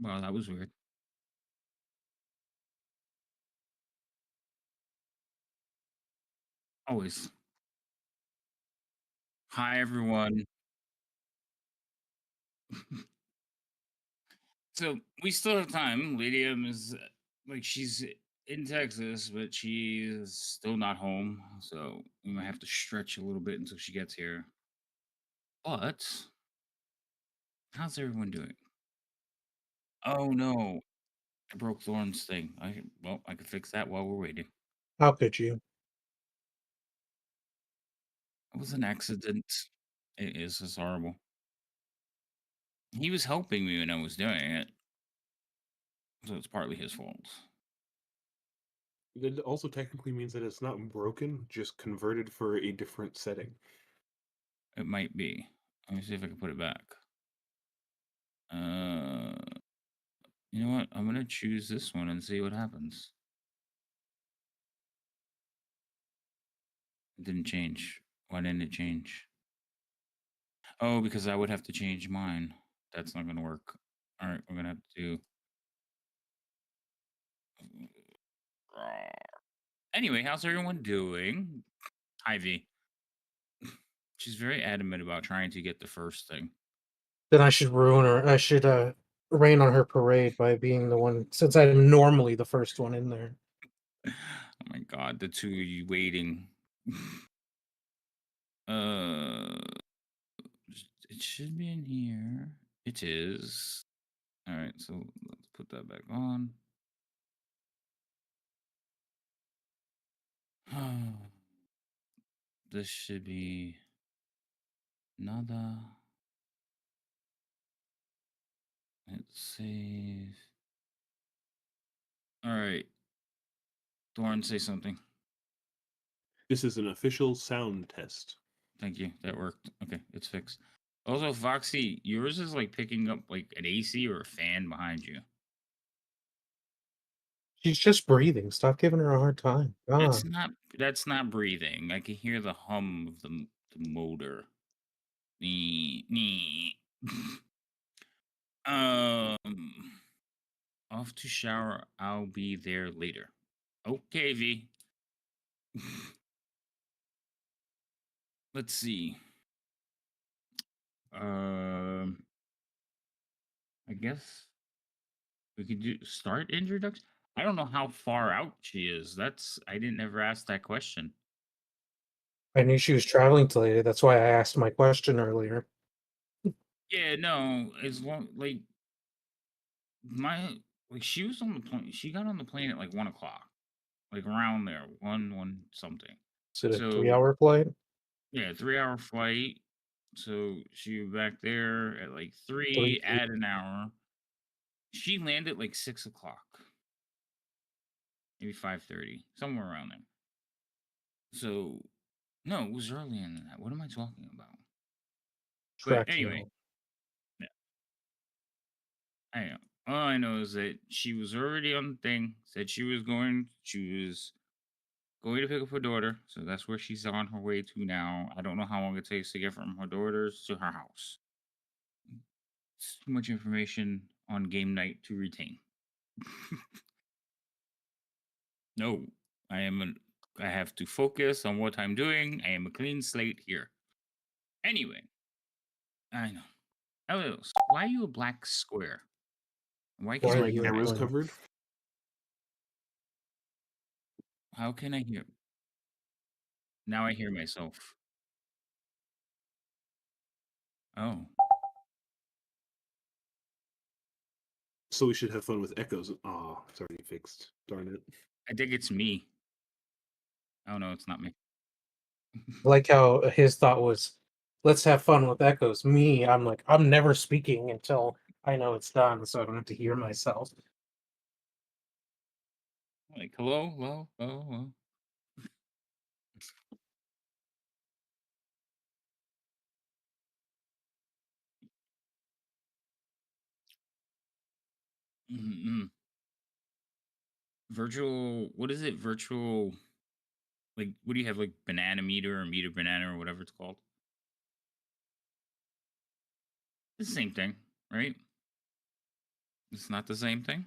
Well, that was weird. Always. Hi, everyone. So we still have time. Lady M is like she's in Texas, but she's still not home. So we might have to stretch a little bit until she gets here. But how's everyone doing? Oh no, I broke Thorn's thing. I could fix that while we're waiting. How could you? It was an accident. It is. It's horrible. He was helping me when I was doing it, so it's partly his fault. That also technically means that it's not broken, just converted for a different setting. It might be. Let me see if I can put it back. Uh, you know what? I'm gonna choose this one and see what happens. It didn't change. Why didn't it change? Oh, because I would have to change mine. That's not gonna work. All right, we're gonna have to do. Anyway, how's everyone doing? Ivy. She's very adamant about trying to get the first thing. Then I should ruin her. I should rain on her parade by being the one, since I'm normally the first one in there. Oh my god, the two of you waiting. uh, it should be in here. It is. All right, so let's put that back on. This should be nada. Let's save. All right, Thorn, say something. This is an official sound test. Thank you. That worked. Okay, it's fixed. Also, Foxy, yours is like picking up like an AC or a fan behind you. She's just breathing. Stop giving her a hard time. That's God. not that's not breathing. I can hear the hum of the motor. Nee, nee. um, off to shower. I'll be there later. Okay, V. Let's see. Um, I guess we could do start introduction. I don't know how far out she is. That's I didn't ever ask that question. I knew she was traveling today. That's why I asked my question earlier. Yeah, no, as long my like she was on the plane. She got on the plane at like 1 o'clock, like around there, one something. Is it a So 3-hour flight? yeah, 3 hour flight. So she was back there at like Three, three. three. Add an hour. She landed like 6 o'clock, maybe 5:30, somewhere around there. So no, it was earlier than that. What am I talking about? But Track anyway, you. yeah, I know. All I know is that she was already on the thing. Said she was going. She was going to pick up her daughter. So that's where she's on her way to now. I don't know how long it takes to get from her daughter's to her house. It's too much information on game night to retain. No, I am an. I have to focus on what I'm doing. I am a clean slate here. Anyway, I know. Ellis, why are you a black square? Why Because Why can't are I my you hear camera's myself? playing? covered. How can I hear? Now I hear myself. Oh, So we should have fun with echoes. Oh, it's already fixed. Darn it. I think it's me. Oh no, it's not me. I like how his thought was, let's have fun with echoes. Me, I'm like, I'm never speaking until I know it's done, so I don't have to hear myself. Like hello, hello, hello, hello. Mm-mm. Virtual. What is it? Virtual. Like, what do you have? Like banana meter or meter banana or whatever it's called. It's the same thing, right? It's not the same thing?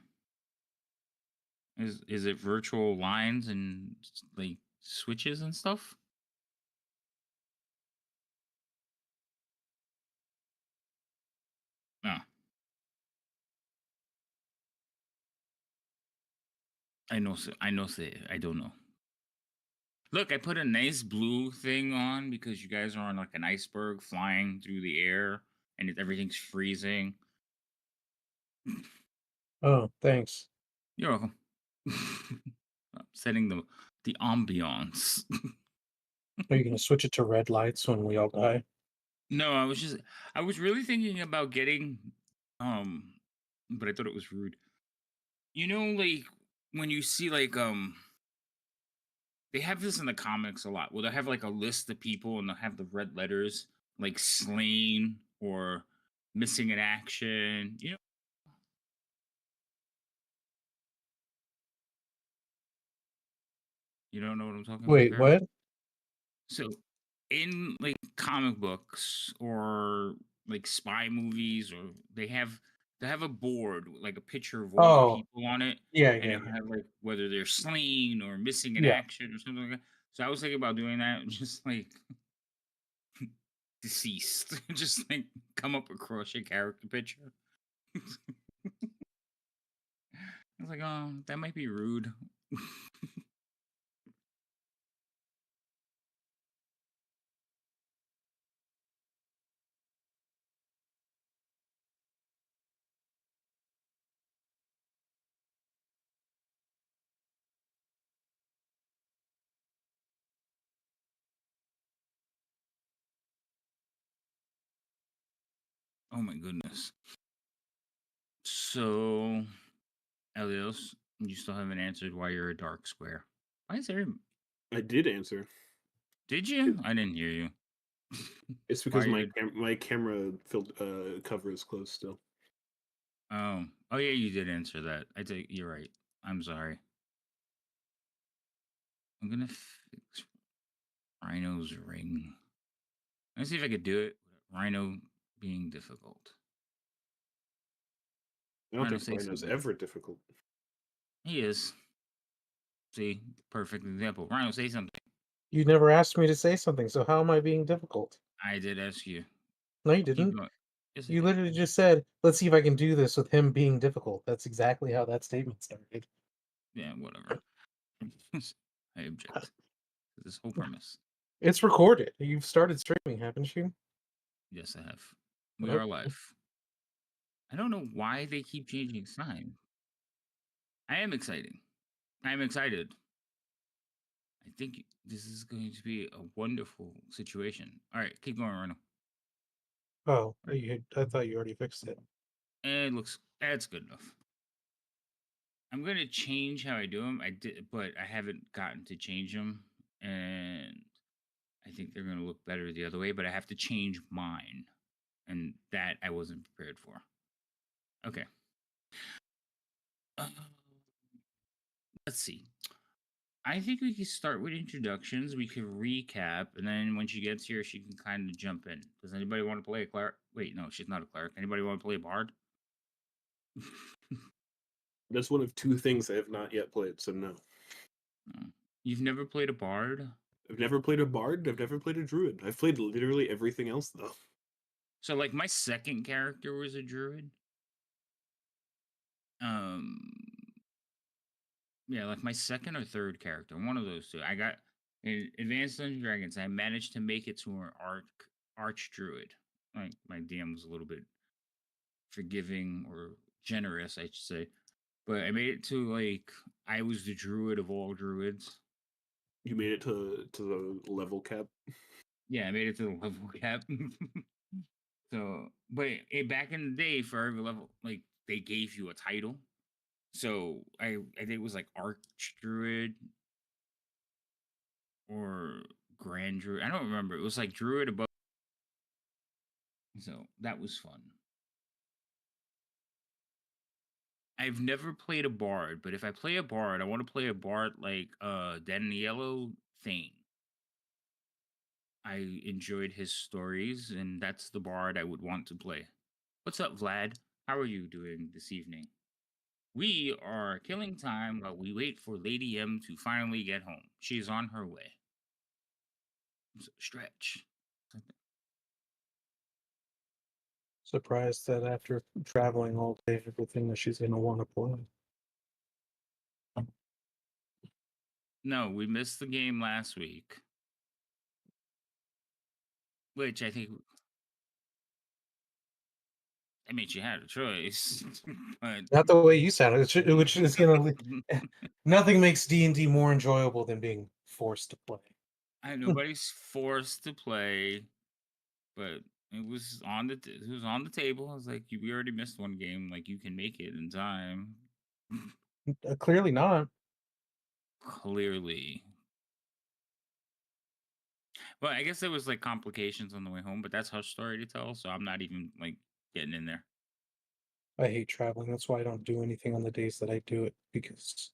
Is it virtual lines and like switches and stuff? No. I know say I don't know. Look, I put a nice blue thing on because you guys are on like an iceberg flying through the air and everything's freezing. Oh, thanks. You're welcome. I'm setting the ambiance. Are you gonna switch it to red lights when we all die? No, I was really thinking about getting um but I thought it was rude. You know, like when you see like they have this in the comics a lot. Well, they have like a list of people and they'll have the red letters like slain or missing in action. You don't know what I'm talking about Wait, there? what? So in like comic books or like spy movies or they have a board with, like a picture of all the Oh, people on it yeah, and yeah, it'll yeah, have like whether they're slain or missing in yeah. action or something like that. So I was thinking about doing that, just like deceased, just like come up across your character picture. I was like, oh, that might be rude. Oh my goodness. So, Elios, you still haven't answered why you're a dark square. Why is there? I did answer. Did you? I didn't hear you. It's Why because you're? my camera cover is closed still. Oh yeah, you did answer that. I think you're right. I'm sorry. I'm gonna fix Rhino's ring. Let's see if I could do it. Without Rhino being difficult. I don't Rhino, think say Rhino's something. ever difficult. He is. See, perfect example. Rhino, say something. You never asked me to say something, so how am I being difficult? I did ask you. No, you Keep didn't. going. Yes, I You did. literally just said, "Let's see if I can do this with him being difficult." That's exactly how that statement started. Yeah, whatever. I object to this whole premise. It's recorded. You've started streaming, haven't you? Yes, I have. We are Okay. live. I don't know why they keep changing time. I am excited. I am excited. I think this is going to be a wonderful situation. All right, keep going, Rhino. Oh, All right. I thought you already fixed it. And it looks that's good enough. I'm gonna change how I do them. I did, but I haven't gotten to change them, and I think they're gonna look better the other way. But I have to change mine, and that I wasn't prepared for. Okay. Uh, let's see. I think we could start with introductions. We could recap, and then when she gets here, she can kind of jump in. Does anybody want to play a cleric? Wait, no, she's not a cleric. Anybody want to play a bard? That's one of two things I have not yet played, so no. No. You've never played a bard? I've never played a bard. I've never played a druid. I've played literally everything else though. So, like, my second character was a druid. Um, yeah, like my second or third character, one of those two. I got in Advanced Dungeons and Dragons. I managed to make it to an arch druid. Like my DM was a little bit forgiving or generous, I should say. But I made it to like I was the druid of all druids. You made it to the level cap. Yeah, I made it to the level cap. So, but back in the day, for every level, like they gave you a title. So I think it was like Arch Druid or Grand Druid. I don't remember. It was like Druid above. So that was fun. I've never played a bard, but if I play a bard, I want to play a bard like Daniello Thane. I enjoyed his stories, and that's the bard I would want to play. What's up, Vlad? How are you doing this evening? We are killing time while we wait for Lady M to finally get home. She's on her way. Stretch. Surprised that after traveling all day, everything that she's gonna want to play. No, we missed the game last week, which I mean, she had a choice, but Not the way you sounded, which is gonna. Nothing makes D&D more enjoyable than being forced to play. nobody's forced to play. But it was on the table. I was like, we already missed one game. Like, you can make it in time. Clearly not. Clearly. Well, I guess there was like complications on the way home, but that's her story to tell. So I'm not even like getting in there. I hate traveling. That's why I don't do anything on the days that I do it, because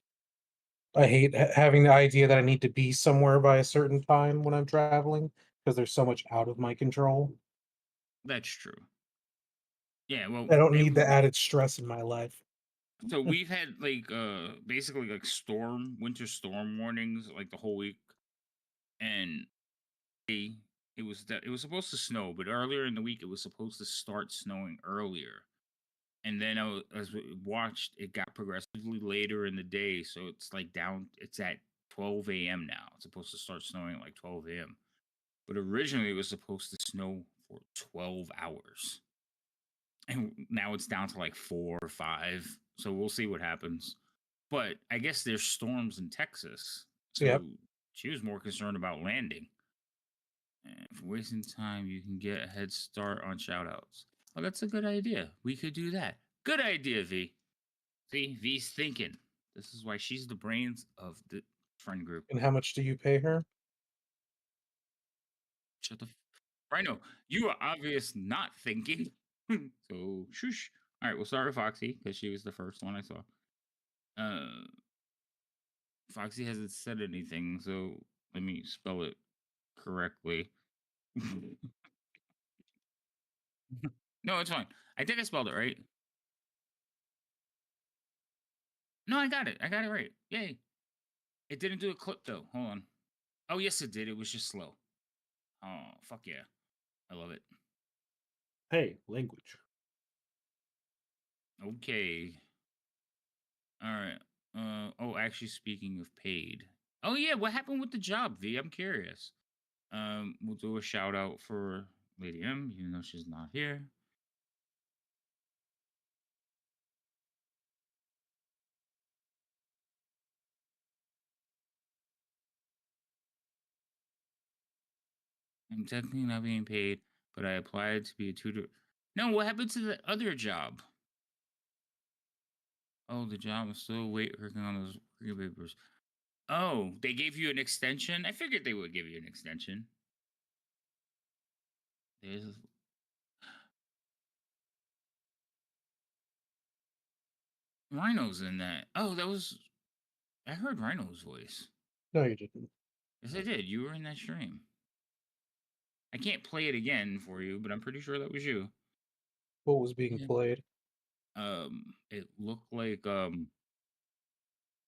I hate having the idea that I need to be somewhere by a certain time when I'm traveling, because there's so much out of my control. That's true. Yeah, well, I don't need the added stress in my life. so we've had like basically like winter storm warnings like the whole week, and it was supposed to snow, but earlier in the week it was supposed to start snowing earlier. And then as we watched, it got progressively later in the day. So it's like it's at 12 a.m. now. It's supposed to start snowing at like 12 a.m. But originally it was supposed to snow for 12 hours. And now it's down to like 4 or 5. So we'll see what happens. But I guess there's storms in Texas. Yep. So she was more concerned about landing. And for wasting time, you can get a head start on shoutouts. Oh, that's a good idea. We could do that. Good idea, V. See, V's thinking. This is why she's the brains of the friend group. And how much do you pay her? Shut the. Rhino, you are obvious not thinking. So, shush. All right, we'll start with Foxy because she was the first one I saw. Foxy hasn't said anything, so let me spell it correctly. No, it's fine. I think I spelled it right. No, I got it. I got it right. Yay. It didn't do a clip though. Hold on. Oh, yes, it did. It was just slow. Oh, fuck yeah. I love it. Hey, language. Okay. All right. Actually, speaking of paid. Oh yeah, what happened with the job, V? I'm curious. We'll do a shout out for Lady M, even though she's not here. I'm technically not being paid, but I applied to be a tutor. No, what happened to the other job? Oh, the job is still working on those papers. Oh, they gave you an extension? I figured they would give you an extension. There's Rhino's in that. Oh, that was. I heard Rhino's voice. No, you didn't. Yes, I did. You were in that stream. I can't play it again for you, but I'm pretty sure that was you. What was being Yeah. played? It looked like the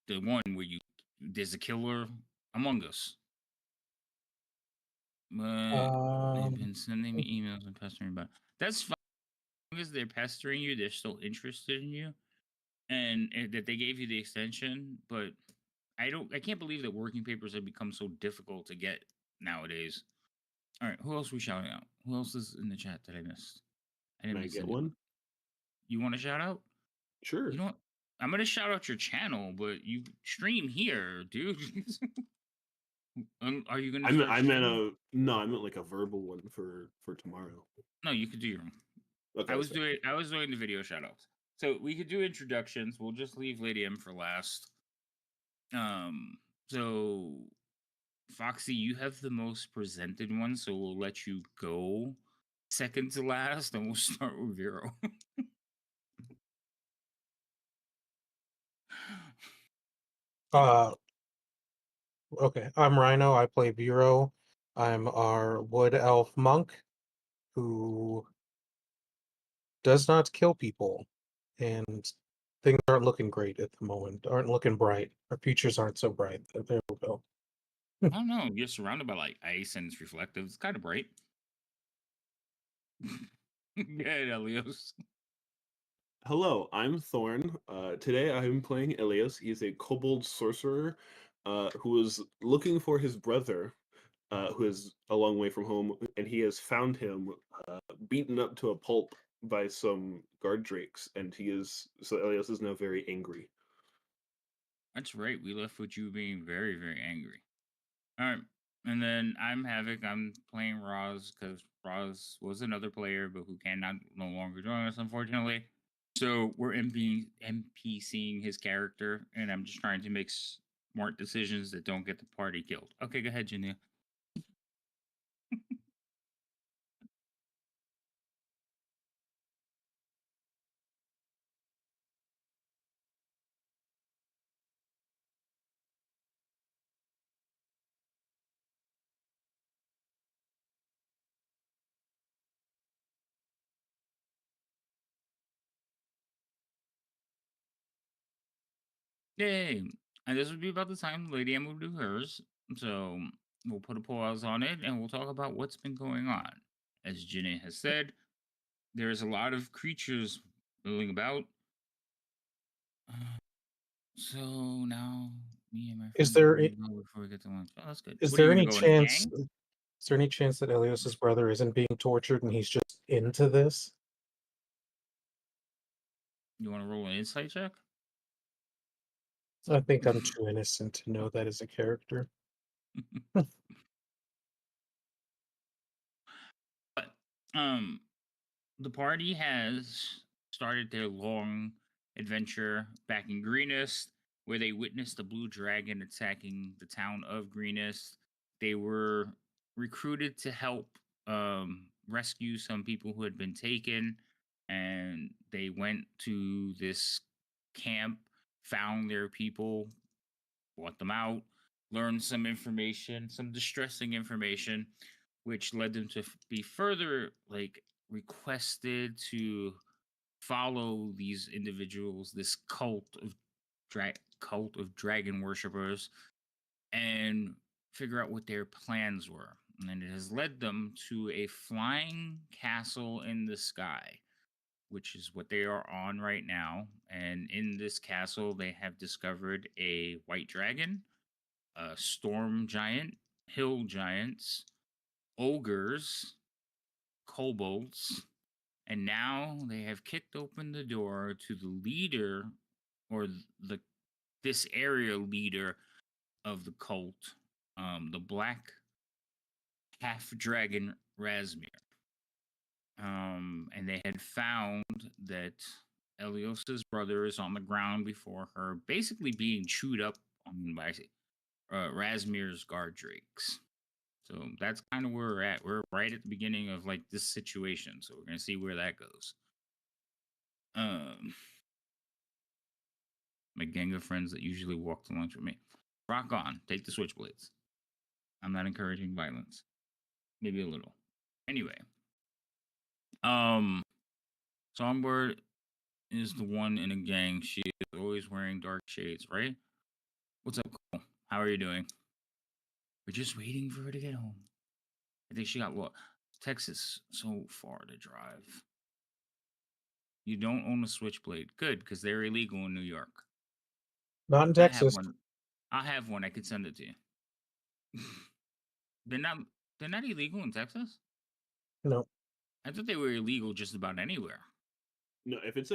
one where there's a killer Among Us. But they've been sending me emails and pestering about. That's fine because they're pestering you. They're still interested in you, and that they gave you the extension. But I can't believe that working papers have become so difficult to get nowadays. All right, who else we shouting out? Who else is in the chat that I missed? I Can didn't I miss get any. one? You want to shout out? Sure. You know what? I'm gonna shout out your channel, but you stream here, dude. Are you gonna start I meant streaming? no, I meant like a verbal one for tomorrow. No, you could do your own. Okay, that's fair. I was doing the video shout outs. So we could do introductions. We'll just leave Lady M for last. So Foxy, you have the most presented one, so we'll let you go second to last, and we'll start with Vero. Okay. I'm Rhino. I play Bureau. I'm our wood elf monk who does not kill people and Things aren't looking great at the moment. Aren't looking bright. Our futures aren't so bright. There we go. I don't know. You're surrounded by like ice and it's reflective. It's kind of bright. Good, Elios. Hello, I'm Thorn. Today I'm playing Elias. He's a kobold sorcerer who is looking for his brother, who is a long way from home, and he has found him beaten up to a pulp by some guard drakes, and so Elias is now very angry. That's right. We left with you being very, very angry. All right. And then I'm Havoc. I'm playing Roz because Roz was another player, but who cannot no longer join us, unfortunately. So we're NPCing his character, and I'm just trying to make smart decisions that don't get the party killed. Okay, go ahead, Jania. Yay! And this would be about the time Lady M will do hers. So we'll put a pause on it and we'll talk about what's been going on. As Janae has said, there's a lot of creatures milling about. So now me and my Is friends are there gonna go before we get to lunch. Oh, that's good. is What are you there gonna any go in a chance? gang? Is there any chance that Elios's brother isn't being tortured and he's just into this? You want to roll an insight check? I think I'm too innocent to know that as a character. But um, the party has started their long adventure back in Greenest, where they witnessed the blue dragon attacking the town of Greenest. They were recruited to help rescue some people who had been taken, and they went to this camp, found their people, bought them out, learned some information, some distressing information, which led them to be further like requested to follow these individuals, this cult of dragon worshippers, and figure out what their plans were. And it has led them to a flying castle in the sky, which is what they are on right now. And in this castle, they have discovered a white dragon, a storm giant, hill giants, ogres, kobolds, and now they have kicked open the door to the leader or the this area leader of the cult, the black half dragon Rasmir. And they had found that Elios's brother is on the ground before her, basically being chewed up on by Rasmir's guard drakes. So that's kind of where we're at. We're right at the beginning of like this situation, so we're gonna see where that goes. My gang of friends that usually walk to lunch with me. Rock on, take the switchblades. I'm not encouraging violence. Maybe a little. Anyway, Songbird is the one in a gang. She is always wearing dark shades, right? What's up, Cole? How are you doing? We're just waiting for her to get home. I think she got what? Texas, so far to drive. You don't own a switchblade. Good, because they're illegal in New York. Not in I have Texas. one. I have one. I could send it to you. they're not. They're not illegal in Texas. No. I thought they were illegal just about anywhere. No, if it's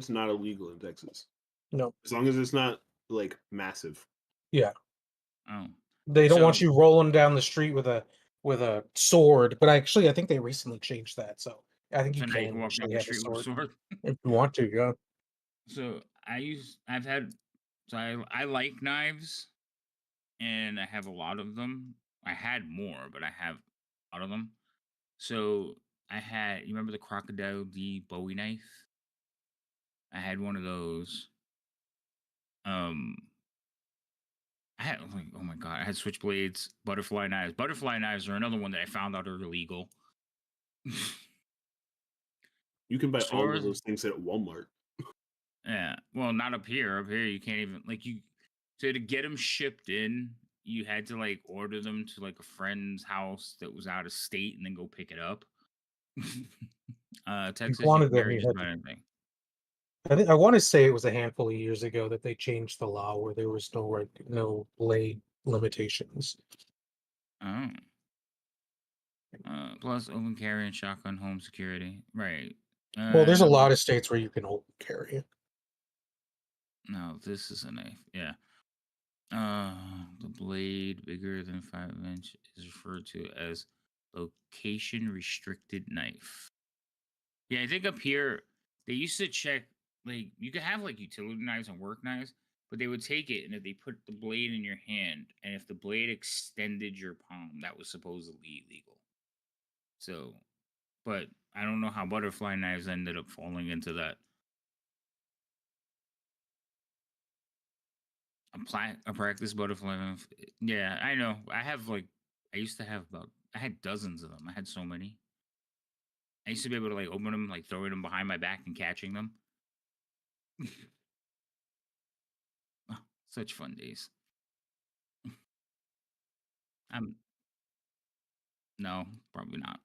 not illegal in Texas No. as long as it's not like massive. Yeah. Oh, They don't want so you rolling down the street with a sword, but actually I think they recently changed that. So I think you now you can can walk down actually the have a street with a sword sword. if you want to, yeah. So I've had. So I like knives, and I have a lot of them. I had more, but I have a lot of them. So I had. You remember the Crocodile D Bowie knife? I had one of those. Um, I had like, oh my god, I had switchblades, butterfly knives. Butterfly knives are another one that I found out are illegal. You can buy all of Swords, those things at Walmart. Yeah. Well, not up here. Up here, you can't even like you. So to get them shipped in, you had to like order them to like a friend's house that was out of state, and then go pick it up. You Texas, you wanted can them, carry you just had about to. anything. I want to say it was a handful of years ago that they changed the law where there was no blade limitations. Oh. Plus open carry and shotgun home security. Right. Well, there's a Number. lot of states where you can open carry it. No, this is a knife. Yeah. The blade bigger than 5 inch is referred to as location restricted knife. Yeah, I think up here they used to check like you could have like utility knives and work knives, but they would take it and if they put the blade in your hand, and if the blade extended your palm, that was supposedly illegal. So, but I don't know how butterfly knives ended up falling into that. A practice butterfly knife. Yeah, I know. I used to have about I had dozens of them. I had so many. I used to be able to like open them, like throwing them behind my back and catching them. Oh, such fun days. I'm No, probably not.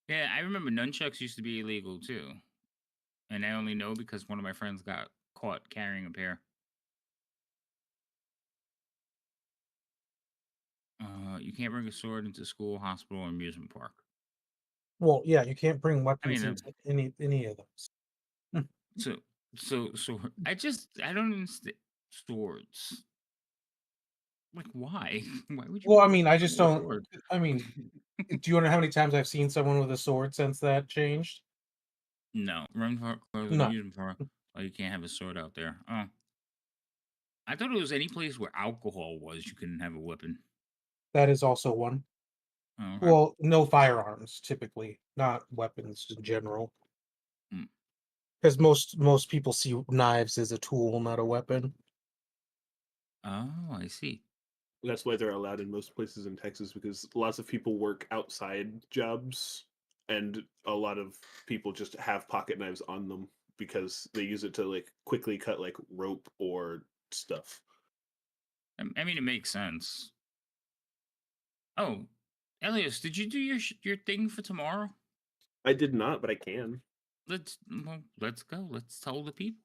Yeah, I remember nunchucks used to be illegal too, and I only know because one of my friends got caught carrying a pair. You can't bring a sword into school, hospital, or amusement park. Well, yeah, you can't bring I mean, weapons into any of those. Hmm. so so I don't understand swords. Like why? Why would you Well, I bring a mean, I fucking just don't. sword? I mean, do you know how many times I've seen someone with a sword since that changed? No, run for close None. amusement park. Oh, you can't have a sword out there. Oh, I thought it was any place where alcohol was. You couldn't have a weapon. That is also one. Oh, okay. Well, no firearms typically, not weapons in general, Hmm. because most people see knives as a tool, not a weapon. Oh, I see. That's why they're allowed in most places in Texas because lots of people work outside jobs, and a lot of people just have pocket knives on them because they use it to like quickly cut like rope or stuff. I mean, it makes sense. Oh, Elias, did you do your thing for tomorrow? I did not, but I can. Let's go. Let's tell the people.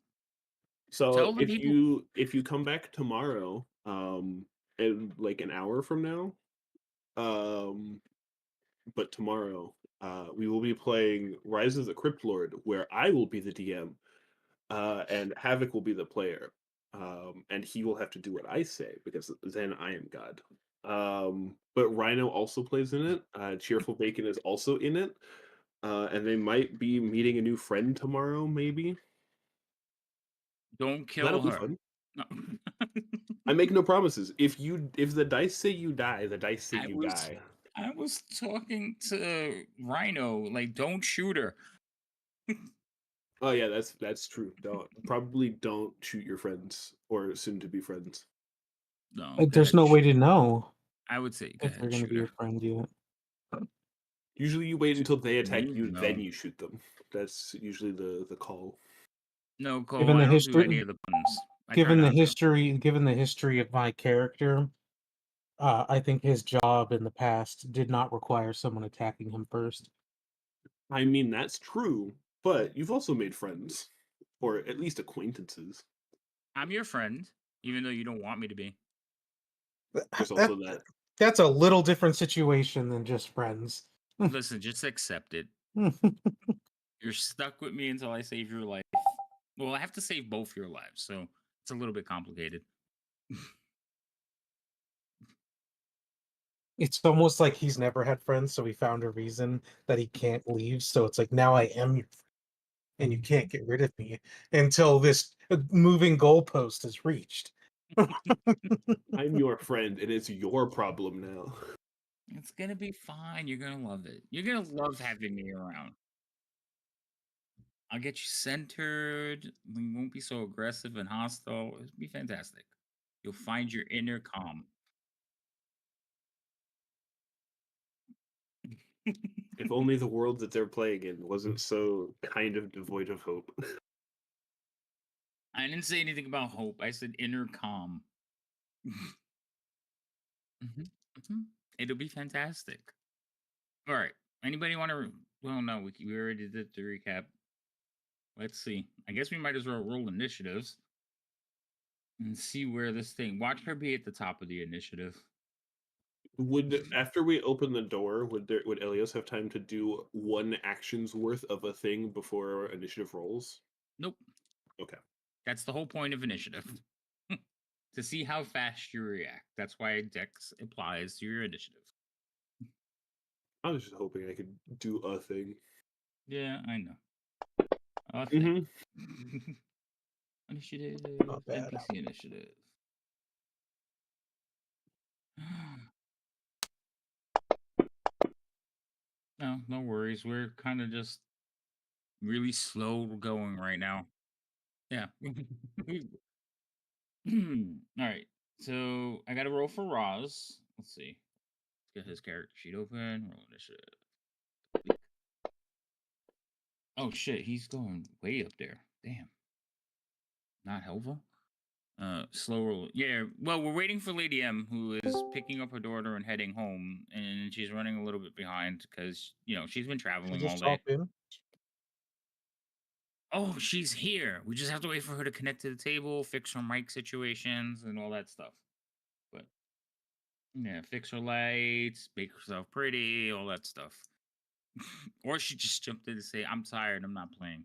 So Tell the people. if you come back tomorrow, in like an hour from now, um, but tomorrow, we will be playing Rise of the Crypt Lord, where I will be the DM, and Havoc will be the player, and he will have to do what I say because then I am God. But Rhino also plays in it. Cheerful Bacon is also in it, and they might be meeting a new friend tomorrow. Maybe Don't that'll kill be her. fun. No. I make no promises. If the dice say you die, the dice say I you was die. I was talking to Rhino. Like, don't shoot her. Oh yeah, that's true. Don't shoot your friends or soon to be friends. No, go There's ahead. no way to know I would say go if they're ahead, going to shoot be your her. friend yet. Usually you wait Shoot- until they attack You you, then know. you shoot them. That's usually the call. No, Cole, Given I the don't do any history, of the puns. I try not to. given the history of my character, I think his job in the past did not require someone attacking him first. I mean, that's true, but you've also made friends, or at least acquaintances. I'm your friend, even though you don't want me to be. There's That also that. that's a little different situation than just friends. Listen, just accept it. You're stuck with me until I save your life. Well, I have to save both your lives, so it's a little bit complicated. It's almost like he's never had friends, so he found a reason that he can't leave. So it's like now I am your friend, and you can't get rid of me until this moving goalpost is reached. I'm your friend, and it's your problem now. It's gonna be fine. You're gonna love it. You're gonna love having me around. I'll get you centered. We won't be so aggressive and hostile. It'll be fantastic. You'll find your inner calm. If only the world that they're playing in wasn't so kind of devoid of hope. I didn't say anything about hope. I said inner calm. Mhm, mhm. It'll be fantastic. All right. Anybody want to? Well, no, we already did the recap. Let's see. I guess we might as well roll initiatives and see where this thing. Watch her be at the top of the initiative. Would after we open the door, would Elias have time to do one action's worth of a thing before initiative rolls? Nope. Okay. That's the whole point of initiative. To see how fast you react. That's why Dex applies to your initiative. I was just hoping I could do a thing. Yeah, I know. A thing. Hmm. Initiative. Not bad. NPC initiative. No, no worries. We're kind of just really slow going right now. Yeah. All right. So I got to roll for Roz. Let's see. Let's get his character sheet open. Roll initiative. Bleak. Oh shit, he's going way up there. Damn. Not helpful. Slow roll. Yeah. Well, we're waiting for Lady M, who is picking up her daughter and heading home, and she's running a little bit behind because she's been Should traveling all just day. hop in. Oh, she's here. We just have to wait for her to connect to the table, fix her mic situations, and all that stuff. But yeah, fix her lights, make herself pretty, all that stuff. Or she just jumped in to say, "I'm tired. I'm not playing."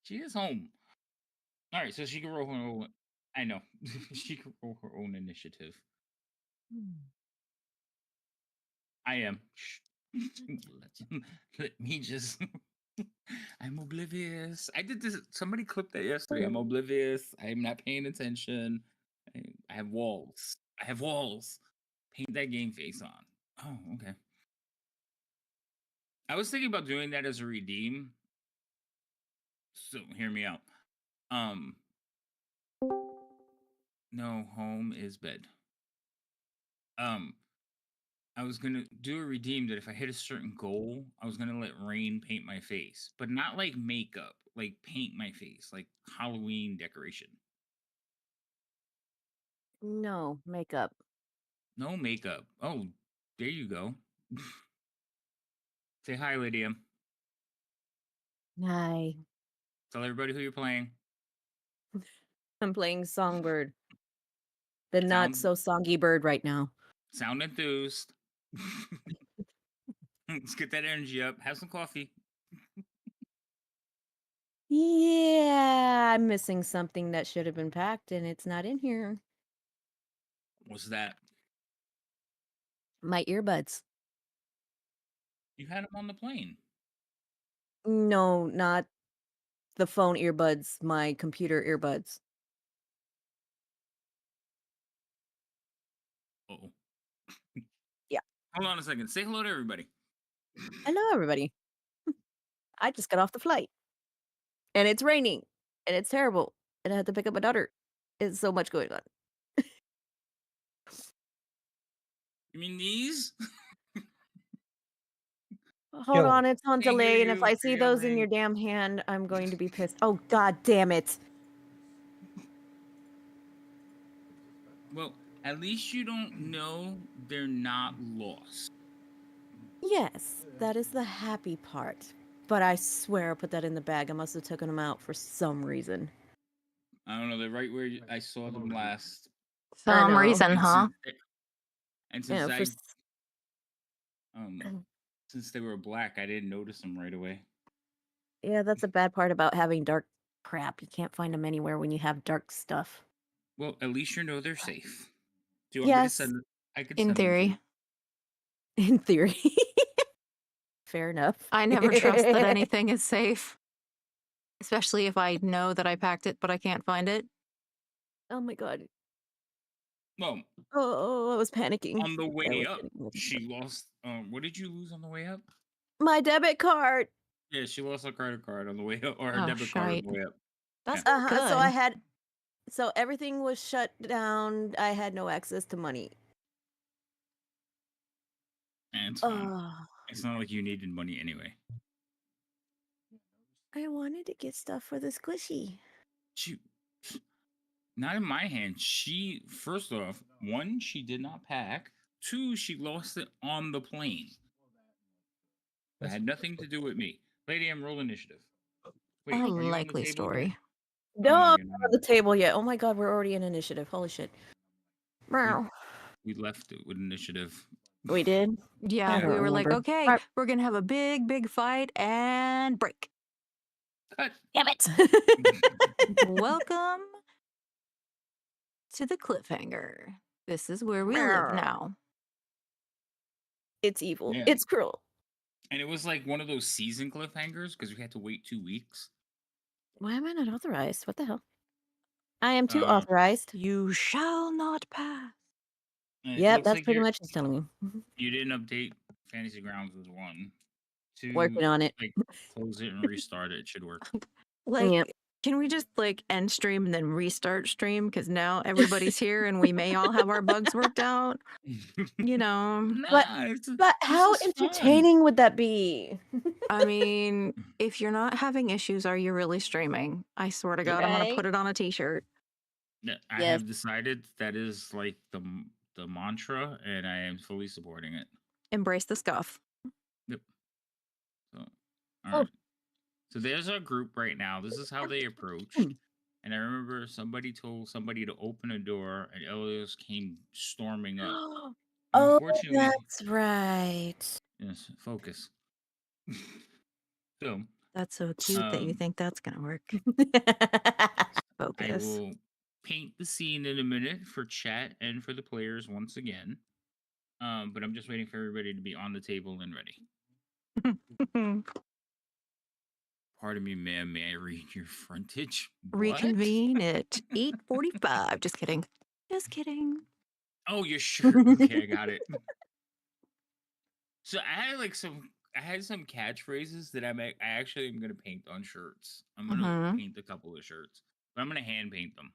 She is home. All right, so she can roll her own. I know she can roll her own initiative. I am. Shh. Let me just. I'm oblivious. I did this. Somebody clipped that yesterday. I'm oblivious. I'm not paying attention. I have walls. I have walls. Paint that game face on. Oh, okay. I was thinking about doing that as a redeem. So hear me out. Um, no, home is bed. Um, I was gonna do a redeem that if I hit a certain goal, I was gonna let Rain paint my face, but not like makeup, like paint my face, like Halloween decoration. No, makeup. No makeup. Oh, there you go. Say hi, Lydia. Hi. Tell everybody who you're playing. I'm playing Songbird. The not Sound so songy bird right now. sound enthused. Let's get that energy up. Have some coffee. Yeah, I'm missing something that should have been packed and it's not in here. What's that? My earbuds. You had them on the plane. No, not the phone earbuds, my computer earbuds. Oh. Yeah. Hold on a second. Say hello to everybody. Hello, everybody. I just got off the flight and it's raining and it's terrible. And I had to pick up my daughter. It's so much going on. You mean these? Hold Kill on, 'em. it's on Can't hear delay. And if you. I You're see those in yelling. your damn hand, I'm going to be pissed. Oh, God damn it. Well, at least you don't know they're not lost. Yes, that is the happy part. But I swear I put that in the bag. I must have taken them out for some reason. I don't know. They're right where I saw them last. I Some know. reason, And huh? Yeah, since since they were black, I didn't notice them right away. yeah, that's a bad part about having dark crap. You can't find them anywhere when you have dark stuff. Well, at least you know they're safe. Do you want me to Yes, send it? I could In send them to you. theory. in theory. Fair enough. I never trust that anything is safe. Especially if I know that I packed it, but I can't find it. Oh my god. Well, Oh, I was panicking. on the I way was up, panicking. she lost. What did you lose on the way up? My debit card. Yeah, she lost her credit card on the way up, or her Oh, debit card on shite. the way up. That's Yeah. not good. So I had, so everything was shut down. I had no access to money. And it's fine. Oh, It's not like you needed money anyway. I wanted to get stuff for the squishy. She, not in my hand. She, first off, one, she did not pack. Two, she lost it on the plane. That That's had nothing to do with me. Lady M, roll initiative. Wait, A are you on the likely table story. already? No, no, I'm you're not not. on the table yet. Oh my god, we're already in initiative. Holy shit. Meow. We left it with initiative. We did? Yeah, I Yeah. we don't were like, remember. okay, Right. we're gonna have a big fight and break. Cut. Damn it. Welcome to the cliffhanger. This is where we live Meow. now. It's evil. Yeah. It's cruel. And it was like one of those season cliffhangers because we had to wait 2 weeks. Why am I not authorized? What the hell? I am too Uh, authorized. You shall not pass. and it Yep, looks that's like pretty much what's telling me. you didn't update Fantasy Grounds was 1. 2, Working on it. like close it and restart it. It should work. Like, Yep. can we just like end stream and then restart stream? Because now everybody's here and we may all have our bugs worked out. You know, But this how is fun. entertaining would that be? I mean, if you're not having issues, are you really streaming? I swear to God, I'm gonna Right? put it on a t-shirt. Yeah, I Yes. have decided that is like the mantra, and I am fully supporting it. Embrace the scuff. Yep. So, all Oh. right. So there's our group right now. This is how they approached. And I remember somebody told somebody to open a door, and Elios came storming up. Oh, Unfortunately, that's right. yes, focus. So That's so cute that you Um, think that's gonna work. I Focus. will paint the scene in a minute for chat and for the players once again. But I'm just waiting for everybody to be on the table and ready. Pardon me, ma'am. May I read your frontage? What? Reconvene at 8:45. Just kidding. Just kidding. Oh, your shirt. Okay, I got it. So I had like I had some catchphrases that I actually am gonna paint on shirts. I'm gonna paint a couple of shirts, but I'm gonna hand paint them.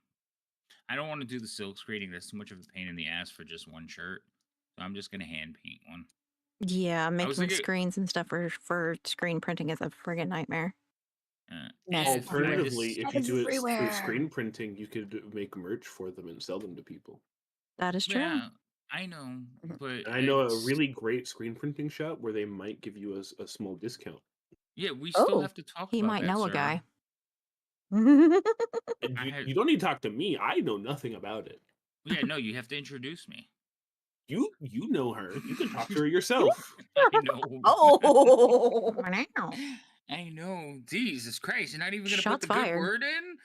I don't want to do the silk screening. That's too much of a pain in the ass for just one shirt. So I'm just gonna hand paint one. Yeah, was making thinking- screens and stuff for screen printing is a friggin' nightmare. Mess and for everywhere. Alternatively, if you do it through Everywhere. screen printing, you could make merch for them and sell them to people. That is true. Yeah, I know, but And I know a it's- really great screen printing shop where they might give you a small discount. Yeah, we still Oh. have to talk. He about might that, know a sir. guy. And I you, had- you don't need to talk to me. I know nothing about it. Yeah, no, you have to introduce me. You know her. You can talk to her yourself. I know. Oh. Wow. I know. Jesus Christ, you're not even gonna Shots put the fired. good word in.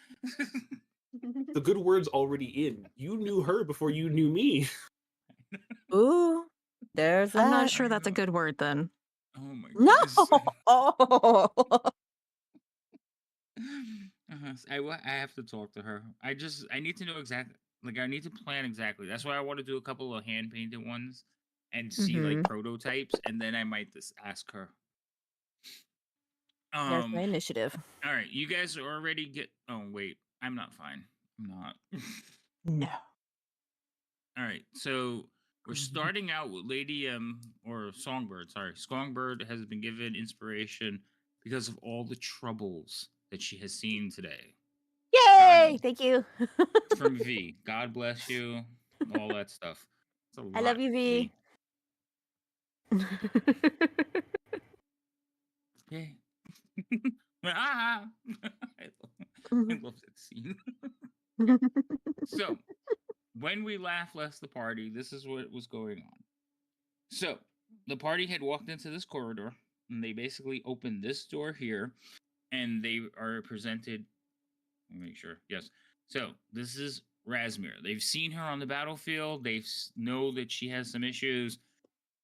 The good word's already in. You knew her before you knew me. Ooh, there's that. I'm not sure that's a good word then. Oh my No. goodness. Oh. I have to talk to her. I need to know exactly. Like I need to plan exactly. That's why I want to do a couple of hand painted ones and see like prototypes, and then I might just ask her. There's my initiative. All right, you guys already get. Oh wait, I'm not fine. I'm not. No. All right, so we're starting out with Lady or Songbird. Sorry, Songbird has been given inspiration because of all the troubles that she has seen today. Yay! Thank you. From V. God bless you. All that stuff. It's a I love lot, you, V. Okay. I love that scene. So, when we left the party, this is what was going on. So, the party had walked into this corridor, and they basically opened this door here, and they are presented. Let me make sure. Yes. So, this is Razmir. They've seen her on the battlefield. They know that she has some issues.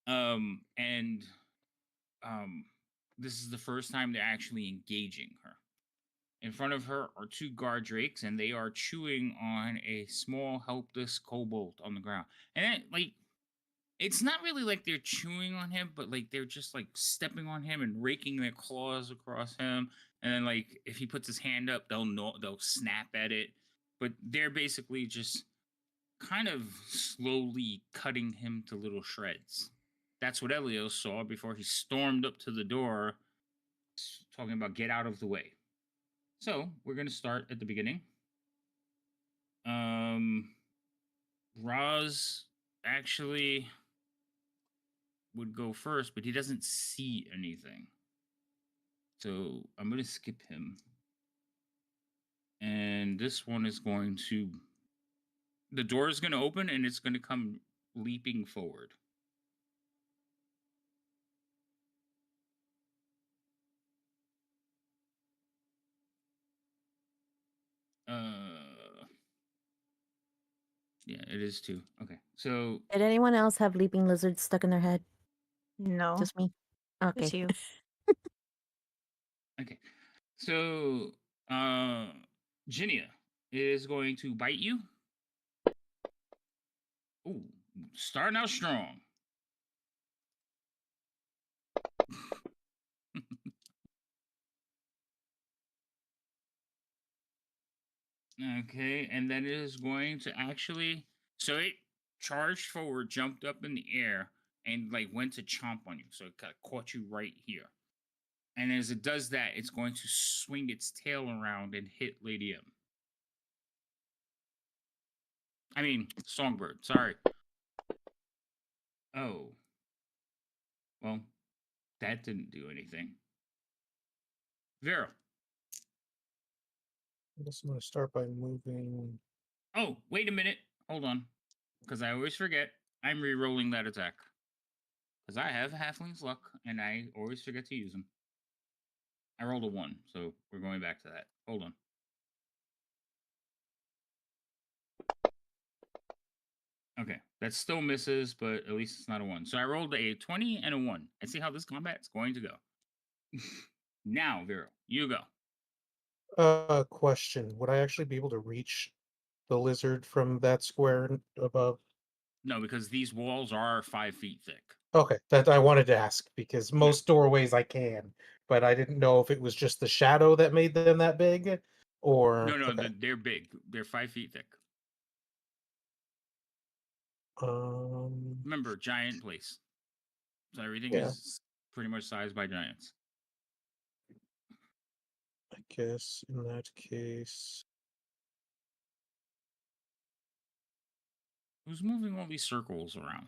And this is the first time they're actually engaging her. In front of her are 2 guard drakes, and they are chewing on a small, helpless kobold on the ground. And it's not really like they're chewing on him, but like they're just like stepping on him and raking their claws across him. And then like if he puts his hand up, they'll snap at it. But they're basically just kind of slowly cutting him to little shreds. That's what Elios saw before he stormed up to the door, talking about get out of the way. So we're gonna start at the beginning. Roz actually would go first, but he doesn't see anything. So I'm gonna skip him. And this one is going to the door is gonna open and it's gonna come leaping forward. Yeah, it is too. Okay. So Did anyone else have leaping lizards stuck in their head? No, Just me? Okay. it's you. okay. So Ginia is going to bite you. Ooh, starting out strong. Okay, and then it is going to actually so it charged forward, jumped up in the air, and like went to chomp on you. So it kind of caught you right here. And as it does that, it's going to swing its tail around and hit Lady M. I mean, Songbird. Sorry. Oh. Well, that didn't do anything. Vera. I guess I'm gonna start by moving. Oh, wait a minute. Hold on. Because I always forget. I'm re-rolling that attack. Because I have Halfling's Luck, and I always forget to use them. I rolled a 1, so we're going back to that. Hold on. Okay, that still misses, but at least it's not a 1. So I rolled a 20 and a 1. I see how this combat is going to go. Now, Vero, you go. Question: would I actually be able to reach the lizard from that square above? No, because these walls are 5 feet thick. Okay, that I wanted to ask because Yeah. most doorways I can, but I didn't know if it was just the shadow that made them that big, or No, okay. they're big. They're 5 feet thick. Um, Remember, giant place. So everything yeah, is pretty much sized by giants. I guess in that case, Who's moving all these circles around?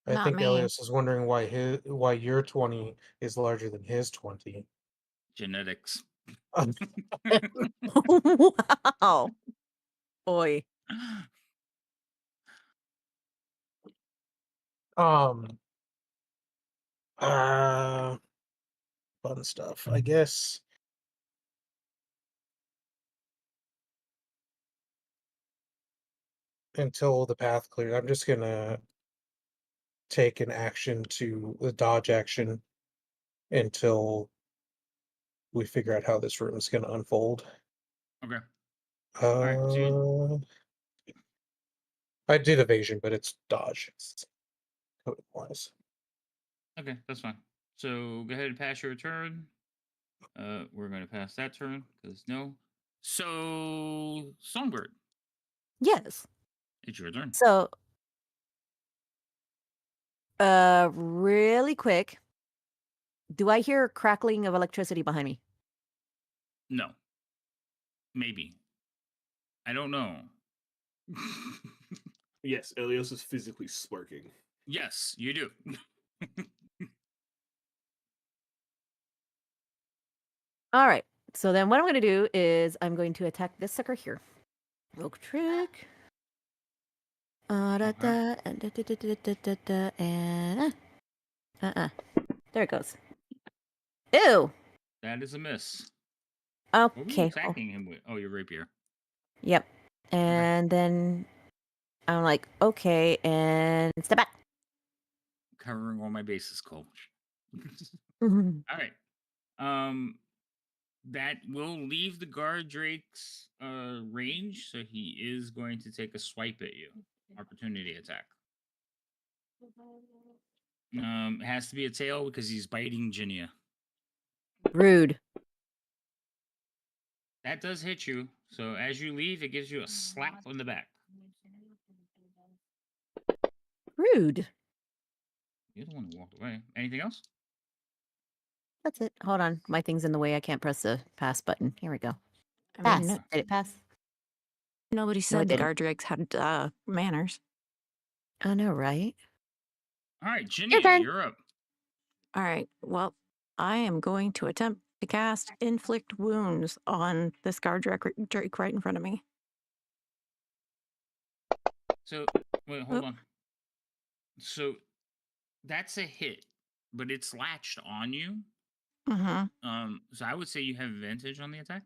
I Not think me. Elias is wondering why your 20 is larger than his 20. Genetics. Wow. Boy. Um, uh, fun stuff. I guess until the path clear, I'm just gonna take an action to the dodge action until we figure out how this room is gonna unfold. Okay. All right. So you, I did evasion, but it's dodge. It's code wise. okay, that's fine. So go ahead and pass your turn. We're going to pass that turn because no. So Songbird, Yes. it's your turn. So, really quick, do I hear crackling of electricity behind me? No, maybe. I don't know. Yes, Elios is physically sparking. Yes, you do. All right. So then what I'm going to do is I'm going to attack this sucker here. Rogue trick. Da, da, and da, da, da, da, da, da, da, and there it goes. Ew. That is a miss. What were you Okay. Oh, attacking him with? Oh, your rapier. yep. And then I'm like, okay, and step back. Covering all my bases, Cole. Mhm. All right. That will leave the guard Drake's range, so he is going to take a swipe at you. Opportunity attack. It has to be a tail because he's biting Ginia. Rude. That does hit you. So as you leave, it gives you a slap on the back. Rude. You're the one who walked away. Anything else? That's it. Hold on. My thing's in the way. I can't press the pass button. Here we go. I Pass. mean, Did it pass? nobody No, it said didn't. Gardrex had manners. I know, right? All right, Ginny, Your turn. you're up. All right. Well, I am going to attempt to cast Inflict Wounds on this Drake right in front of me. So, wait, hold Oop. on. So, that's a hit, but it's latched on you. Mm-hmm. So I would say you have advantage on the attack.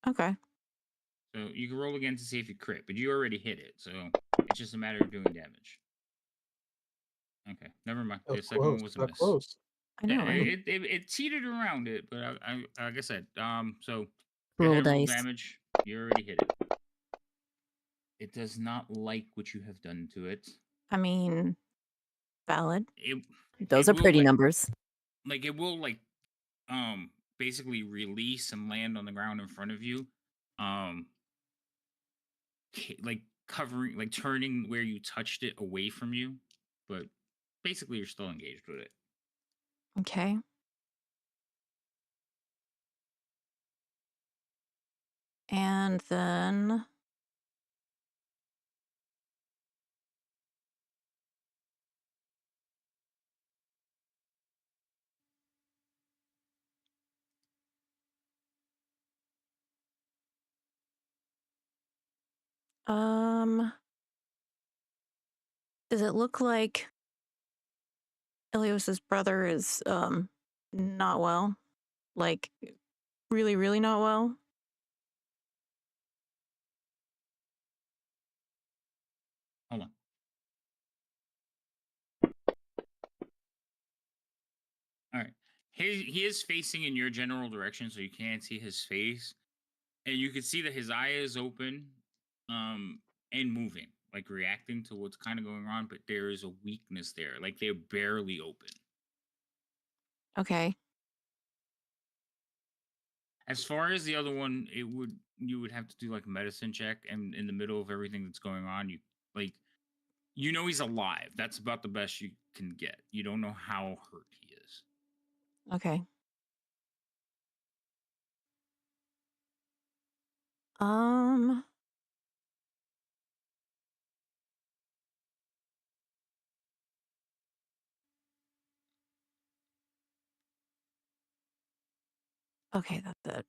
Okay. So you can roll again to see if you crit, but you already hit it, so it's just a matter of doing damage. Okay, never mind. That The was second close. one was a That miss. close. I know, Yeah, right? it teetered around it, but I like I said, so go Roll ahead and roll dice. damage. You already hit it. It does not like what you have done to it. I mean, valid. Those it are will, pretty numbers. Like it will basically release and land on the ground in front of you. Like covering, like turning where you touched it away from you, but basically you're still engaged with it. Okay. And then does it look like Ilios's brother is not well? Like really, really not well? Hold on. All right. He is facing in your general direction, so you can't see his face, and you can see that his eye is open, and moving, like reacting to what's kind of going on. But there is a weakness there, like they're barely open. Okay. As far as the other one, you would have to do like a medicine check, and in the middle of everything that's going on, you know he's alive. That's about the best you can get. You don't know how hurt he is. Okay. Um Okay, that's it.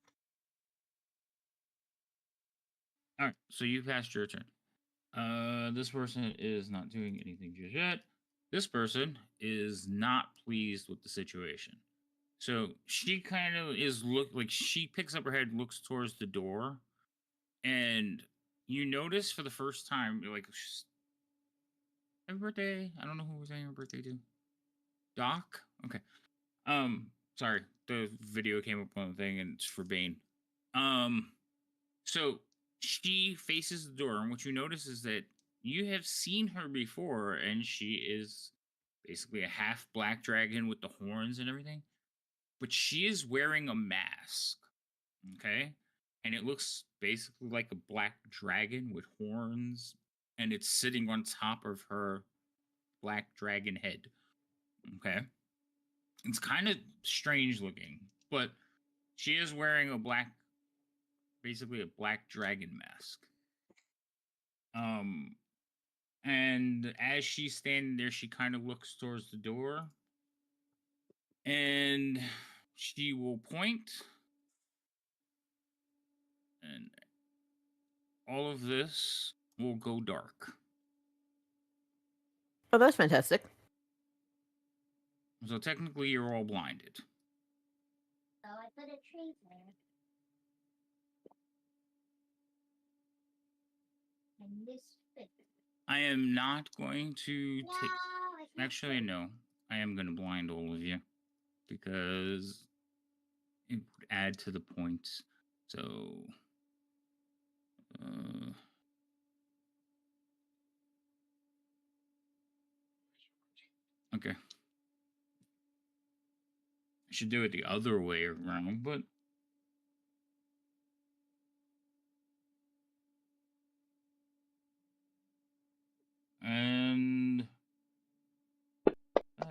All right, so you passed your turn. This person is not doing anything just yet. This person is not pleased with the situation. So she kind of is she picks up her head, looks towards the door, and you notice for the first time, you're like, happy birthday. I don't know who was saying her birthday to. Doc? Okay. Sorry, the video came up on the thing and it's for Bane. So she faces the door, and what you notice is that you have seen her before, and she is basically a half black dragon with the horns and everything. But she is wearing a mask. Okay? And it looks basically like a black dragon with horns, and it's sitting on top of her black dragon head. Okay? It's kind of strange looking, but she is wearing basically a black dragon mask. And as she's standing there, she kind of looks towards the door, and she will point, and all of this will go dark. Oh, that's fantastic. So technically, you're all blinded. So I put a tree there. And this fit. I am not going to No, take. it's not Actually, fit. no. I am going to blind all of you because it would add to the points. So, okay. I should do it the other way around, but and that. All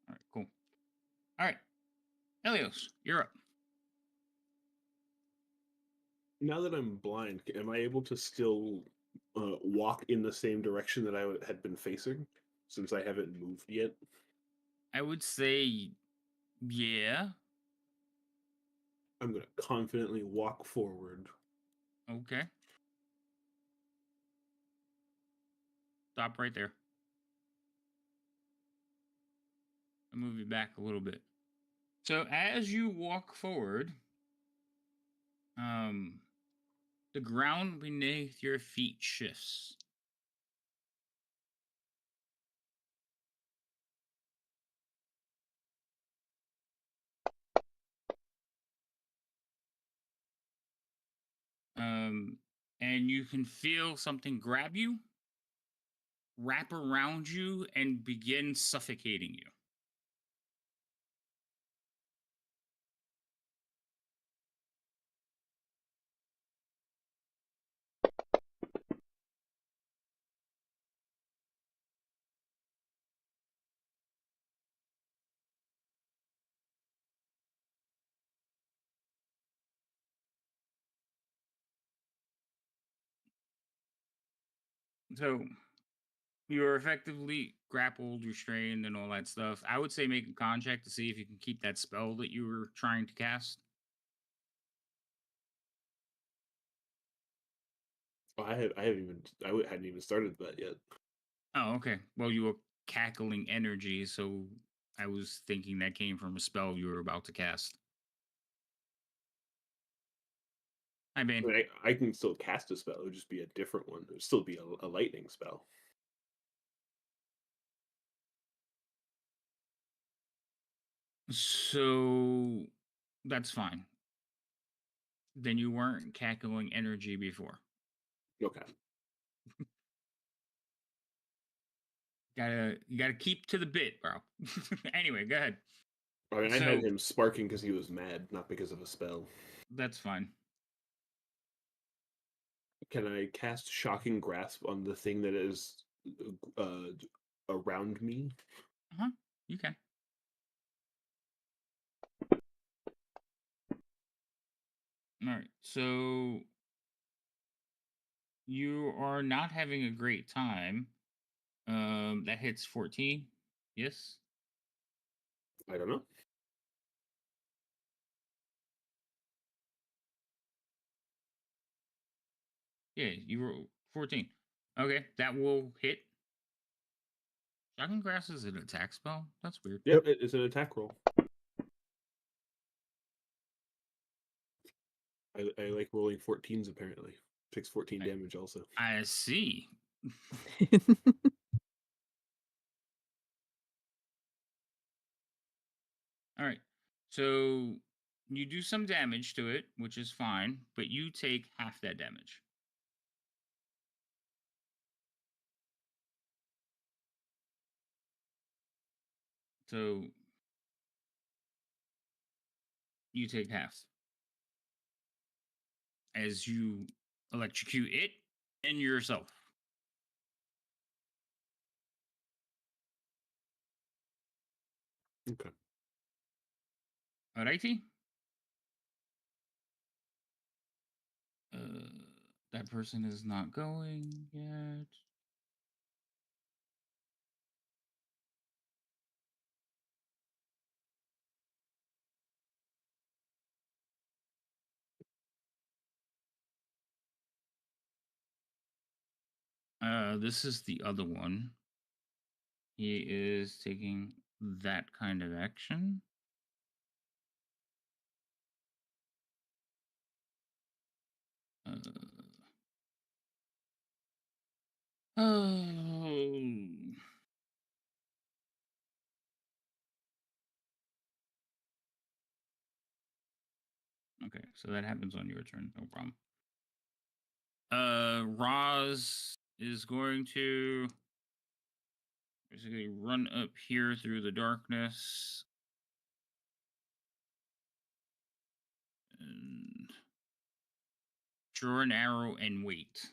right, cool. All right. Elios, you're up. Now that I'm blind, am I able to still walk in the same direction that had been facing, since I haven't moved yet? I would say, yeah. I'm gonna confidently walk forward. Okay. Stop right there. I'll move you back a little bit. So as you walk forward, the ground beneath your feet shifts. And you can feel something grab you, wrap around you, and begin suffocating you. So you're effectively grappled, restrained, and all that stuff. I would say make a con check to see if you can keep that spell that you were trying to cast. Oh, hadn't even started that yet. Oh, okay. Well, you were cackling energy, so I was thinking that came from a spell you were about to cast. Hi, I Bane. mean, I can still cast a spell. It would just be a different one. It would still be a lightning spell. So that's fine. Then you weren't cackling energy before. Okay. You gotta keep to the bit, bro. Anyway, go ahead. I mean, I So had him sparking because he was mad, not because of a spell. that's fine. Can I cast Shocking Grasp on the thing that is uh, around me? Uh-huh. You can. All right. So you are not having a great time. That hits 14. Yes. I don't know. Yeah, you were 14. Okay, that will hit. Shocking Grass is an attack spell? That's weird. Yep, it's an attack roll. I like rolling 14s, apparently. Takes 14 I, damage also. I see. All right. So you do some damage to it, which is fine, but you take half that damage. So you take half as you electrocute it and yourself. Okay. Alrighty. That person is not going yet. This is the other one. He is taking that kind of action. Uh, oh. Okay, so that happens on your turn, no problem. Roz is going to basically run up here through the darkness and draw an arrow and wait.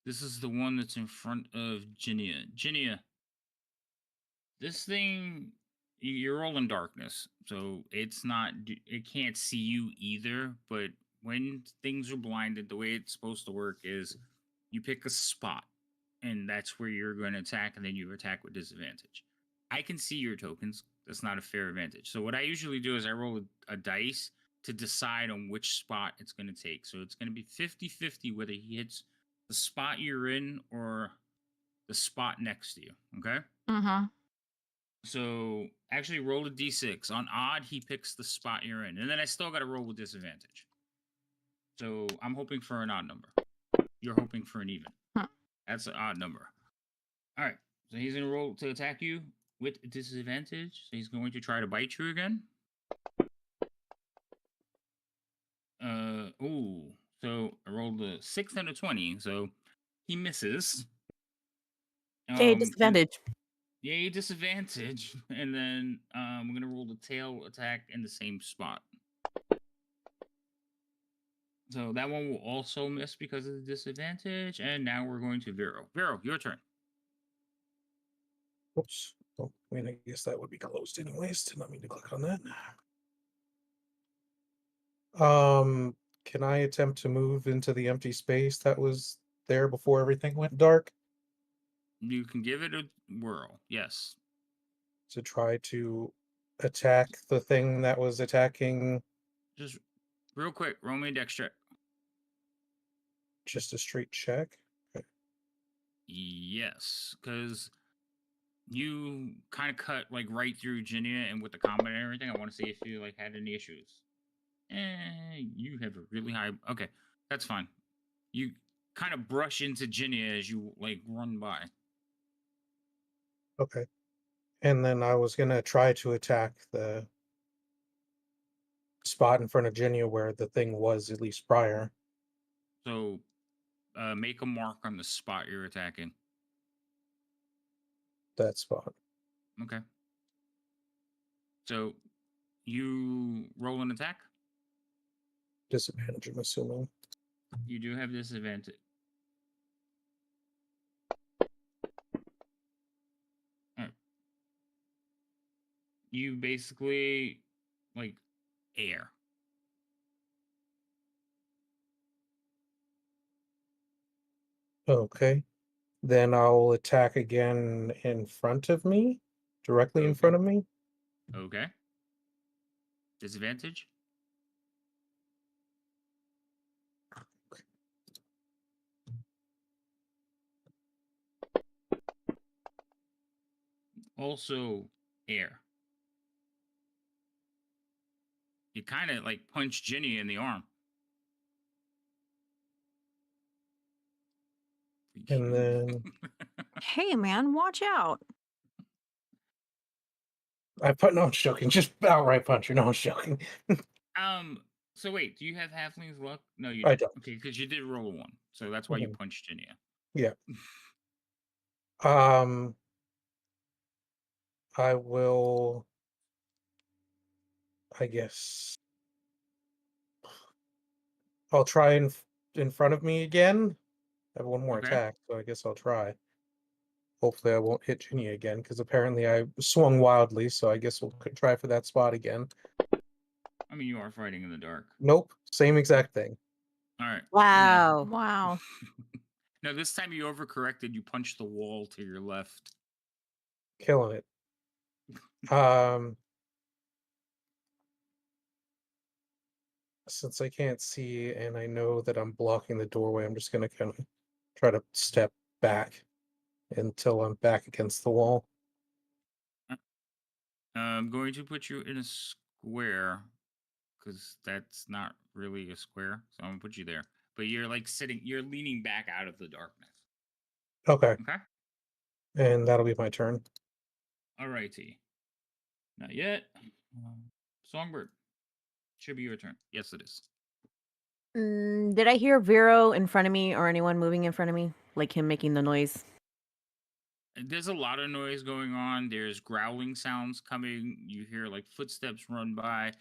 This is the one that's in front of Ginia. Ginia, This thing, you're all in darkness, so it's not. It can't see you either. But when things are blinded, the way it's supposed to work is you pick a spot, and that's where you're going to attack, and then you attack with disadvantage. I can see your tokens. That's not a fair advantage. So what I usually do is I roll a dice to decide on which spot it's going to take. So it's going to be 50-50 whether he hits the spot you're in or the spot next to you. Okay. Mm-hmm. So actually roll a d6. On odd, he picks the spot you're in. And then I still got to roll with disadvantage. So I'm hoping for an odd number. You're hoping for an even. Huh. That's an odd number. All right. So he's going to roll to attack you with disadvantage. So he's going to try to bite you again. Ooh. So I rolled a 6 and a 20. So he misses. Okay, And- disadvantage. Yay, disadvantage. And then I'm going to roll the tail attack in the same spot. So that one will also miss because of the disadvantage. And now we're going to Vero. Vero, your turn. Oops. Oh, I mean, I guess that would be closed anyways. Did not mean to click on that. Can I attempt to move into the empty space that was there before everything went dark You can give it a whirl. Yes. to try to attack the thing that was attacking Just real quick, roll me a dex check. just a straight check? Yes, because you kind of cut like right through Ginia, and with the combat and everything, I want to see if you like had any issues. You have a really high. Okay, that's fine. You kind of brush into Ginia as you like run by. Okay. And then I was gonna try to attack the spot in front of Ginia where the thing was at least prior. So, make a mark on the spot you're attacking. That spot. Okay. So you roll an attack. Disadvantage, I'm assuming. You do have disadvantage. Alright. You basically like air. Okay. Then I'll attack again in front of me, directly in Okay. front of me. Okay. Disadvantage. Also air. You kind of like punch Ginny in the arm. And then Hey, man, watch out. I put no, I'm joking. Just outright punch her. No, I'm joking. So wait, do you have halfling's luck? No, you I don't. don't. Okay, because you did roll a 1, so that's why you Mhm. punched Ginny. Yeah. I will. I guess I'll try in front of me again. I have one more Okay. attack, so I guess I'll try. Hopefully, I won't hit Ginny again because apparently I swung wildly. So I guess we'll try for that spot again. I mean, you are fighting in the dark. Nope, same exact thing. All right. Wow. Wow. No, this time you overcorrected. You punched the wall to your left. Killing it. Since I can't see and I know that I'm blocking the doorway, I'm just gonna kind of try to step back until I'm back against the wall. I'm going to put you in a square because that's not really a square. So I'm gonna put you there. But you're like sitting. You're leaning back out of the darkness. Okay, Okay. and that'll be my turn. Alrighty. Not yet. Songbird. Should be your turn. Yes, it is. Did I hear Vero in front of me or anyone moving in front of me? Like him making the noise? There's a lot of noise going on. There's growling sounds coming. You hear like footsteps run by.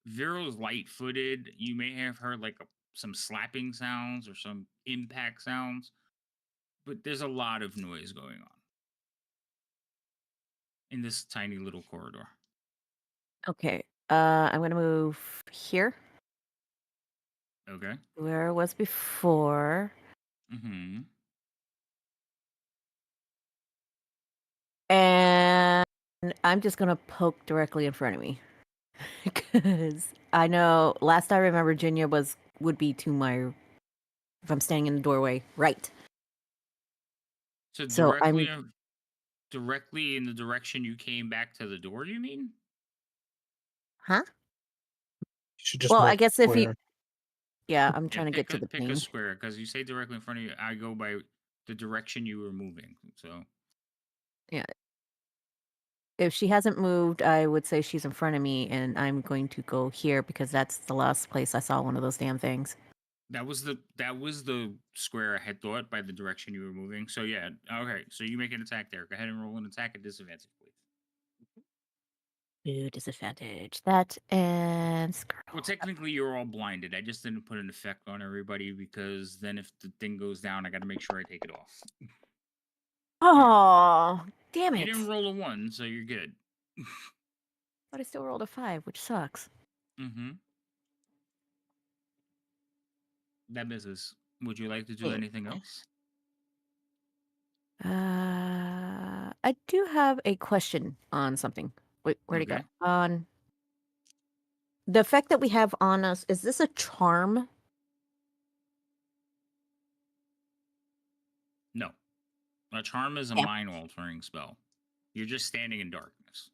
Vero's light-footed. You may have heard like some slapping sounds or some impact sounds, but there's a lot of noise going on. in this tiny little corridor. Okay. I'm gonna move here Okay. where I was before. Mm-hmm. And I'm just gonna poke directly in front of me. Because I know last I remember Virginia would be to my if I'm standing in the doorway, right. So So directly, directly in the direction you came back to the door. You mean? huh? You should just Well, mark I guess the if you square. yeah, I'm Yeah. trying to get to the Pick a ping. square because you say directly in front of you. I go by the direction you were moving. So Yeah. If she hasn't moved, I would say she's in front of me, and I'm going to go here because that's the last place I saw one of those damn things. that was the square I had thought by the direction you were moving. So yeah. Okay. So you make an attack there. Go ahead and roll an attack at disadvantage, please. Ooh, disadvantage. That and scroll. Well, technically, you're all blinded. I just didn't put an effect on everybody because then if the thing goes down, I got to make sure I take it off. Oh, damn You it! didn't roll a 1, so you're good. But I still rolled a 5, which sucks. Mm-hmm. That misses. Would you like to do Yeah. anything else? I do have a question on something. Wait, where'd it go? Okay. On the effect that we have on us, is this a charm? No. A charm is a Yeah. mind-altering spell. You're just standing in darkness.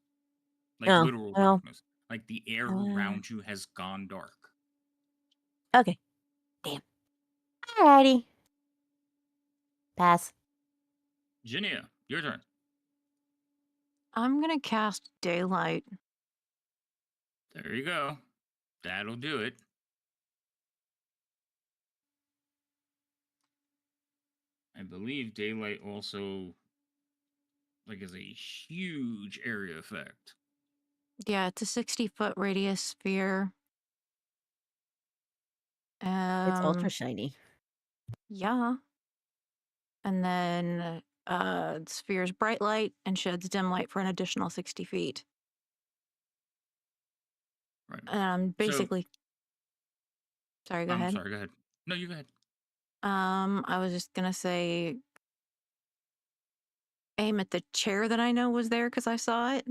Like Oh, literal well, darkness. Like the air around you has gone dark. okay. Damn. Alrighty. Pass. Ginia, your turn. I'm gonna cast daylight. There you go. That'll do it. I believe daylight also is a huge area effect. Yeah, it's a 60-foot radius sphere. It's ultra shiny. Yeah. And then the sphere's bright light and sheds dim light for an additional 60 feet. Right. Basically, sorry, go I'm ahead. sorry, go ahead. No, you go ahead. I was just gonna say, aim at the chair that I know was there because I saw it.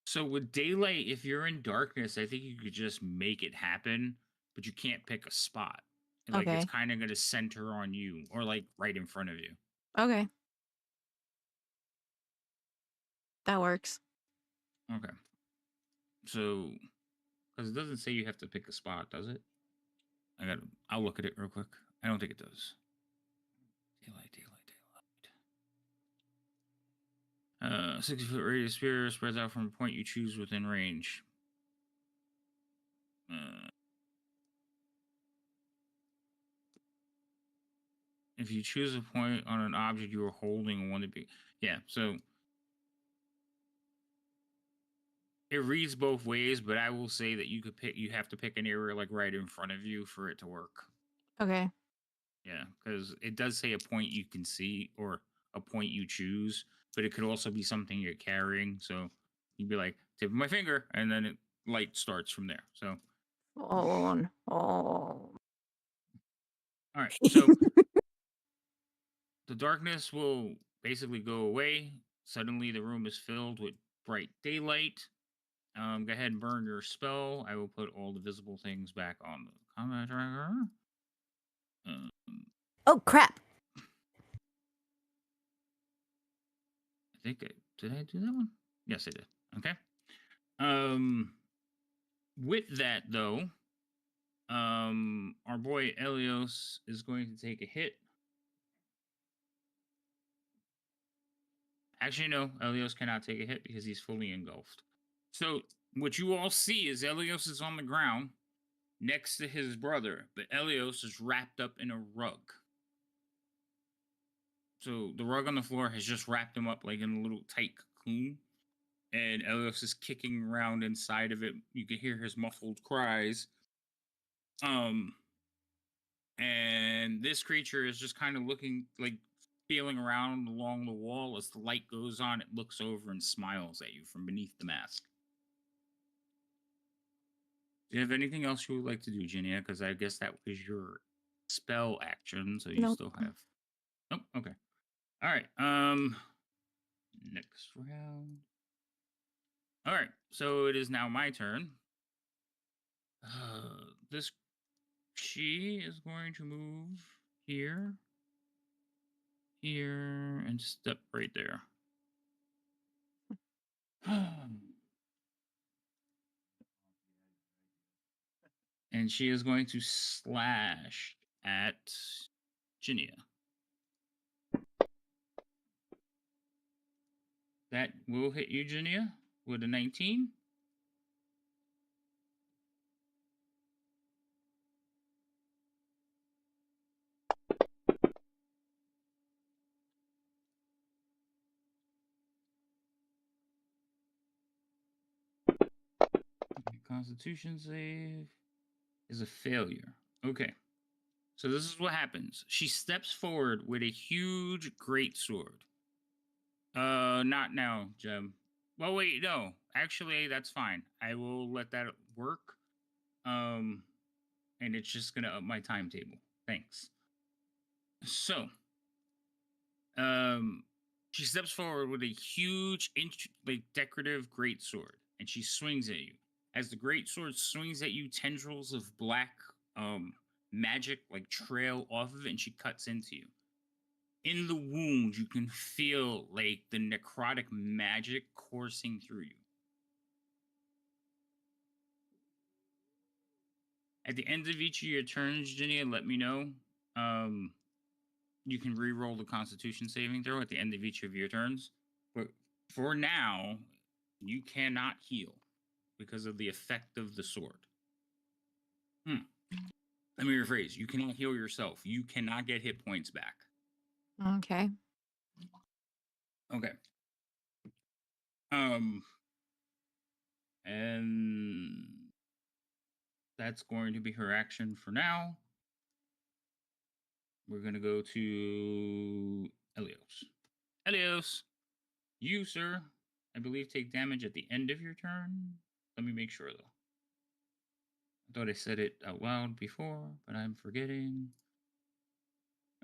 So with daylight, if you're in darkness, I think you could just make it happen, but you can't pick a spot. Like it's Okay. kind of gonna center on you or like right in front of you. Okay. That works. Okay. So because it doesn't say you have to pick a spot, does it? I'll look at it real quick. I don't think it does. Daylight. 60-foot radius sphere spreads out from a point you choose within range. If you choose a point on an object you are holding, one to be so it reads both ways, but I will say that you have to pick an area like right in front of you for it to work. Okay. Yeah, because it does say a point you can see or a point you choose, but it could also be something you're carrying. So you'd be like, tip of my finger, and then light starts from there. So Oh. all right. So the darkness will basically go away. Suddenly the room is filled with bright daylight. Go ahead and burn your spell. I will put all the visible things back on the combat tracker. Oh, crap. I think did I do that one? Yes, I did. Okay. With that though, our boy Elios is going to take a hit. Actually, no, Elios cannot take a hit because he's fully engulfed. So what you all see is Elios is on the ground next to his brother, but Elios is wrapped up in a rug. So the rug on the floor has just wrapped him up like in a little tight cocoon. And Elios is kicking around inside of it. You can hear his muffled cries. And this creature is just kind of looking like feeling around along the wall. As the light goes on, it looks over and smiles at you from beneath the mask. Do you have anything else you would like to do, Ginia? Because I guess that was your spell action, so you Nope. still have. Oh, okay. All right. Next round. All right. So it is now my turn. This she is going to move here, here, and step right there. And she is going to slash at Ginia. That will hit you, Ginia, with a 19. Constitution save is a failure. Okay. So this is what happens. She steps forward with a huge greatsword. Not now, Jem. Well, wait, no. Actually, that's fine. I will let that work. And it's just gonna up my timetable. Thanks. So, she steps forward with a huge, decorative greatsword, and she swings at you. As the greatsword swings at you, tendrils of black, magic trail off of it, and she cuts into you. In the wound, you can feel the necrotic magic coursing through you. At the end of each of your turns, Ginia, let me know. You can re-roll the Constitution saving throw at the end of each of your turns. But for now, you cannot heal because of the effect of the sword. Let me rephrase. You cannot heal yourself. You cannot get hit points back. Okay. Okay. And that's going to be her action for now. We're going to go to Elios. Elios, you, sir, I believe take damage at the end of your turn. Let me make sure, though. I thought I said it out loud before, but I'm forgetting.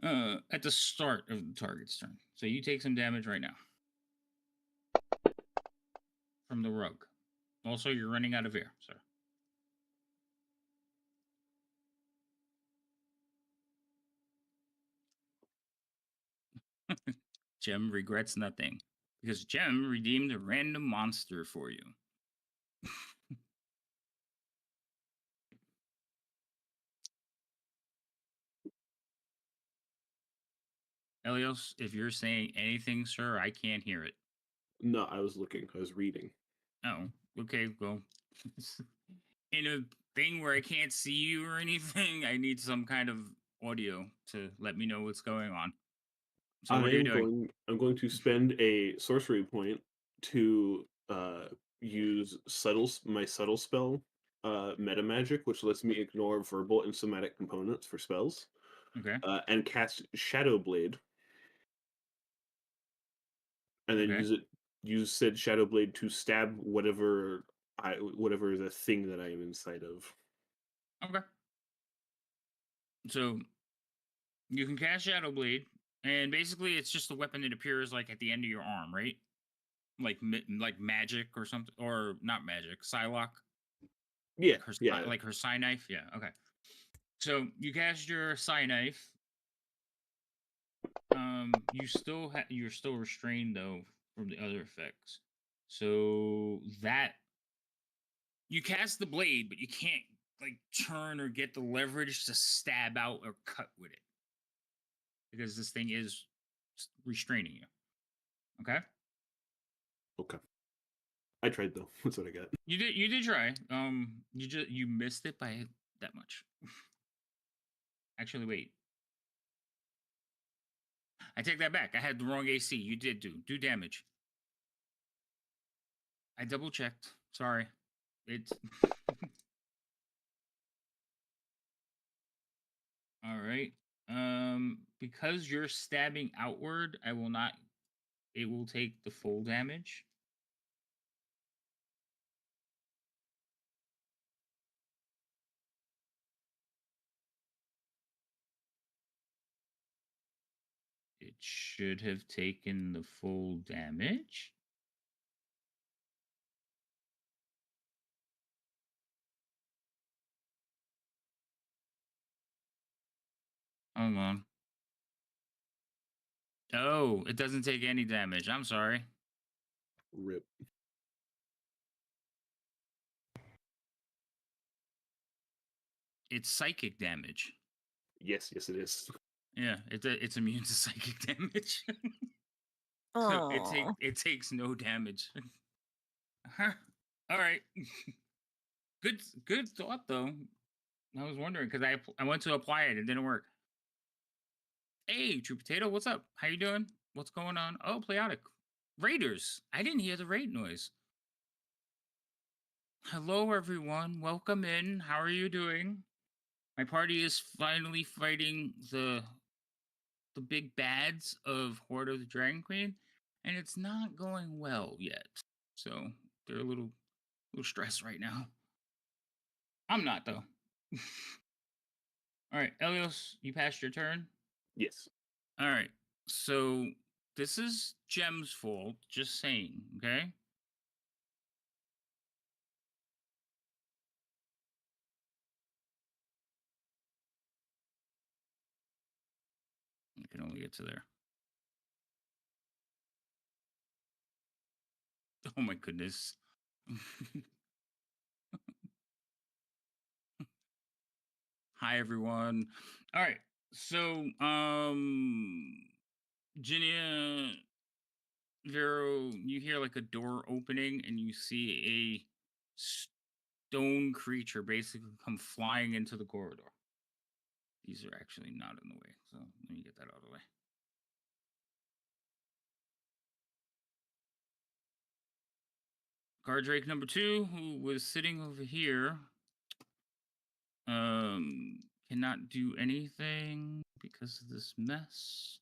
At the start of the target's turn. So you take some damage right now. From the rug. Also, you're running out of air, sir. Jem regrets nothing. Because Jem redeemed a random monster for you. Elios, if you're saying anything, sir, I can't hear it. No, I was looking. I was reading. Oh, okay, well. In a thing where I can't see you or anything, I need some kind of audio to let me know what's going on. So what are you doing? I'm going to spend a sorcery point to use my subtle spell, meta magic, which lets me ignore verbal and somatic components for spells, Okay. and cast Shadow Blade, and then Okay. use said Shadow Blade to stab whatever the thing that I am inside of. Okay. So you can cast Shadow Blade, and basically it's just a weapon that appears at the end of your arm, right? Like magic or something, or not magic, Psylocke. Yeah, Like her Psy knife. Yeah. Okay. So you cast your Psy knife. You're still restrained though from the other effects. So that you cast the blade, but you can't turn or get the leverage to stab out or cut with it because this thing is restraining you. Okay. Okay. I tried though. That's what I got. You did try. You missed it by that much. Actually, wait. I take that back. I had the wrong AC. You did do damage. I double checked. Sorry. It's all right. because you're stabbing outward, I will not. It will take the full damage. It should have taken the full damage. Hold on. Oh, it doesn't take any damage. I'm sorry. Rip. It's psychic damage. Yes, it is. Yeah, it's immune to psychic damage. So Oh, it takes no damage. Huh. All right. Good thought though. I was wondering because I went to apply it, it didn't work. Hey, True Potato, what's up? How you doing? What's going on? Oh, Chaotic. Raiders. I didn't hear the raid noise. Hello, everyone. Welcome in. How are you doing? My party is finally fighting the big bads of Horde of the Dragon Queen, and it's not going well yet. So they're a little stressed right now. I'm not though. All right, Elios, you passed your turn. Yes. All right, so this is Gem's fault. Just saying, okay? You can only get to there. Oh my goodness. Hi everyone. All right. So Ginia Vero, you hear like a door opening and you see a stone creature basically come flying into the corridor. These are actually not in the way, so let me get that out of the way. Guard Drake number 2, who was sitting over here, cannot do anything because of this mess.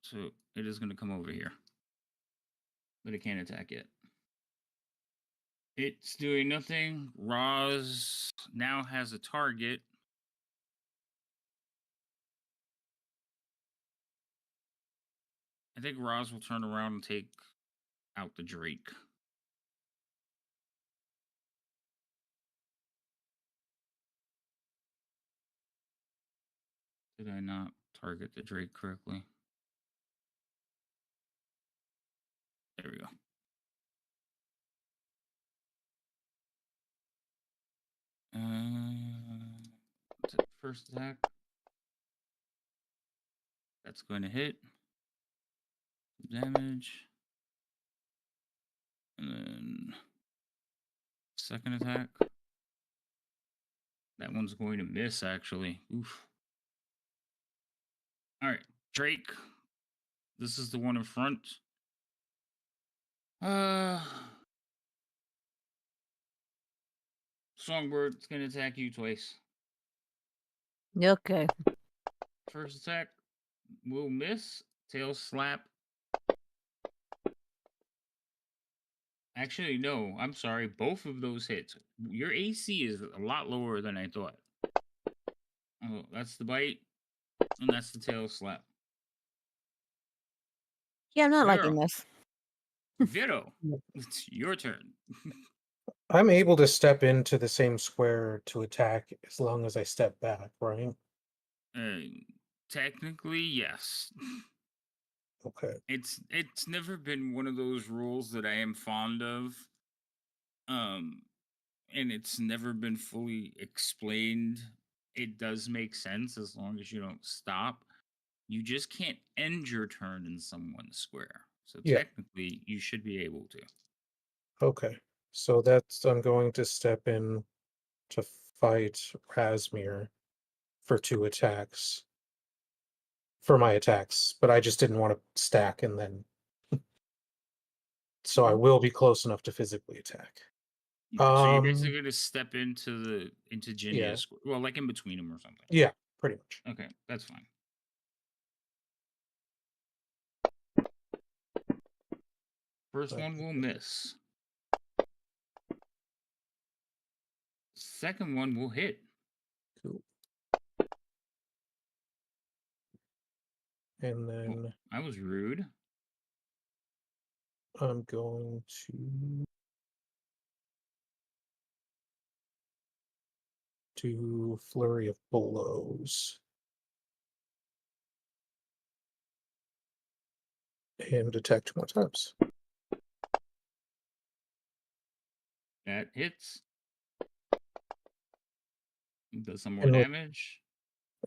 So it is going to come over here, but it can't attack yet. It's doing nothing. Roz now has a target. I think Roz will turn around and take out the Drake. Did I not target the Drake correctly? There we go. First attack. That's going to hit. Damage. And then second attack. That one's going to miss, actually. Oof. All right, Drake. This is the one in front. Songbird's going to attack you twice. Okay. First attack will miss. Tail slap. Actually, no. I'm sorry. Both of those hits. Your AC is a lot lower than I thought. Oh, that's the bite. And that's the tail slap. Yeah, I'm not liking Vero. this. Vero, it's your turn. I'm able to step into the same square to attack as long as I step back, right? Technically, yes. Okay. It's never been one of those rules that I am fond of. And it's never been fully explained. It does make sense as long as you don't stop. You just can't end your turn in someone's square. So Yeah. technically, you should be able to. Okay. So I'm going to step in to fight Rasmir for 2 attacks. For my attacks, but I just didn't want to stack and then so I will be close enough to physically attack. Okay, so you're Um, basically gonna step into yeah, Ginya's well, like in between them or something. yeah, pretty much. Okay, that's fine. First But one will miss. Second one will hit. cool. And Oh, then I was rude. I'm going to do flurry of blows and attack 2 more times. That hits. Does some more And damage.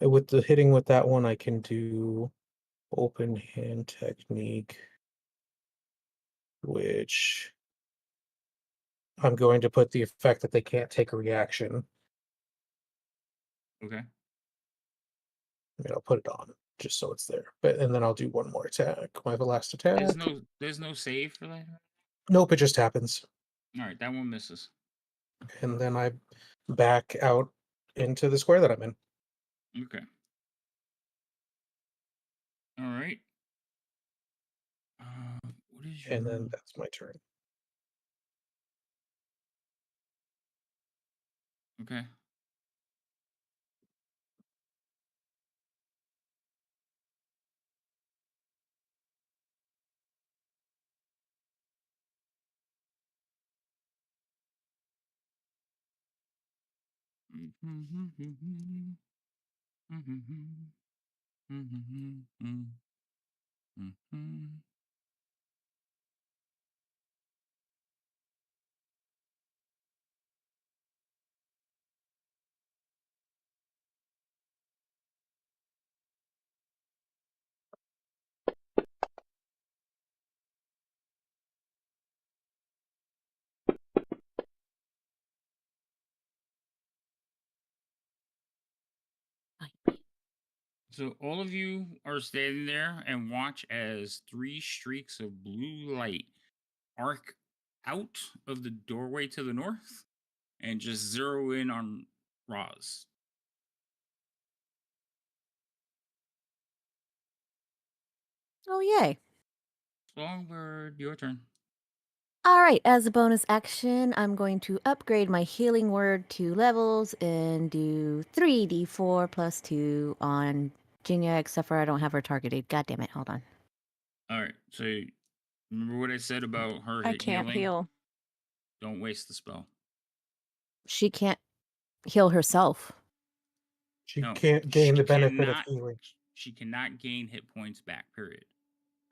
with the hitting with that one, I can do open hand technique, which I'm going to put the effect that they can't take a reaction. Okay. I mean, I'll put it on just so it's there. But and then I'll do one more attack. My last attack. There's no save for that. Nope, it just happens. All right, that one misses. And then I back out into the square that I'm in. Okay. All right. What is your? And then that's my turn. Okay. So all of you are standing there and watch as 3 streaks of blue light arc out of the doorway to the north and just zero in on Roz. Oh, yay. Songbird, your turn. All right, as a bonus action, I'm going to upgrade my healing word to levels and do 3d4 plus 2 on Jinya, except for I don't have her targeted. God damn it, hold on. All right. So remember what I said about her I can't healing? heal. Don't waste the spell. She can't heal herself. She No, can't gain she the benefit of cannot. healing. She cannot gain hit points back. Period.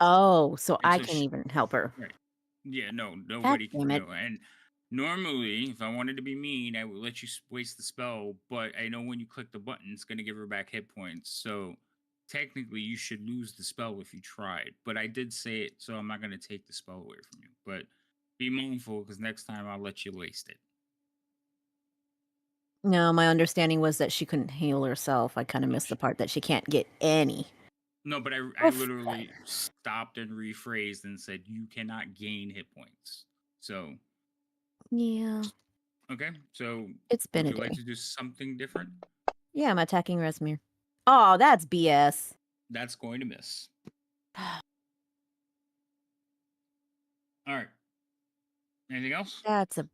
Oh, so And I so can she, even help her. right. Yeah, no, God nobody can. damn it. No, and normally, if I wanted to be mean, I would let you waste the spell. But I know when you click the button, it's going to give her back hit points. So technically, you should lose the spell if you tried. But I did say it, so I'm not going to take the spell away from you. But be mindful, because next time I'll let you waste it. No, my understanding was that she couldn't heal herself. I kind of No, missed the part that she can't get any. No, but I Oof. literally stopped and rephrased and said you cannot gain hit points. So Yeah, okay, so it's been would a you like day. to do something different? Yeah, I'm attacking Resmir. Oh, that's BS. That's going to miss. All right. Anything else? That's a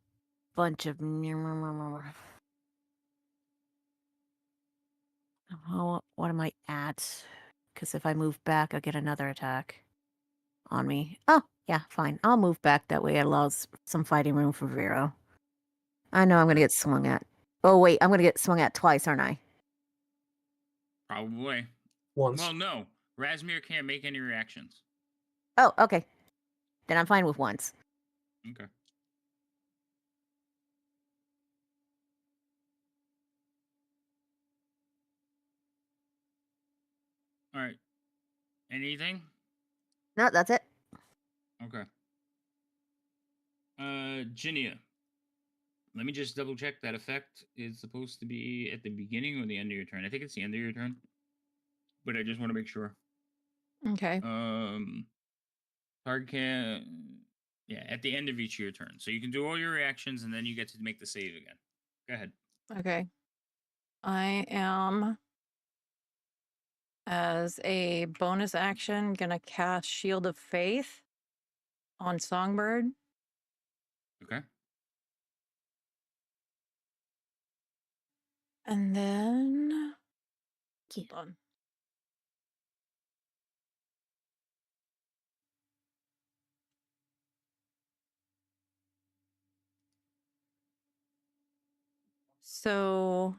bunch of. Oh, what am I at? Because if I move back, I'll get another attack on me. Oh, yeah, fine. I'll move back. That way it allows some fighting room for Vero. I know I'm going to get swung at. Oh, wait, I'm going to get swung at twice, aren't I? Probably. Once. Well, no. Razmir can't make any reactions. Oh, okay. Then I'm fine with once. Okay. All right. Anything? No, that's it. Okay. Ginia. Let me just double check that effect is supposed to be at the beginning or the end of your turn. I think it's the end of your turn, but I just want to make sure. Okay. Target can Yeah, at the end of each of your turn. So you can do all your reactions and then you get to make the save again. Go ahead. Okay. I am, as a bonus action, gonna cast Shield of Faith on Songbird. Okay. And then Yeah. hold on. So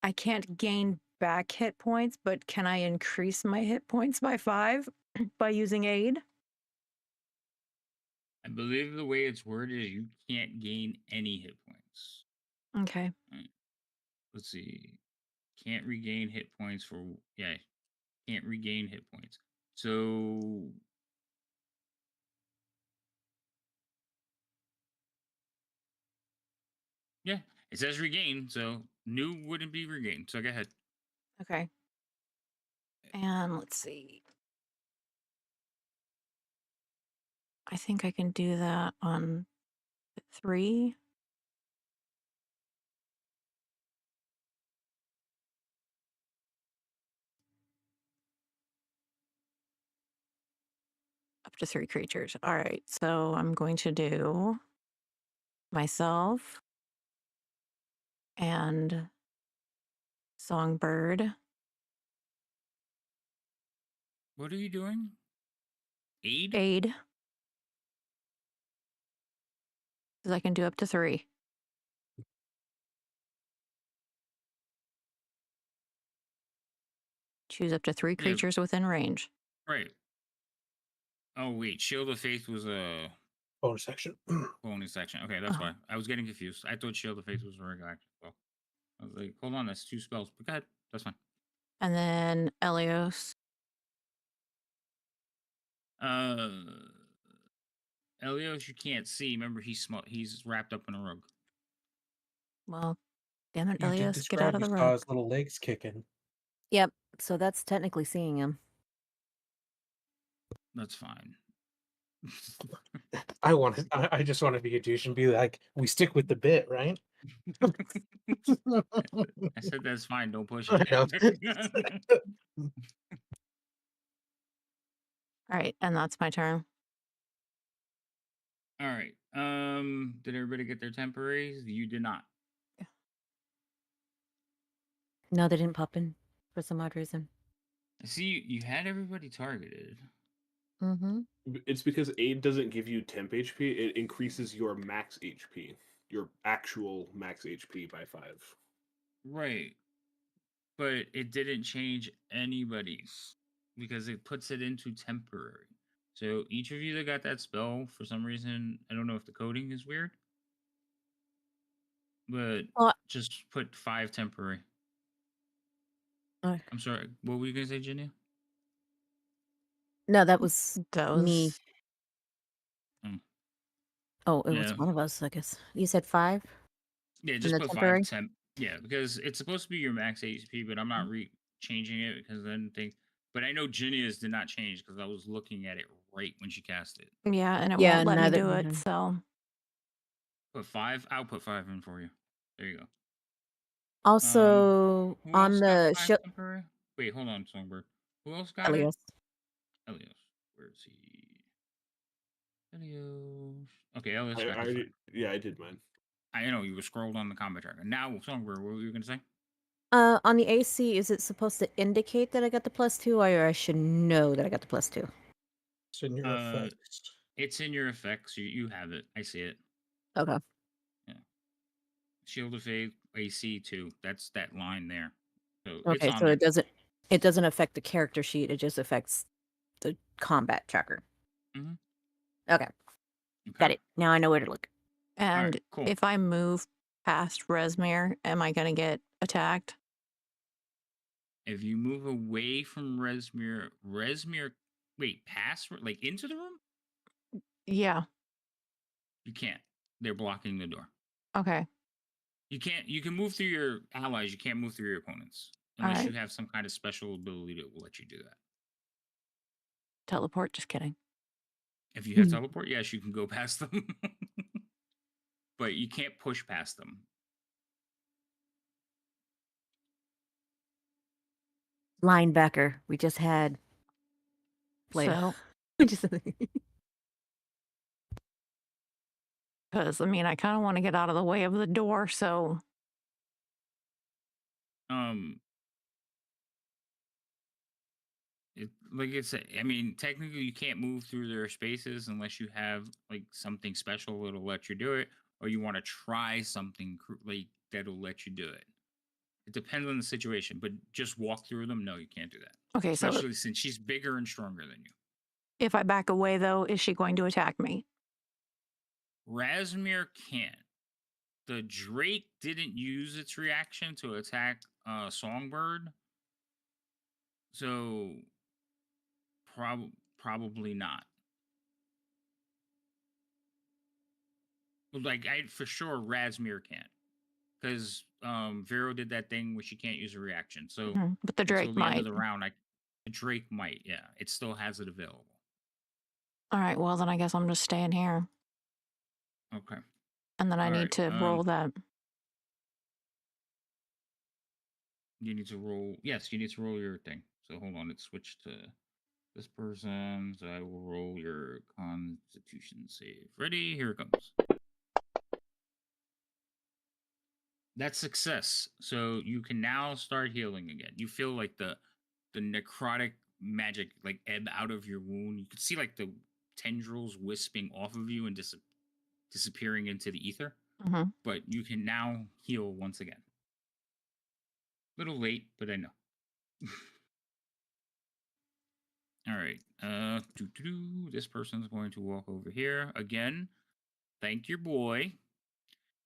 I can't gain back hit points, but can I increase my hit points by 5 by using aid? I believe the way it's worded is you can't gain any hit points. Okay. Right. Let's see. Can't regain hit points for yeah. Can't regain hit points. So yeah, it says regain, so new wouldn't be regained. So go ahead. Okay. And let's see. I think I can do that on 3. Up to 3 creatures. All right. So I'm going to do myself and Songbird. What are you doing? Aid? Aid. Because I can do up to 3. Choose up to 3 Yeah, creatures within range. right. Oh wait, Shield of Faith was a Bonus action. bonus action. Okay, that's Oh. why. I was getting confused. I thought Shield of Faith was a regular action. Well, I was like, hold on, that's 2 spells. But go ahead. That's fine. And then Elios. Elios, you can't see. Remember, he's wrapped up in a rug. Well, damn it, You did Elios, get out describe of you the saw rug. his little legs kicking. Yep. So that's technically seeing him. That's fine. I just want to be a douche and be like, we stick with the bit, right? I said that's fine. Don't push I it. know. All right, and that's my turn. All right. Did everybody get their temporaries? You did not. No, they didn't pop in for some odd reason. I see you had everybody targeted. Mm-hmm. It's because aid doesn't give you temp HP; it increases your max HP, your actual max HP by 5. Right. But it didn't change anybody's because it puts it into temporary. So each of you that got that spell, for some reason, I don't know if the coding is weird, but Well, just put 5 temporary. uh, I'm sorry. What were you gonna say, Ginny? no, that was That me. was Oh, it was Yeah. one of us, I guess. You said 5 Yeah, in just the put 5 temporary? temp. Yeah, because it's supposed to be your max HP, but I'm not changing it because then think. But I know Ginny's did not change because I was looking at it right when she cast it. yeah, and it Yeah, won't let me neither. do it. So Put 5. I'll put 5 in for you. There you go. Also, Who on else got the 5 show, temporary? Wait, hold on, Songbird. Who else got it? Elias. Elios. Where is he? Elios. Okay, Elios I got his 5. already, yeah, I did mine. I know you were scrolled on the combat tracker. Now, Songbird, what were you gonna say? On the AC, is it supposed to indicate that I got the +2, or I should know that I got the +2? It's in your effects. It's in your effects. You have it. I see it. Okay. Yeah. Shield of Faith, AC 2. That's that line there. So it's Okay, on so there. it doesn't affect the character sheet. It just affects the combat tracker. Mhm. Okay, got Okay. it. Now I know where to look. and right, cool. if I move past Resmere, am I gonna get attacked? If you move away from Resmere, wait, past, like into the room? Yeah. You can't. They're blocking the door. Okay. You can't. You can move through your allies. You can't move through your opponents All unless right. you have some kind of special ability that will let you do that. Teleport. Just kidding. If you have Hmm. teleport, yes, you can go past them. But you can't push past them. Linebacker. We just had. Blade. So, We just. because I mean, I kind of want to get out of the way of the door. So, Um, like it's, I mean, technically you can't move through their spaces unless you have like something special that'll let you do it, or you want to try something like that'll let you do it. It depends on the situation, but just walk through them. No, you can't do that. okay. So Especially since she's bigger and stronger than you. if I back away, though, is she going to attack me? Razmir can't. The Drake didn't use its reaction to attack Songbird, so probably not. Like I for sure Razmir can't, because Vero did that thing where she can't use a reaction. So But the until Drake the end of might. the round, Drake might. Yeah, it still has it available. All right. Well, then I guess I'm just staying here, Okay. and then I All need right, to roll that. You need to roll. Yes, you need to roll your thing. So hold on, it switched to this person. So I will roll your Constitution save. Ready? Here it comes. That's success. So you can now start healing again. You feel like the necrotic magic like ebb out of your wound. You can see like the tendrils wisping off of you and disappearing into the ether. Hmm. But you can now heal once again. Little late, but I know. All right. This person's going to walk over here again. Thank your boy.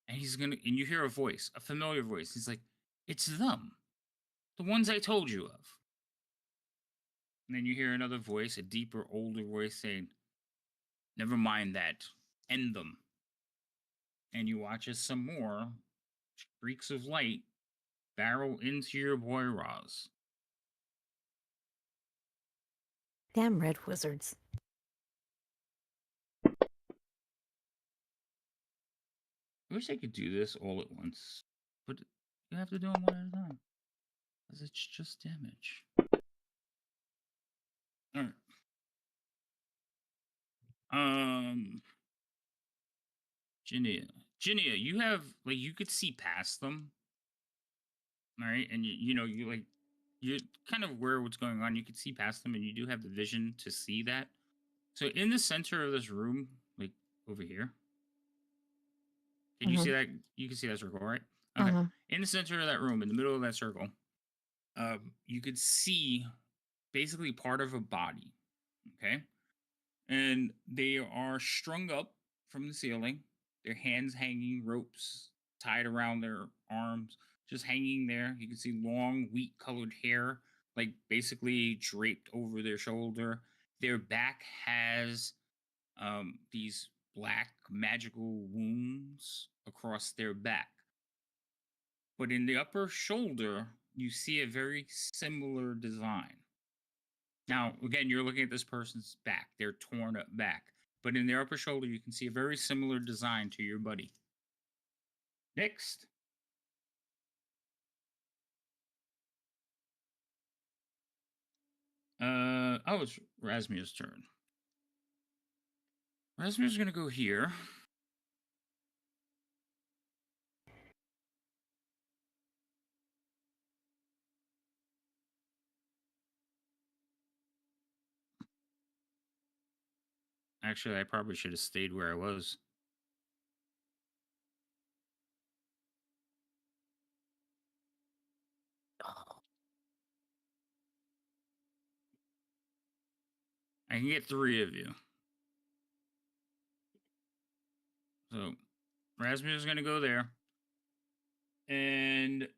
And and you hear a voice, a familiar voice. He's like, "It's them, the ones I told you of." And then you hear another voice, a deeper, older voice saying, "Never mind that. End them." And you watch as some more streaks of light barrel into your boy Roz. Damn red wizards. I wish I could do this all at once, but you have to do them one at a time, because it's just damage. All right. Ginia. Ginia, you have like you could see past them. All right, and you like you're kind of aware of what's going on. You can see past them, and you do have the vision to see that. So in the center of this room, like over here, can you see that? You can see that circle, right? Okay. In the center of that room, in the middle of that circle, you could see basically part of a body. Okay, and they are strung up from the ceiling. Their hands hanging, ropes tied around their arms, just hanging there. You can see long, wheat colored hair, like basically draped over their shoulder. Their back has these black magical wounds across their back. But in the upper shoulder, you see a very similar design. Now, again, you're looking at this person's back, their torn up back. But in their upper shoulder, you can see a very similar design to your buddy. Next. Oh, it's Razmir's turn. Razmir's gonna go here. Actually, I probably should have stayed where I was. I can get 3 of you. So, Razmir's gonna go there. And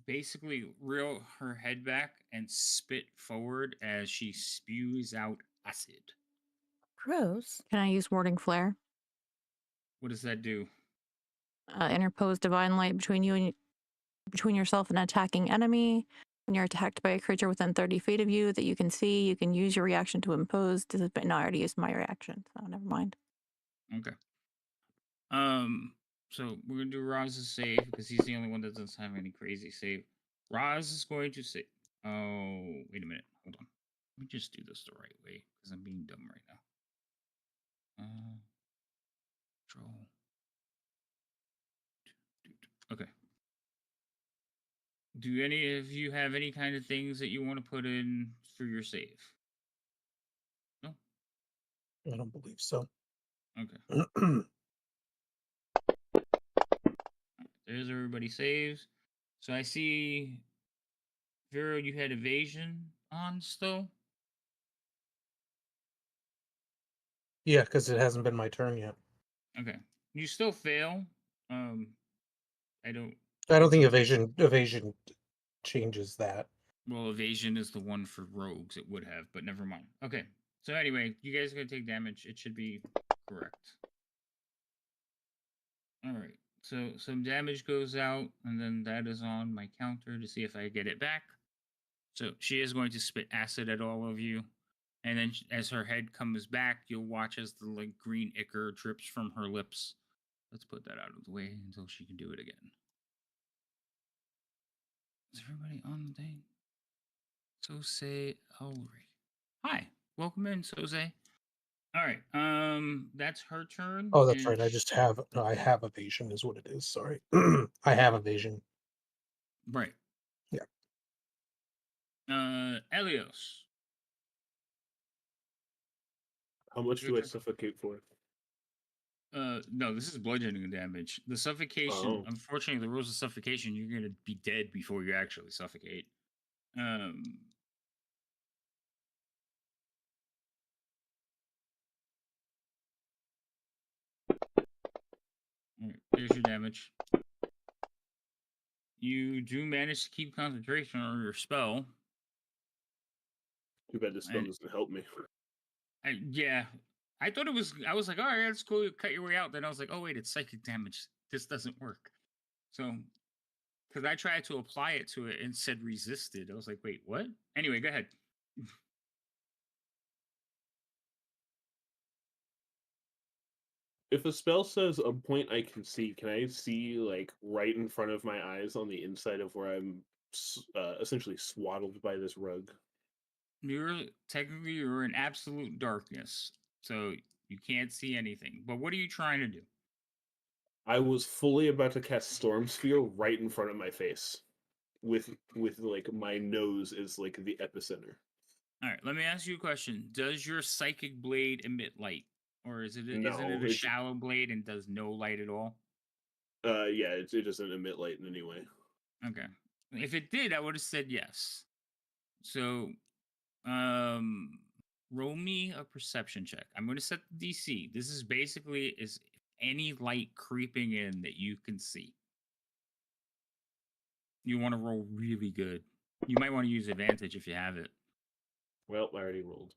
basically reel her head back and spit forward as she spews out acid. Gross. Can I use Warding Flare? What does that do? Interpose divine light between you and between yourself and an attacking enemy. When you're attacked by a creature within 30 feet of you that you can see, you can use your reaction to impose. But no, I already used my reaction, so never mind. Okay. So we're gonna do Roz's save because he's the only one that doesn't have any crazy save. Roz is going to say, "Oh, wait a minute, hold on. Let me just do this the right way because I'm being dumb right now." Control. Okay. Do any of you have any kind of things that you want to put in for your save? No. I don't believe so. Okay. There's everybody saves. So I see, Vero, you had evasion on still. Yeah, because it hasn't been my turn yet. Okay. You still fail. I don't. I don't think it's- evasion changes that. Well, evasion is the one for rogues. It would have, but never mind. Okay. So anyway, you guys are gonna take damage. It should be correct. All right. So some damage goes out, and then that is on my counter to see if I get it back. So she is going to spit acid at all of you, and then as her head comes back, you'll watch as the like green ichor drips from her lips. Let's put that out of the way until she can do it again. Is everybody on the thing? Sose Ellery. Hi, welcome in, Sose. All right, that's her turn. Oh, that's and right. I just have no. I have evasion, is what it is. Sorry, I have evasion. right. Yeah. Elios. How much Your do I turn. suffocate for? No, this is bludgeoning damage. The suffocation, Oh. unfortunately, the rules of suffocation, you're gonna be dead before you actually suffocate. Um, all right, there's your damage. You do manage to keep concentration on your spell. Too bad this spell And doesn't help me. yeah, I thought it was. I was like, all right, that's cool. You cut your way out. Then I was like, oh wait, it's psychic damage. This doesn't work. So, because I tried to apply it to it and said resisted. I was like, wait, what? Anyway, go ahead. If a spell says a point I can see, can I see like right in front of my eyes on the inside of where I'm essentially swaddled by this rug? You're in absolute darkness, so you can't see anything. But what are you trying to do? I was fully about to cast Storm Sphere right in front of my face, with like my nose is like the epicenter. All right, let me ask you a question. Does your psychic blade emit light, or isn't it No, a it's shallow blade and does no light at all? yeah, it doesn't emit light in any way. Okay. If it did, I would have said yes. So, um, roll me a perception check. I'm going to set the DC. This is basically is any light creeping in that you can see. You want to roll really good. You might want to use advantage if you have it. Well, I already rolled.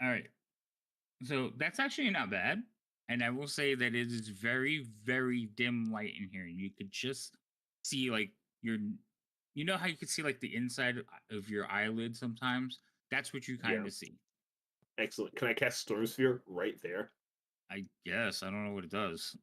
All right. So that's actually not bad. And I will say that it is very, very dim light in here. You could just see like you know how you could see like the inside of your eyelid sometimes? That's what you kind Yeah, of see. excellent. Can I cast Storm Sphere right there? I guess. I don't know what it does.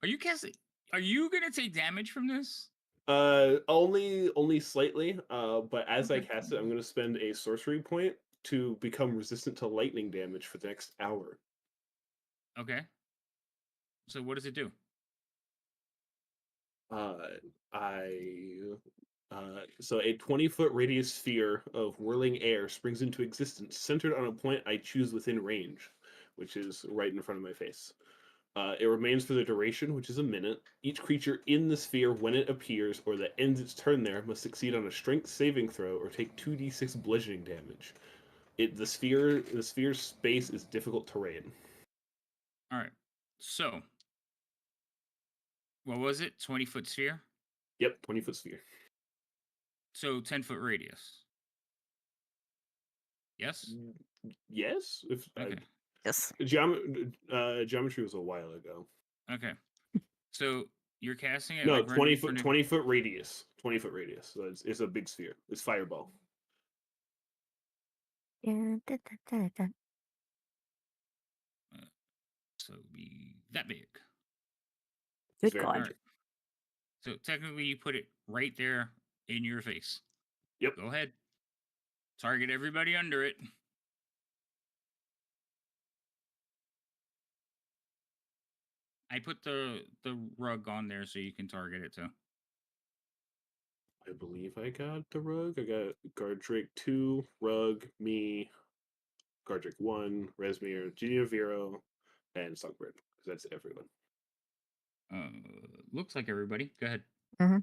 Are you casting? Are you going to take damage from this? Only slightly. But as I Okay. cast it, I'm going to spend a sorcery point to become resistant to lightning damage for the next hour. Okay. So what does it do? I so a 20-foot radius sphere of whirling air springs into existence, centered on a point I choose within range, which is right in front of my face. It remains for the duration, which is a minute. Each creature in the sphere, when it appears or that ends its turn there, must succeed on a Strength saving throw or take 2d6 bludgeoning damage. The sphere's space is difficult terrain. All right. So, what was it? 20-foot sphere? Yep, 20-foot sphere. So 10-foot radius. Yes? Yes, if Okay. Yes. geometry was a while ago. Okay. So You're casting it No, like right 20 in foot front of 20-foot radius. 20-foot radius. So it's a big sphere. It's fireball. Yeah. so be that big. It's Good very God. All right. So technically, you put it right there in your face. Yep. Go ahead. Target everybody under it. I put the rug on there so you can target it too. I believe I got the rug. I got Guard Drake 2, Rug, me, Guard Drake 1, Resmir, Vero, and Songbird. Because that's everyone. Looks like everybody. Go ahead. Mhm.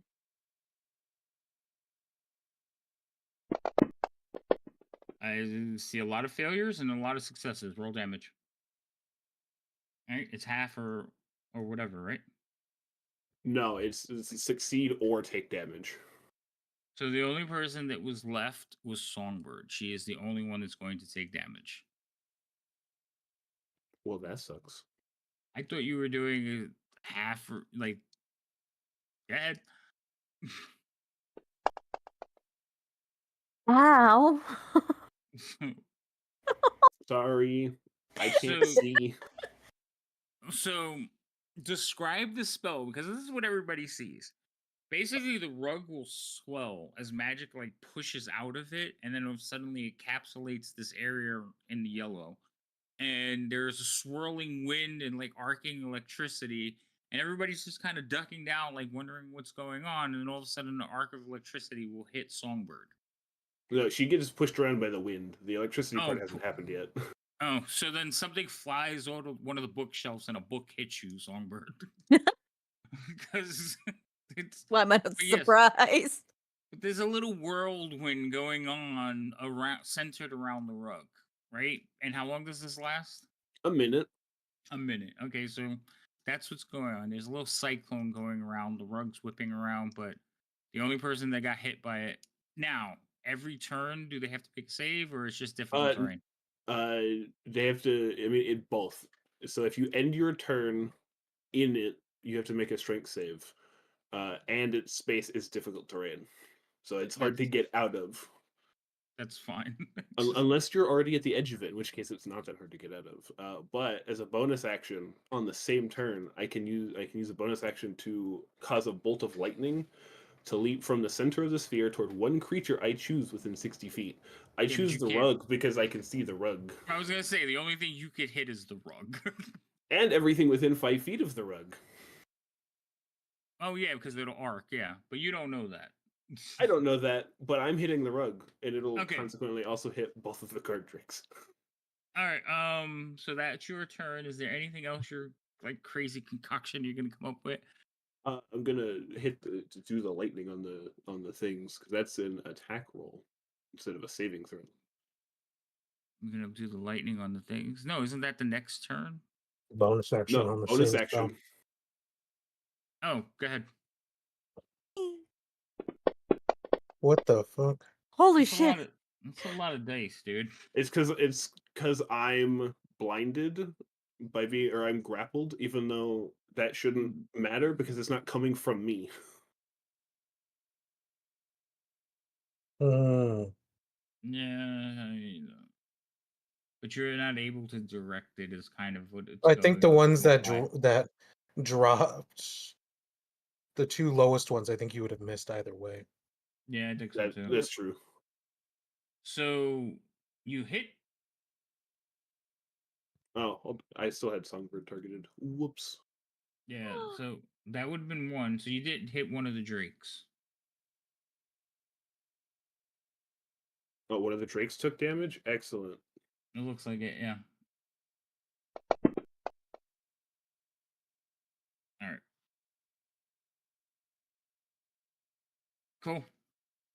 I see a lot of failures and a lot of successes. Roll damage. All right, it's half or whatever, right? No, it's succeed or take damage. So the only person that was left was Songbird. She is the only one that's going to take damage. Well, that sucks. I thought you were doing a half or like. Go ahead. Wow. Sorry, I can't So- see. So describe the spell because this is what everybody sees. Basically, the rug will swell as magic like pushes out of it, and then suddenly encapsulates this area in the yellow. And there's a swirling wind and like arcing electricity, and everybody's just kind of ducking down, like wondering what's going on. And then all of a sudden, the arc of electricity will hit Songbird. No, she gets pushed around by the wind. The electricity Oh, part hasn't happened yet. Oh, so then something flies out of one of the bookshelves and a book hits you, Songbird. Because it's Why am I not But yes. surprised? there's a little whirlwind going on around centered around the rug, right? And how long does this last? A minute. A minute. Okay, so that's what's going on. There's a little cyclone going around, the rug's whipping around, but the only person that got hit by it now, every turn, do they have to pick a save or it's just difficult terrain? They have to. I mean, it both. So if you end your turn in it, you have to make a strength save, and its space is difficult terrain, so it's hard to That's- get out of. That's fine. Unless you're already at the edge of it, in which case it's not that hard to get out of. But as a bonus action on the same turn, I can use a bonus action to cause a bolt of lightning to leap from the center of the sphere toward one creature I choose within 60 feet. I but choose you the can't- rug because I can see the rug. I was gonna say the only thing you could hit is the rug. And everything within 5 feet of the rug. Oh yeah, because it'll arc, yeah. But you don't know that. I don't know that, but I'm hitting the rug, and it'll Okay. consequently also hit both of the card tricks. All right. So that's your turn. Is there anything else you're like crazy concoction you're gonna come up with? I'm gonna hit to do the lightning on the things because that's an attack roll instead of a saving throw. I'm gonna do the lightning on the things. No, isn't that the next turn? Bonus action No, on the bonus same action. spell. Oh, go ahead. What the fuck? Holy That's a lot shit. of that's a lot of dice, dude. It's because I'm blinded by being or I'm grappled, even though that shouldn't matter because it's not coming from me. Mm. Yeah, but you're not able to direct it. Is kind of what it's. I think the going ones that by. that dropped, the two lowest ones, I think you would have missed either way. Yeah, I think so too. That's true. So you hit. Oh, I still had Songbird targeted. Whoops. Yeah, so that would have been one. So you did hit one of the drakes. Oh, one of the drakes took damage? Excellent. It looks like it. Yeah. All right. Cool.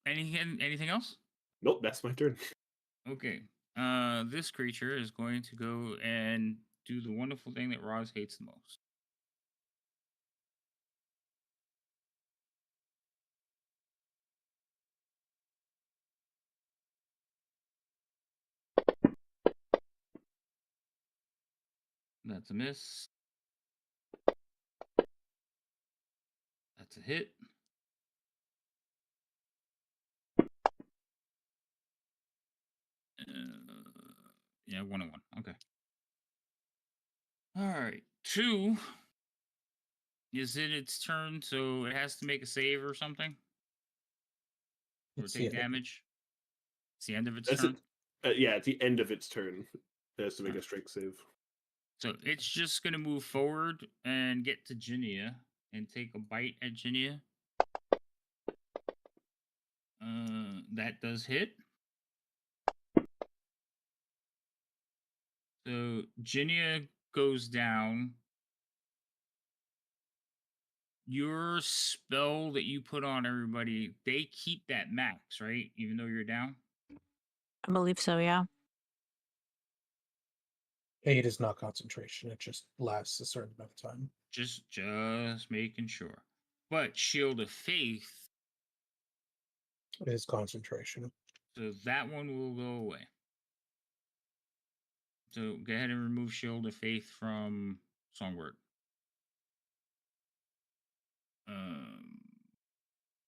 Anything else? Nope, that's my turn. Okay. This creature is going to go and do the wonderful thing that Roz hates the most. That's a miss. That's a hit. Yeah, 1 and 1. Okay. All right. 2 is it its turn, so it has to make a save or something? Or It's take the end. damage? It's the end of its That's turn. it. Yeah, at the end of its turn, it has to make a strength save. So it's just gonna move forward and get to Ginia and take a bite at Ginia. That does hit. So Ginia goes down. Your spell that you put on everybody, they keep that max, right? Even though you're down. I believe so, yeah. 8 is not concentration. It just lasts a certain amount of time. Just making sure. But Shield of Faith, It is concentration. so that one will go away. So go ahead and remove Shield of Faith from Songbird.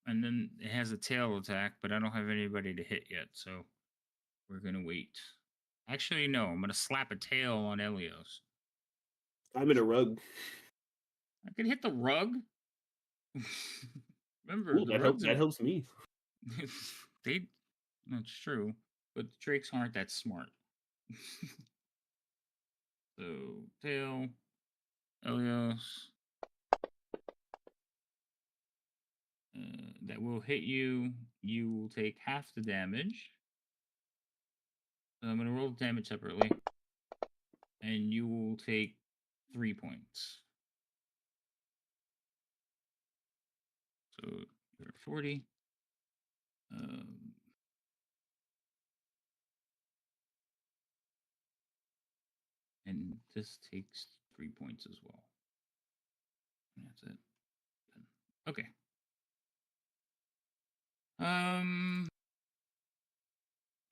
And then it has a tail attack, but I don't have anybody to hit yet, so we're gonna wait. Actually, no, I'm gonna slap a tail on Elios. I'm in a rug. I can hit the rug. Remember, Ooh, the that rugs are helps me. they. That's true, but the drakes aren't that smart. So tail, Elios. That will hit you. You will take half the damage. So I'm going to roll the damage separately. And you will take 3 points. So you're at 40. And this takes 3 points as well. And that's it. Okay.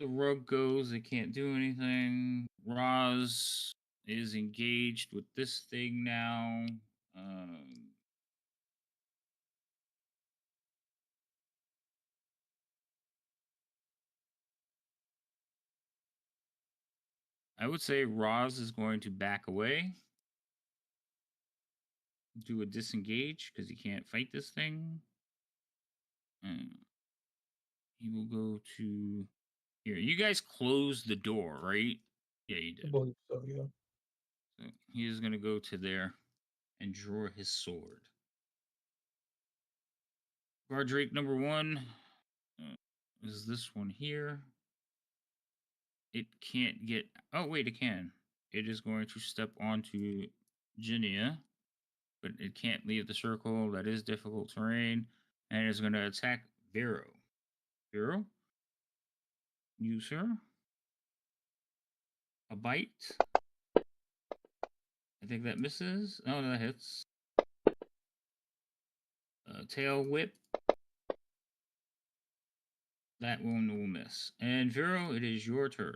The rug goes, it can't do anything. Roz is engaged with this thing now. I would say Roz is going to back away. Do a disengage because he can't fight this thing. He will go to here. You guys closed the door, right? Yeah, you I did. believe so, yeah. So he is going to go to there and draw his sword. Guard Drake number 1 is this one here. It can't get. Oh, wait, it can. It is going to step onto Ginia, but it can't leave the circle. That is difficult terrain. And it's going to attack Vero. Vero? You, sir? A bite? I think that misses. Oh, no, that hits. Tail whip. That one will miss. And Vero, it is your turn.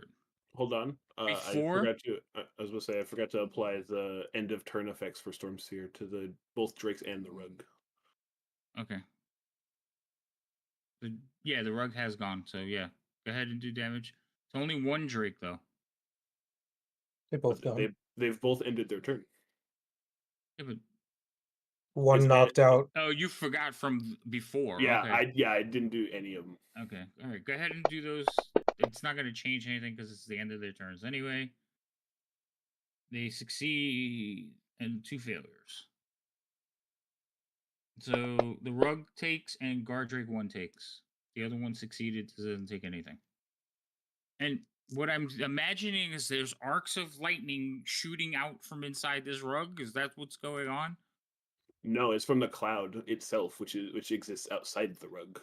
Hold on. I Before? forgot to. I was going to say I forgot to apply the end of turn effects for Storm Sphere to the both drakes and the rug. Okay. Yeah, the rug has gone. So yeah, go ahead and do damage. It's only 1 Drake though. They both But gone. they've both ended their turn. Yeah, but One Is knocked out. oh, you forgot from before. Yeah, Okay. I didn't do any of them. Okay. All right. Go ahead and do those. It's not going to change anything because it's the end of their turns anyway. They succeed and 2 failures. So the rug takes and Guard Drake 1 takes. The other one succeeded, doesn't take anything. And what I'm imagining is there's arcs of lightning shooting out from inside this rug. Is that what's going on? No, it's from the cloud itself, which exists outside the rug.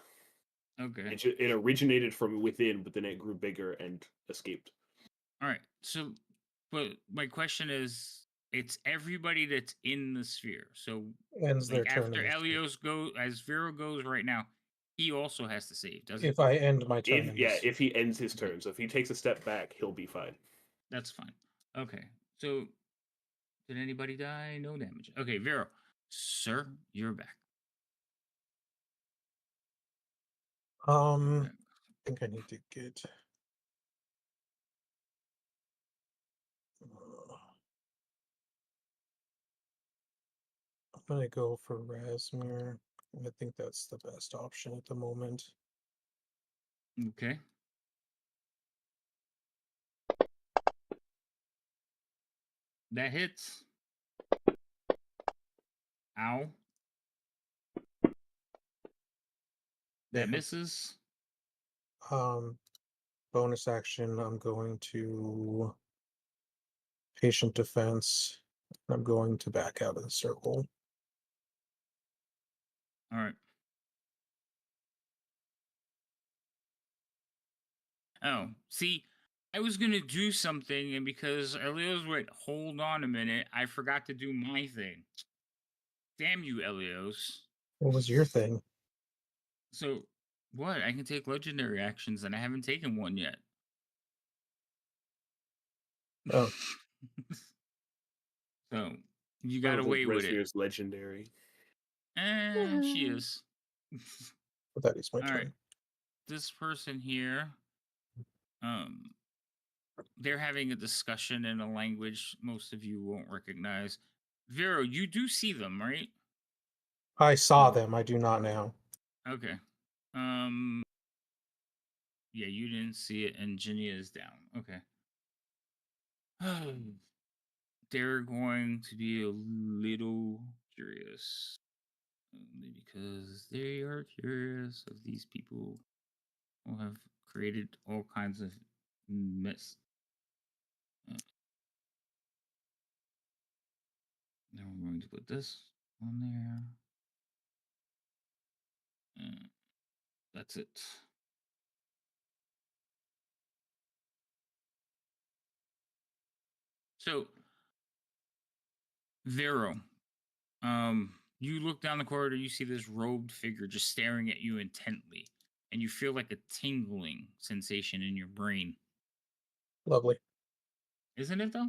Okay. It originated from within, but then it grew bigger and escaped. All right. So, but my question is, it's everybody that's in the sphere. So, Ends their like turn. after in this sphere. Elios go, as Vero goes right now, he also has to save, doesn't If I end my turn, If he ends his turn, so if he takes a step back, he'll be fine. That's fine. Okay. So, did anybody die? No damage. Okay, Vero, sir, you're back. I think I need to get. I'm gonna go for Rasmir. I think that's the best option at the moment. Okay. That hits. Ow. That Yeah. misses. Bonus action. I'm going to patient defense. I'm going to back out of the circle. All right. Oh, see, I was gonna do something, and because Elios went, hold on a minute, I forgot to do my thing. Damn you, Elios. What was your thing? So, what? I can take legendary actions, and I haven't taken one yet. Oh, So, you I got don't think away with it. Resmir's legendary. She is. but that is my All turn. right. This person here, um, they're having a discussion in a language most of you won't recognize. Vero, you do see them, right? I saw them. I do not now. Okay. Yeah, you didn't see it, and Ginny is down. Okay. They're going to be a little curious. Only because they are curious of these people who have created all kinds of mess. Now we're going to put this on there. That's it. So, Vero, you look down the corridor, you see this robed figure just staring at you intently, and you feel like a tingling sensation in your brain. Lovely. Isn't it though?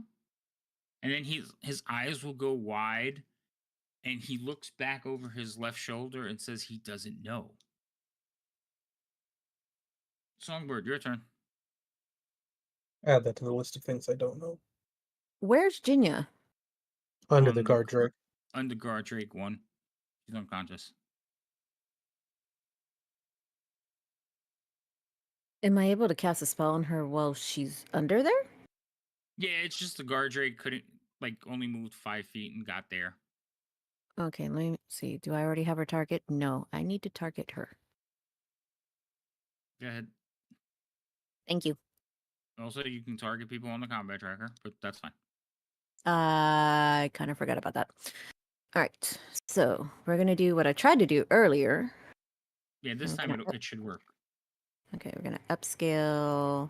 And then his eyes will go wide, and he looks back over his left shoulder and says he doesn't know. Songbird, your turn. Add that to the list of things I don't know. Where's Jinya? Under On the guard drake. Under guard Drake 1. She's unconscious. Am I able to cast a spell on her while she's under there? Yeah, it's just the guard Drake couldn't only moved 5 feet and got there. Okay, let me see. Do I already have her target? No, I need to target her. Go ahead. Thank you. Also, you can target people on the combat tracker, but that's fine. I kind of forgot about that. All right, so we're going to do what I tried to do earlier. Yeah, this Okay. time it should work. Okay, we're going to upscale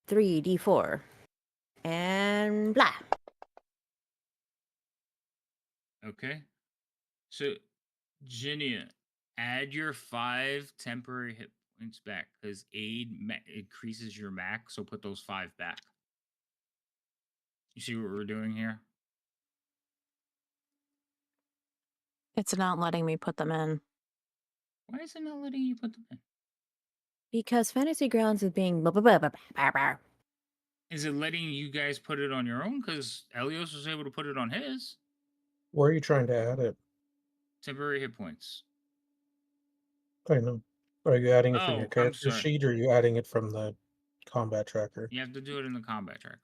3d4 and blah. Okay. So, Jinia, add your 5 temporary hit points back because aid increases your max, so put those 5 back. You see what we're doing here? It's not letting me put them in. Why is it not letting you put them in? Because Fantasy Grounds is being blah, blah, blah, blah, blah, blah. Is it letting you guys put it on your own? Because Elios was able to put it on his. Where are you trying to add it? Temporary hit points. I know. Are you adding it from your Oh, I'm character sorry. sheet or are you adding it from the combat tracker? You have to do it in the combat tracker.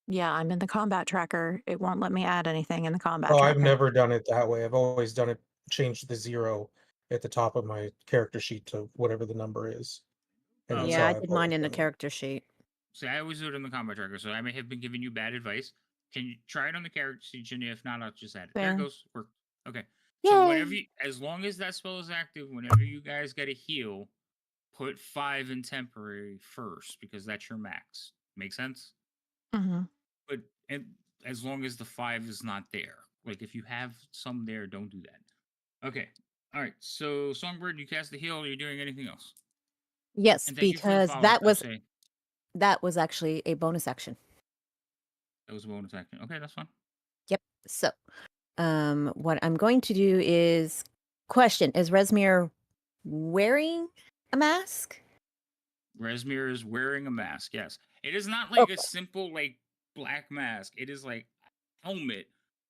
Yeah, I'm in the combat tracker. It won't let me add anything in the combat Oh, tracker. I've never done it that way. I've always done it, changed the 0 at the top of my character sheet to whatever the number is. And Oh, that's Yeah, how I I've did always mine in the done it. character sheet. See, I always do it in the combat tracker, so I may have been giving you bad advice. Can you try it on the character sheet, Jenny? If not, I'll just add it. There Fair. it goes. Worked. Okay. So whatever Yay! as long as that spell is active, whenever you guys get a heal, put 5 in temporary first because that's your max. Make sense? Mm-hmm. But as long as the 5 is not there, like if you have some there, don't do that. Okay. All right. So Songbird, you cast the heal. Are you doing anything else? Yes, And thank you for the because follow-up, that was actually a bonus action. That was a bonus action. Okay, that's fine. Yep. So, what I'm going to do is question: is Resmir wearing a mask? Resmir is wearing a mask. Yes, it is not like Okay. a simple like black mask. It is like a helmet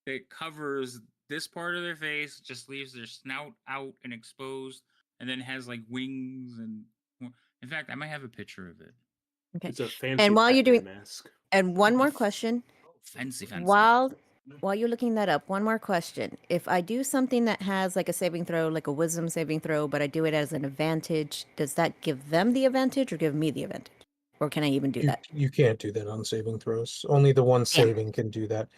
that covers this part of their face, just leaves their snout out and exposed, and then has like wings and. In fact, I might have a picture of it. Okay. It's a fancy And while you're Batman doing, mask. and one more F- question. Fancy. While you're looking that up, one more question. If I do something that has like a saving throw, like a wisdom saving throw, but I do it as an advantage, does that give them the advantage or give me the advantage? Or can I even do that? You can't do that on saving throws. Only the one Damn. saving can do that.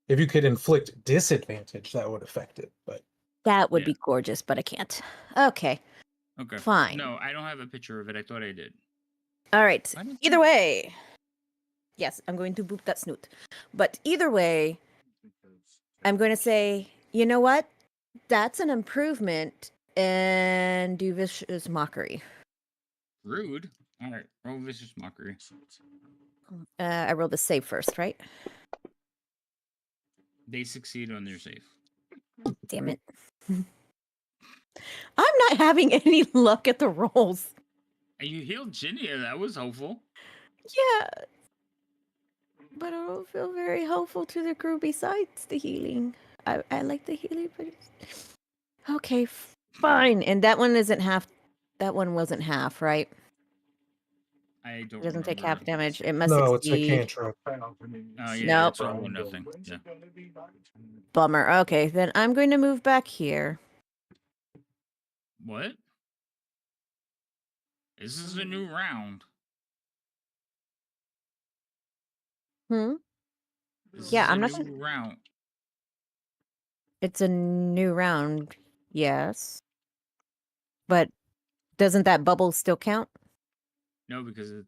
If you could inflict disadvantage, that would affect it. But That would Yeah. be gorgeous, but I can't. Okay. Okay. Fine. No, I don't have a picture of it. I thought I did. All right. Why did Either you- way. Yes, I'm going to boop that snoot. But either way, I'm going to say, you know what? That's an improvement and do vicious mockery. Rude. All right. Roll vicious mockery. I rolled the save first, right? They succeed on their save. Damn it. I'm not having any luck at the rolls. And you healed Ginia. That was helpful. Yeah. But I don't feel very helpful to the crew besides the healing. I like the healing, but okay, fine. And that one isn't half. That one wasn't half, right? I don't It doesn't take remember. half damage. It must no, it's a succeed. cantrip. Oh yeah, Nope. it's all or nothing. Yeah. Bummer. Okay, then I'm going to move back here. What? This is a new round. Hmm. This Yeah, is a I'm not new round. It's a new round. Yes. But doesn't that bubble still count? No, because it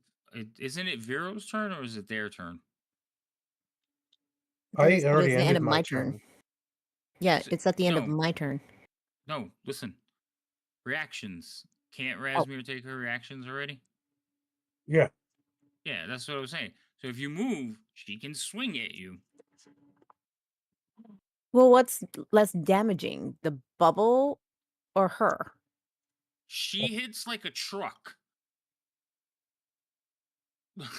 isn't it Vero's turn or is it their turn? I thought you I said it was already the end ended of my my turn. turn. Yeah, So- it's at the end of no. my turn. No, listen. Reactions. Can't Oh. Rasmir take her reactions already? Yeah. Yeah, that's what I was saying. So if you move, she can swing at you. Well, what's less damaging, the bubble or her? She hits like a truck. All She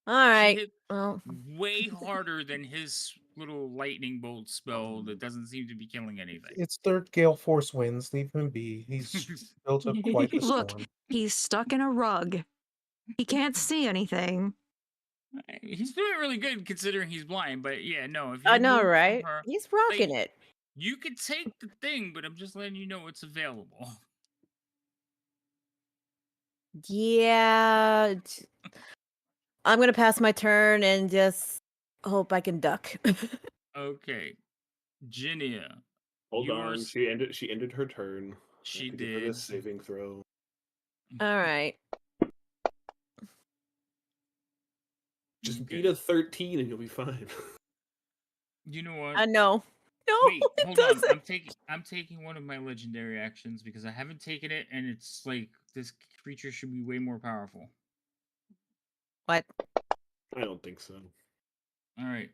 right. hit Well, way harder than his little lightning bolt spell that doesn't seem to be killing anything. It's third gale force winds. Leave him be. He's built up quite the Look, storm. he's stuck in a rug. He can't see anything. He's doing really good considering he's blind, but yeah, no. If you I know, move from right? her, He's rocking like, it. you could take the thing, but I'm just letting you know it's available. Yeah. I'm going to pass my turn and just hope I can duck. Okay, Ginia. Hold on. yours- She ended her turn. I She have to give her this did. saving throw. All right. Just Okay. beat a 13 and you'll be fine. You know what? I know. No, Wait, it hold on. doesn't. I'm taking one of my legendary actions because I haven't taken it, and it's like this creature should be way more powerful. What? I don't think so. All right.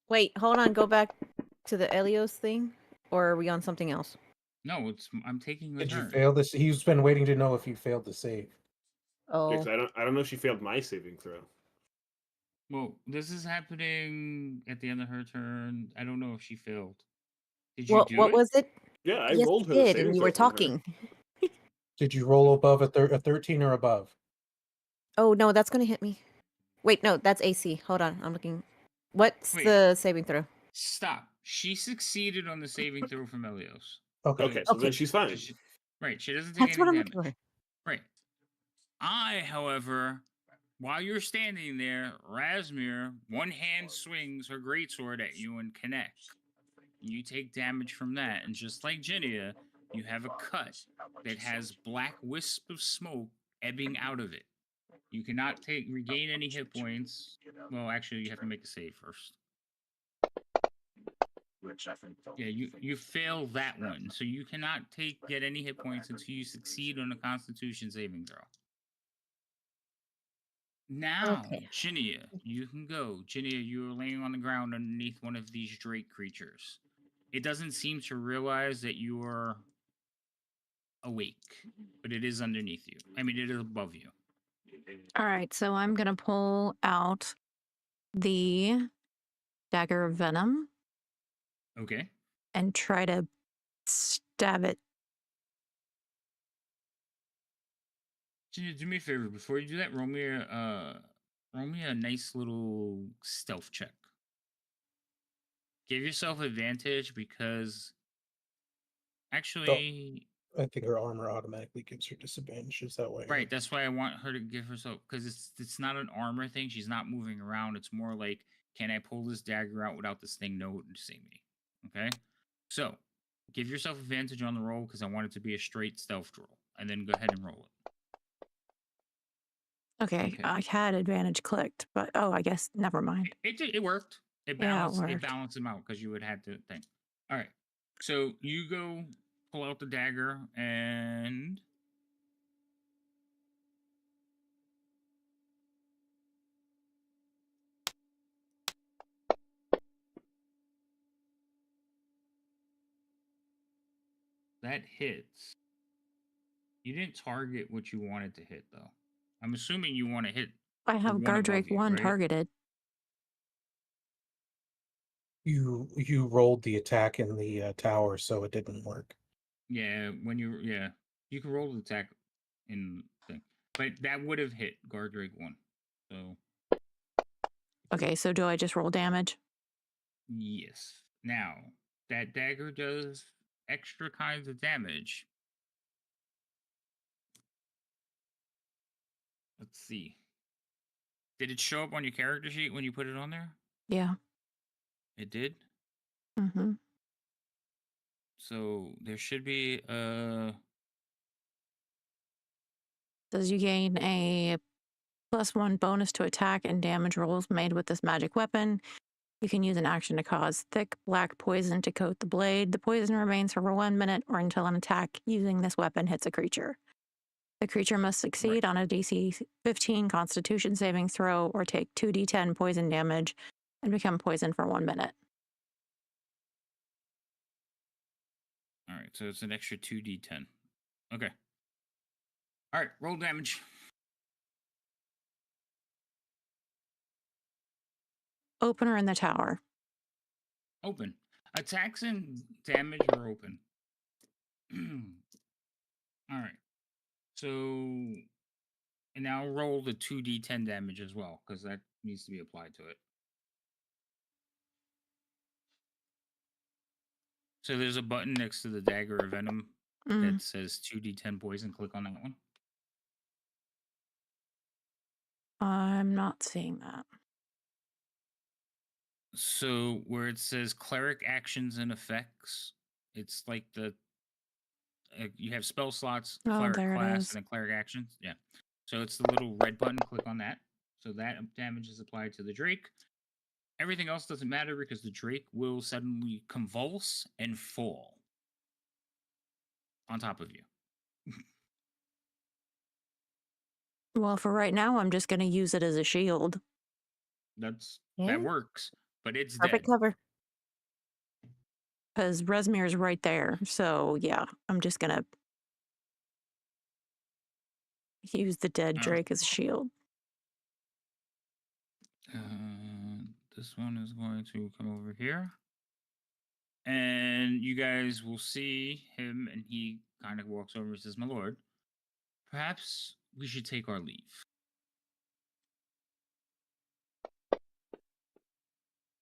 Wait, hold on. Go back to the Elios thing, or are we on something else? No, I'm taking the Did you turn. fail this? He's been waiting to know if you failed the save. Oh, Because I don't know if she failed my saving throw. Well, this is happening at the end of her turn. I don't know if she failed. Did you what? do What it? was it? Yeah, I Yes, rolled you her the did, saving and you throw were from her. talking. Did you roll above a 13 or above? Oh no, that's gonna hit me. Wait, no, that's AC. Hold on, I'm looking. What's Wait. the saving throw? Stop. She succeeded on the saving throw from Elios. Okay. Okay, so then Okay. she's fine. Right. She doesn't take That's any what I'm damage. looking for. Right. I, however, while you're standing there, Rasmir, one hand swings her greatsword at you and connects. You take damage from that, and just like Ginia, you have a cut that has black wisp of smoke ebbing out of it. You cannot regain any hit points. Well, actually, you have to make a save first. Yeah, you fail that one, so you cannot get any hit points until you succeed on a Constitution saving throw. Now, Okay. Ginia, you can go. Ginia, you are laying on the ground underneath one of these Drake creatures. It doesn't seem to realize that you are awake, but it is underneath you. I mean, it is above you. All right, so I'm gonna pull out the dagger of venom Okay. and try to stab it. Junior, do me a favor before you do that. Roll me a nice little stealth check. Give yourself advantage because actually, I think her armor automatically gives her disadvantages that way. right. That's why I want her to give herself because it's not an armor thing. She's not moving around. It's more like, can I pull this dagger out without this thing noticing me? Okay. So give yourself advantage on the roll because I want it to be a straight stealth roll, and then go ahead and roll it. Okay, Okay. I had advantage clicked, but oh, I guess never mind. It worked. It Yeah, it balanced. It worked. balanced them out because you would have to think. All right. So you go pull out the dagger and that hits. You didn't target what you wanted to hit though. I'm assuming you want to hit I the have one above Gardrake you, 1 right? targeted. You rolled the attack in the tower, so it didn't work. Yeah, you can roll the attack in thing, but that would have hit Gardrake 1. So Okay, so do I just roll damage? yes. Now that dagger does extra kinds of damage. Let's see. Did it show up on your character sheet when you put it on there? Yeah. It did. Mm-hmm. So there should be Says you gain a +1 bonus to attack and damage rolls made with this magic weapon. You can use an action to cause thick black poison to coat the blade. The poison remains for 1 minute or until an attack using this weapon hits a creature. The creature must succeed on a DC 15 Constitution saving throw or take 2d10 poison damage and become poisoned for 1 minute. all right, so it's an extra 2d10. Okay. All right, roll damage. Opener in the tower. Open. Attacks and damage are open. All right. So, and now roll the 2d10 damage as well, because that needs to be applied to it. So there's a button next to the dagger of venom that says 2d10 poison. Click on that one. I'm not seeing that. So where it says cleric actions and effects, it's like the you have spell slots, Oh, cleric there it class, is. and then cleric actions. Yeah. So it's the little red button. Click on that. So that damage is applied to the Drake. Everything else doesn't matter because the Drake will suddenly convulse and fall on top of you. Well, for right now, I'm just going to use it as a shield. Yeah. That works, but it's Perfect dead. cover. Because Resmir's right there. So, yeah, I'm just going to use the dead All right. Drake as a shield. This one is going to come over here. And you guys will see him, and he kind of walks over and says, "My lord, perhaps we should take our leave.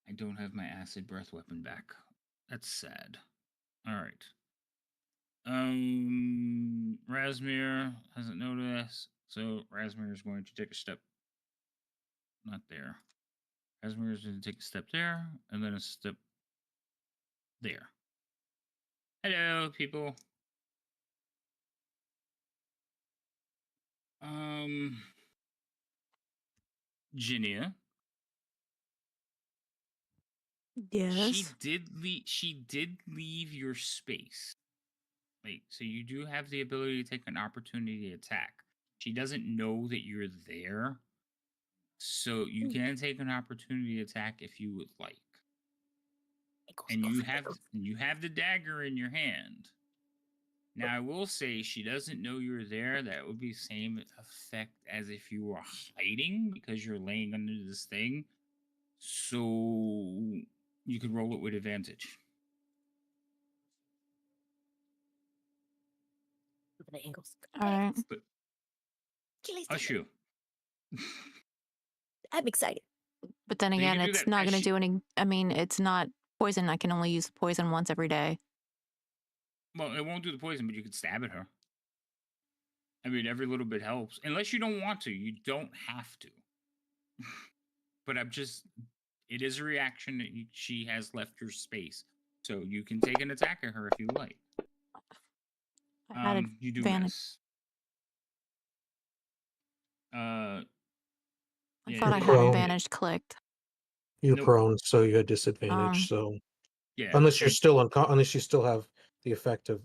I don't have my acid breath weapon back. That's sad. All right. Razmir hasn't noticed, so Razmir is going to take a step. Not there. Razmir is going to take a step there, and then a step there. Hello, people. Ginia. She Yes. did leave your space. Like, so you do have the ability to take an opportunity attack. She doesn't know that you're there. So you can take an opportunity attack if you would like. And you have the dagger in your hand. Now, I will say she doesn't know you're there. That would be same effect as if you were hiding because you're laying under this thing. So you could roll it with advantage. The angles. All right. But Chili's hush you. I'm excited. But then So you again, can do it's that not as going to she- do any. I mean, it's not poison. I can only use poison once every day. Well, it won't do the poison, but you could stab at her. I mean, every little bit helps. Unless you don't want to. You don't have to. But it is a reaction that she has left your space. So you can take an attack at her if you like. I had You do advantage. miss. I Yeah, thought I it- had Prone. advantage clicked. You're Nope. prone, so you had disadvantage. So Yeah. unless you're it- still unless you still have the effect of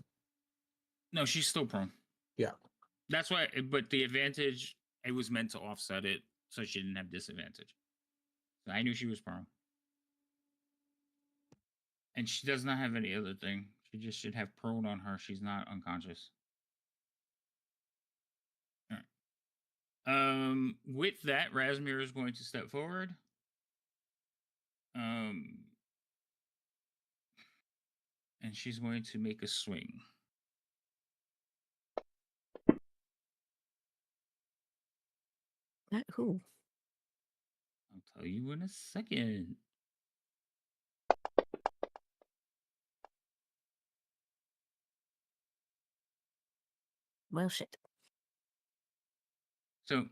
No, she's still prone. Yeah. That's why, but the advantage, it was meant to offset it so she didn't have disadvantage. So I knew she was prone. And she does not have any other thing. She just should have prone on her. She's not unconscious. All right. With that, Razmir is going to step forward. And she's going to make a swing. Who? I'll tell you in a second. Well, shit. So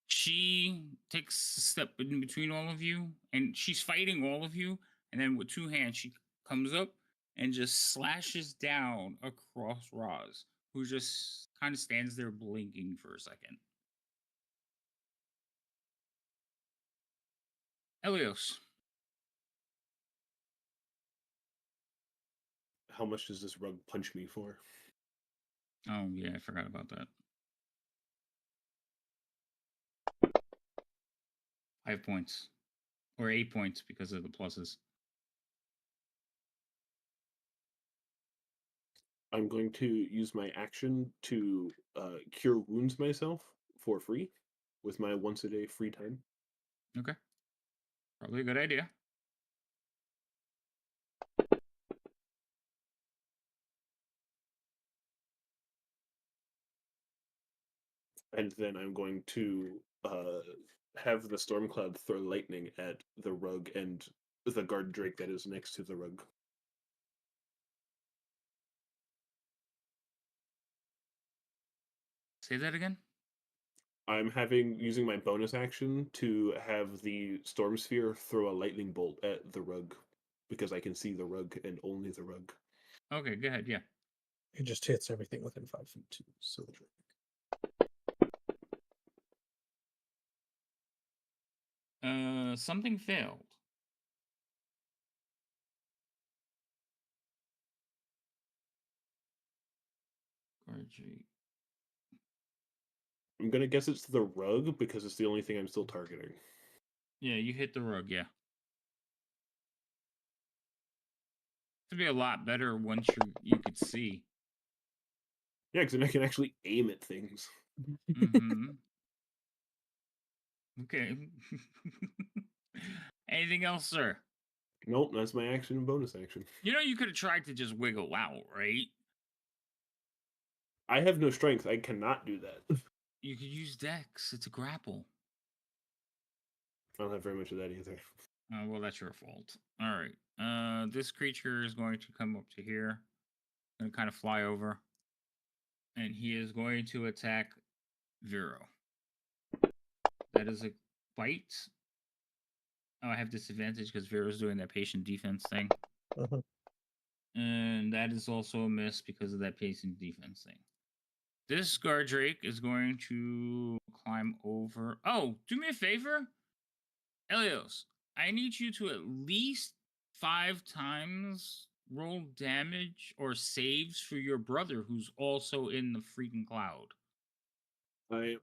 she takes a step in between all of you, and she's fighting all of you. And then with two hands, she comes up and just slashes down across Roz, who just kind of stands there blinking for a second. Elios. How much does this rug punch me for? Oh, yeah, I forgot about that. 5 points. Or 8 points because of the pluses. I'm going to use my action to cure wounds myself for free with my once a day free time. Okay. Probably a good idea. And then I'm going to have the storm cloud throw lightning at the rug and the guard drake that is next to the rug. Say that again? I'm using my bonus action to have the storm sphere throw a lightning bolt at the rug because I can see the rug and only the rug. Okay, go ahead. Yeah. it just hits everything within 5 feet too. So Something failed. Guard-Drake. I'm gonna guess it's the rug because it's the only thing I'm still targeting. Yeah, you hit the rug, yeah. It'd be a lot better once you could see. Yeah, because then I can actually aim at things. Mm-hmm. Okay. Anything else, sir? Nope, that's my action and bonus action. You know you could have tried to just wiggle out, right? I have no strength. I cannot do that. You could use Dex. It's a grapple. I don't have very much of that either. Well, that's your fault. All right. This creature is going to come up to here and kind of fly over, and he is going to attack Vero. That is a bite. Oh, I have disadvantage because Vero's doing that patient defense thing. Mhm. And that is also a miss because of that patient defense thing. This guard drake is going to climb over. Oh, do me a favor, Elios. I need you to at least 5 times roll damage or saves for your brother who's also in the freaking cloud. I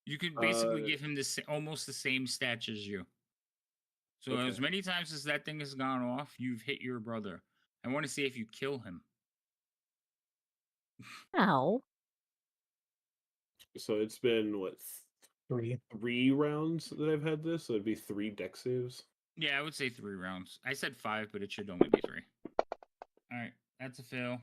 You could basically Uh, give him almost the same stats as you. So Okay. as many times as that thing has gone off, you've hit your brother. I want to see if you kill him. Ow. So it's been what 3. 3 rounds that I've had this. So it'd be 3 deck saves. Yeah, I would say 3 rounds. I said 5, but it should only be 3. All right, that's a fail.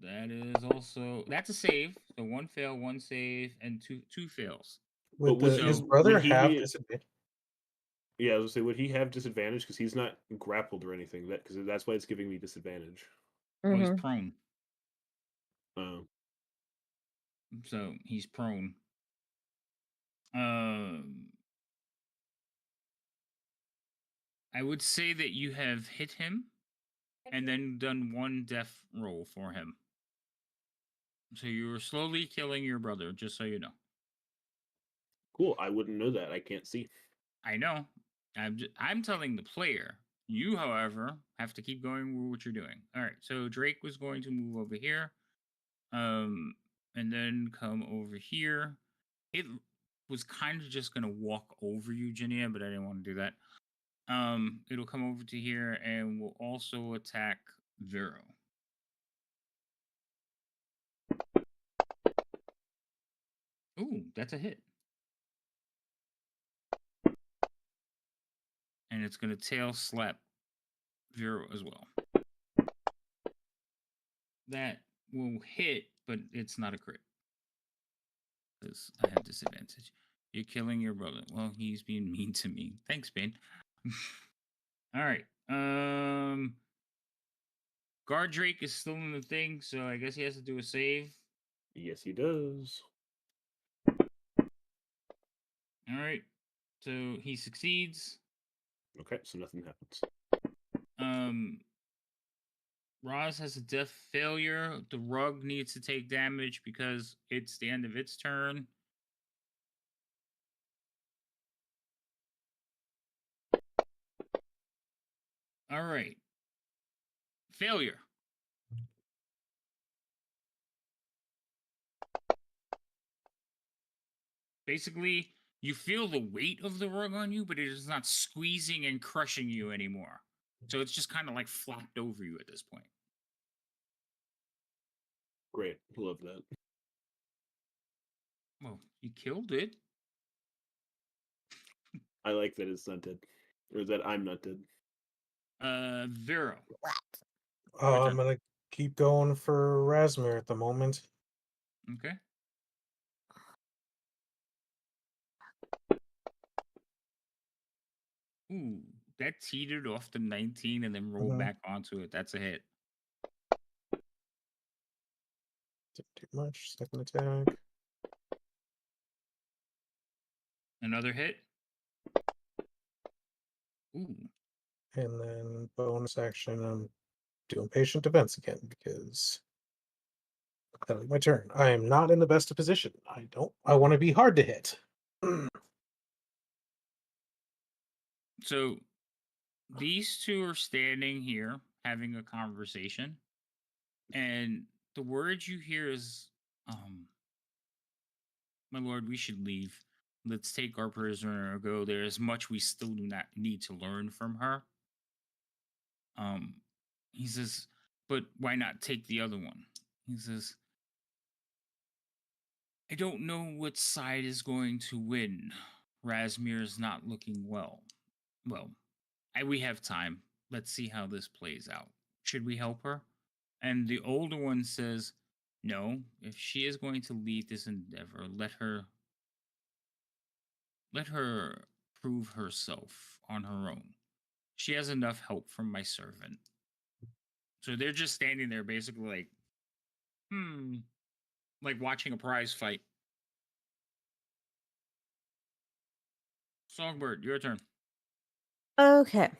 That is also that's a save. So 1 fail, 1 save, and two fails. But Would would his So brother would he have be? disadvantage? Yeah, I was gonna say, would he have disadvantage because he's not grappled or anything? Because that's why it's giving me disadvantage. well, he's Mm-hmm. prone. Oh, So he's prone. Um, I would say that you have hit him and then done 1 death roll for him. So you were slowly killing your brother, just so you know. cool. I wouldn't know that. I can't see. I know. I'm telling the player. You, however, have to keep going with what you're doing. All right. So Drake was going to move over here, and then come over here. It was kind of just going to walk over you, Jania, but I didn't want to do that. It'll come over to here and will also attack Vero. Ooh, that's a hit. And it's going to tail slap Vero as well. That will hit, but it's not a crit. Because I have disadvantage. You're killing your brother. Well, he's being mean to me. Thanks, Bane. All right. Guard Drake is still in the thing, so I guess he has to do a save. Yes, he does. All right. So he succeeds. Okay, so nothing happens. Roz has a death failure. The rug needs to take damage because it's the end of its turn. All right. Failure. Basically, you feel the weight of the rug on you, but it is not squeezing and crushing you anymore. So it's just kind of like flapped over you at this point. Great, love that. Well, you killed it. I like that it's not dead, or that I'm not dead. Vero. I'm gonna keep going for Rasmir at the moment. Okay. Ooh, that teetered off the 19 and then rolled Mhm. back onto it. That's a hit. Didn't do much. Second attack. Another hit. Ooh. And then bonus action, I'm doing patient defense again because that'll be my turn. I am not in the best of position. I want to be hard to hit. So these two are standing here having a conversation, and the words you hear is, my lord, we should leave. Let's take our prisoner and go. There is much we still do not need to learn from her. Um, he says, but why not take the other one? He says, I don't know what side is going to win. Rasmir is not looking well. Well, we have time. Let's see how this plays out. Should we help her? And the older one says, no, if she is going to lead this endeavor, let her prove herself on her own. She has enough help from my servant. So they're just standing there basically like watching a prize fight. Songbird, your turn. Okay.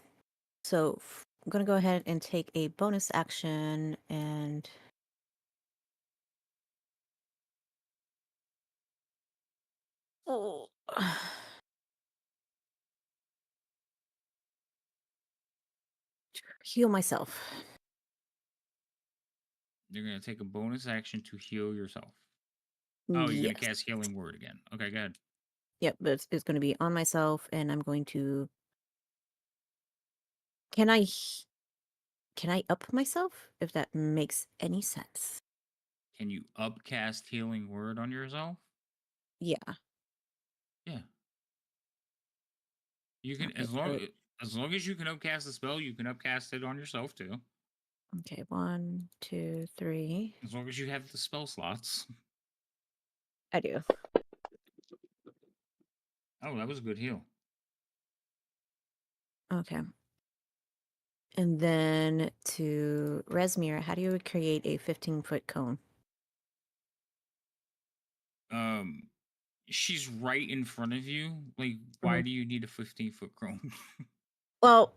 So I'm going to go ahead and take a bonus action and oh, heal myself. You're going to take a bonus action to heal yourself. Oh, you're going to cast Healing Word again. Okay, go ahead. Yep, but it's going to be on myself, and I'm going to. Can I can I up myself? If that makes any sense. Can you upcast healing word on yourself? Yeah. Yeah. You can Okay. So, as long as you can upcast the spell, you can upcast it on yourself too. okay. 1, 2, 3. As long as you have the spell slots. I do. Oh, that was a good heal. Okay. And then to Resmir, how do you create a 15-foot cone? She's right in front of you. Like, why do you need a 15-foot cone? Well,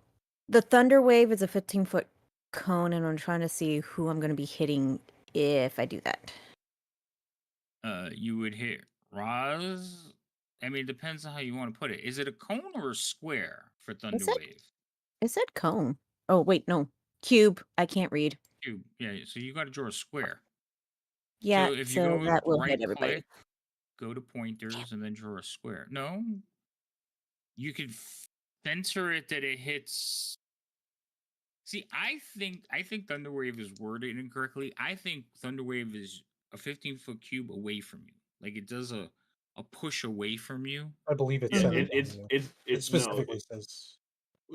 the thunder wave is a 15-foot cone, and I'm trying to see who I'm going to be hitting if I do that. You would hit Roz. I mean, it depends on how you want to put it. Is it a cone or a square for Thunder said- Wave? It said cone. Oh, wait, no. Cube. I can't read. Cube. Yeah, so you got to draw a square. Yeah, So if you so go that will right hit everybody. click, go to pointers, and then draw a square. No, you could censor it that it hits. See, I think Thunderwave is worded incorrectly. I think Thunderwave is a 15-foot cube away from you. Like it does a push away from you. I believe it's Yeah, centered on it's you. it's It it's no, specifically says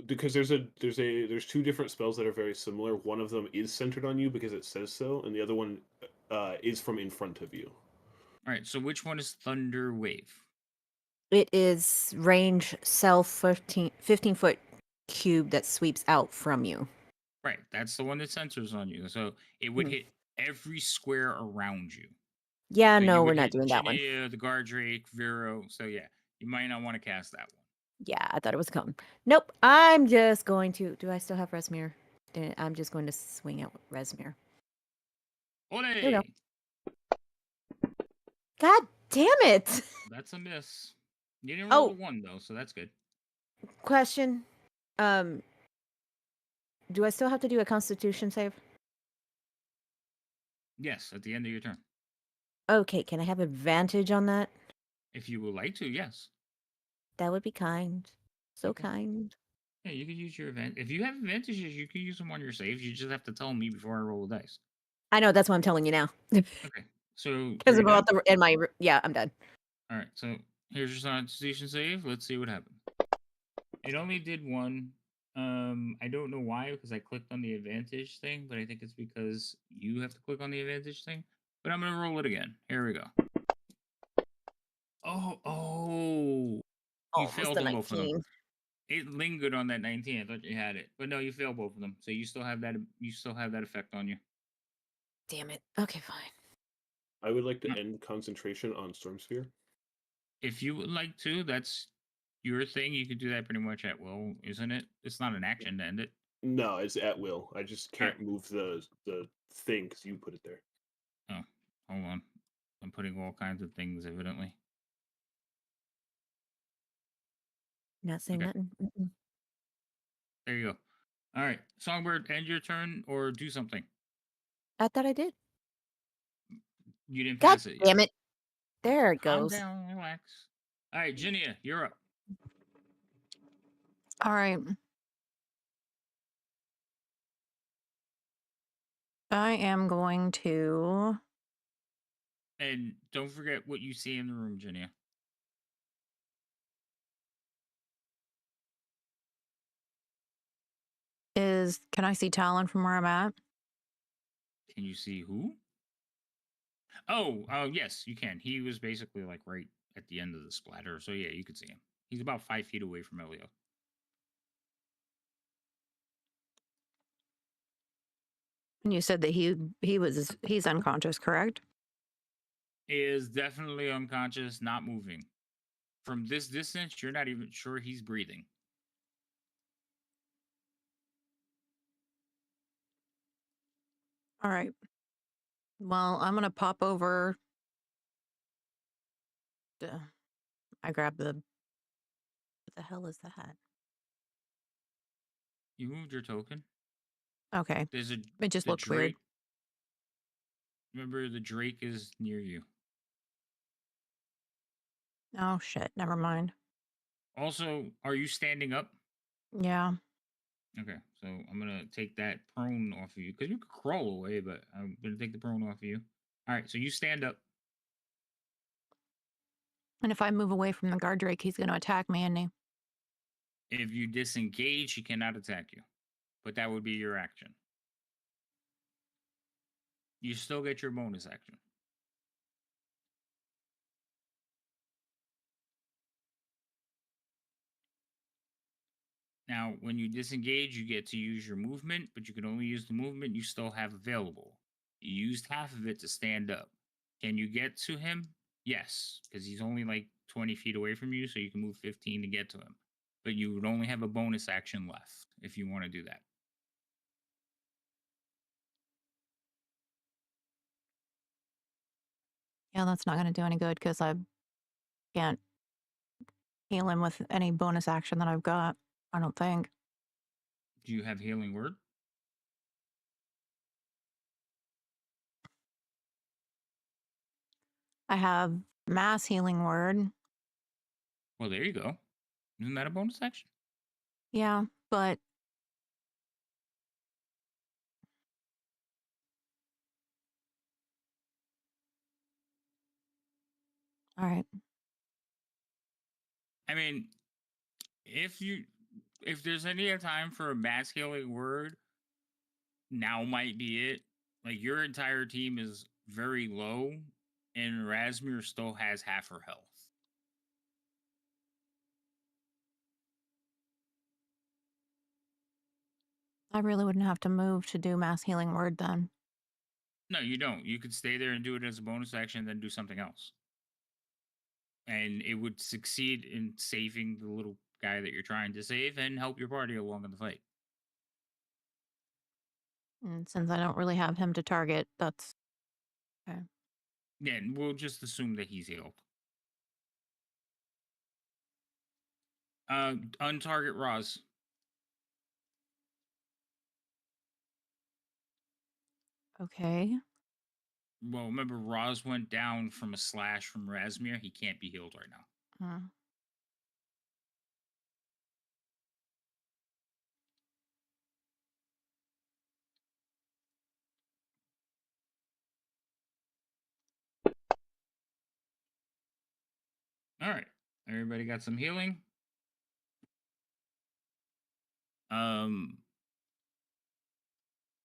because there's two different spells that are very similar. One of them is centered on you because it says so, and the other one is from in front of you. All right, so which one is Thunder Wave? It is range self 15-foot cube that sweeps out from you. Right, that's the one that censors on you. So it would Hmm. hit every square around you. Yeah, So no, you we're would not hit doing that one. Jania, the Guardrake, Vero. So yeah, you might not want to cast that one. Yeah, I thought it was a cone. Nope, I'm just going to... Do I still have Resmir? I'm just going to swing out Resmir. Ole! we go. God damn it! That's a miss. You didn't roll Oh, the one though, so that's good. question. Do I still have to do a Constitution save? Yes, at the end of your turn. Okay, can I have advantage on that? If you would like to, yes. That would be kind. So Okay. kind. Yeah, you could use your event. If you have advantages, you can use them on your saves. You just have to tell me before I roll the dice. I know, that's what I'm telling you now. Okay. So Because are you about done? the... In my... Yeah, I'm done. All right. So here's your Constitution save. Let's see what happened. It only did one. I don't know why because I clicked on the advantage thing, but I think it's because you have to click on the advantage thing. But I'm gonna roll it again. Here we go. Oh! You Almost failed a on both of them. 19. It lingered on that 19. I thought you had it, but no, you failed both of them. So you still have that. You still have that effect on you. Damn it. Okay, fine. I would like to end concentration on Storm Sphere. If you would like to, that's your thing. You could do that pretty much at will, isn't it? It's not an action to end it. No, it's at will. I just can't move the thing because you put it there. Oh, hold on. I'm putting all kinds of things, evidently. Not saying Okay. nothing. Mm-mm. There you go. All right, Songbird, end your turn or do something. I thought I did. You didn't God pass it yet. damn it. There it Calm goes. down, relax. All right, Ginia, you're up. All right. I am going to. And don't forget what you see in the room, Ginia. Can I see Talon from where I'm at? Can you see who? Oh, yes, you can. He was basically like right at the end of the splatter, so yeah, you could see him. He's about 5 feet away from Elio. And you said that he's unconscious, correct? Is definitely unconscious, not moving. From this distance, you're not even sure he's breathing. All right. Well, I'm gonna pop over. I grab the. What the hell is that? You moved your token. Okay. There's a It just the looked weird. Drake. Remember, the Drake is near you. Oh shit. Never mind. Also, are you standing up? Yeah. Okay, so I'm gonna take that prone off of you because you could crawl away, but I'm gonna take the prone off of you. All right, so you stand up. And if I move away from the guard drake, he's going to attack me, isn't he? If you disengage, he cannot attack you, but that would be your action. You still get your bonus action. Now, when you disengage, you get to use your movement, but you can only use the movement you still have available. You used half of it to stand up. Can you get to him? Yes, because he's only like 20 feet away from you, so you can move 15 to get to him. But you would only have a bonus action left if you want to do that. Yeah, that's not going to do any good because I can't heal him with any bonus action that I've got. I don't think. Do you have healing word? I have mass healing word. Well, there you go. Isn't that a bonus action? Yeah, but all right. I mean, if there's any time for a mass healing word, now might be it. Like your entire team is very low, and Rasmir still has half her health. I really wouldn't have to move to do mass healing word then. No, you don't. You could stay there and do it as a bonus action, then do something else. And it would succeed in saving the little guy that you're trying to save and help your party along in the fight. And since I don't really have him to target, that's okay. Yeah, and we'll just assume that he's healed. Untarget Roz. Okay. Well, remember, Roz went down from a slash from Rasmir. He can't be healed right now. Uh, All right. Everybody got some healing?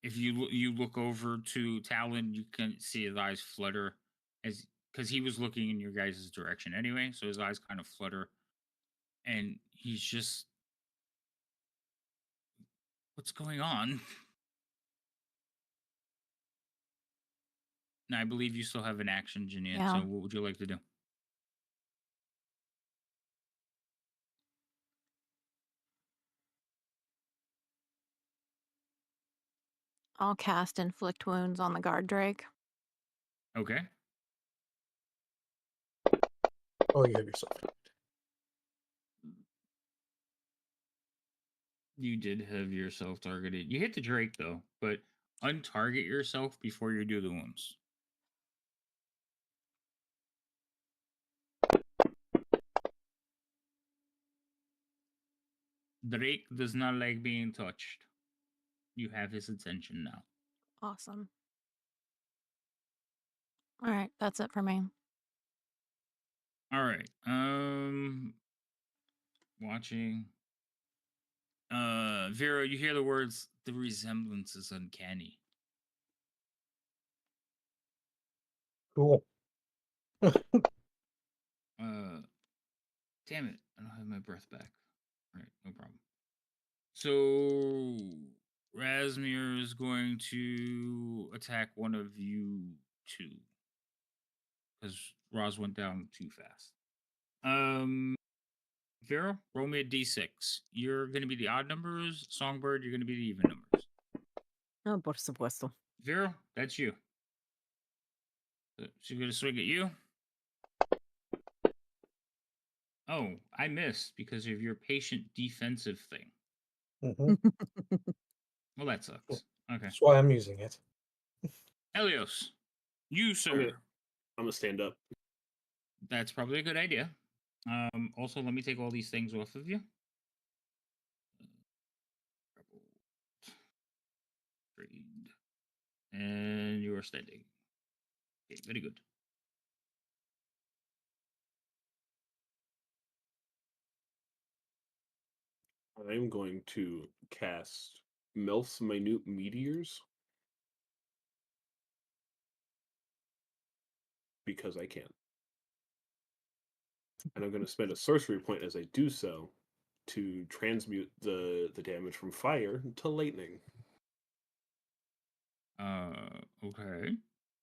If you look over to Talon, you can see his eyes flutter as because he was looking in your guys' direction anyway, so his eyes kind of flutter, and he's just, what's going on? And I believe you still have an action, Jania. Yeah. So what would you like to do? I'll cast inflict wounds on the guard drake. Okay. Oh, you have yourself. You did have yourself targeted. You hit the Drake though, but untarget yourself before you do the wounds. Drake does not like being touched. You have his attention now. Awesome. All right, that's it for me. All right. Watching. Vera, you hear the words, the resemblance is uncanny. Cool. Damn it. I don't have my breath back. All right, no problem. So Rasmir is going to attack one of you two. Because Roz went down too fast. Vera, roll me a d6. You're going to be the odd numbers. Songbird, you're going to be the even numbers. Oh, por supuesto. Vera, that's you. So she's going to swing at you. Oh, I missed because of your patient defensive thing. Hmm. Well, that sucks. Okay. That's why I'm using it. Helios, you, sir. Okay. I'm gonna stand up. That's probably a good idea. Also, let me take all these things off of you. And you are standing. Okay, very good. I'm going to cast Melf's Minute Meteors because I can. And I'm going to spend a sorcery point as I do so to transmute the damage from fire to lightning. Okay.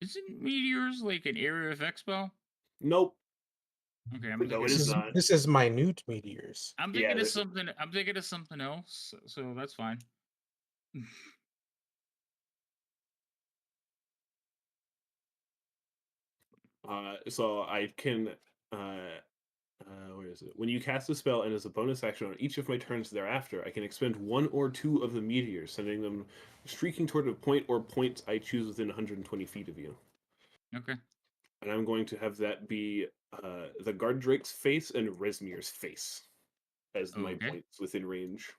Isn't meteors like an area effect spell? Nope. Okay, No, it This is is not. this is minute meteors. I'm Yeah, thinking of this- something. I'm thinking of something else, so that's fine. So I can where is it? When you cast a spell and as a bonus action on each of my turns thereafter, I can expend one or two of the meteors, sending them streaking toward a point or points I choose within 120 feet of you. Okay. And I'm going to have that be the guard drake's face and Resmir's face as my Okay. points within range.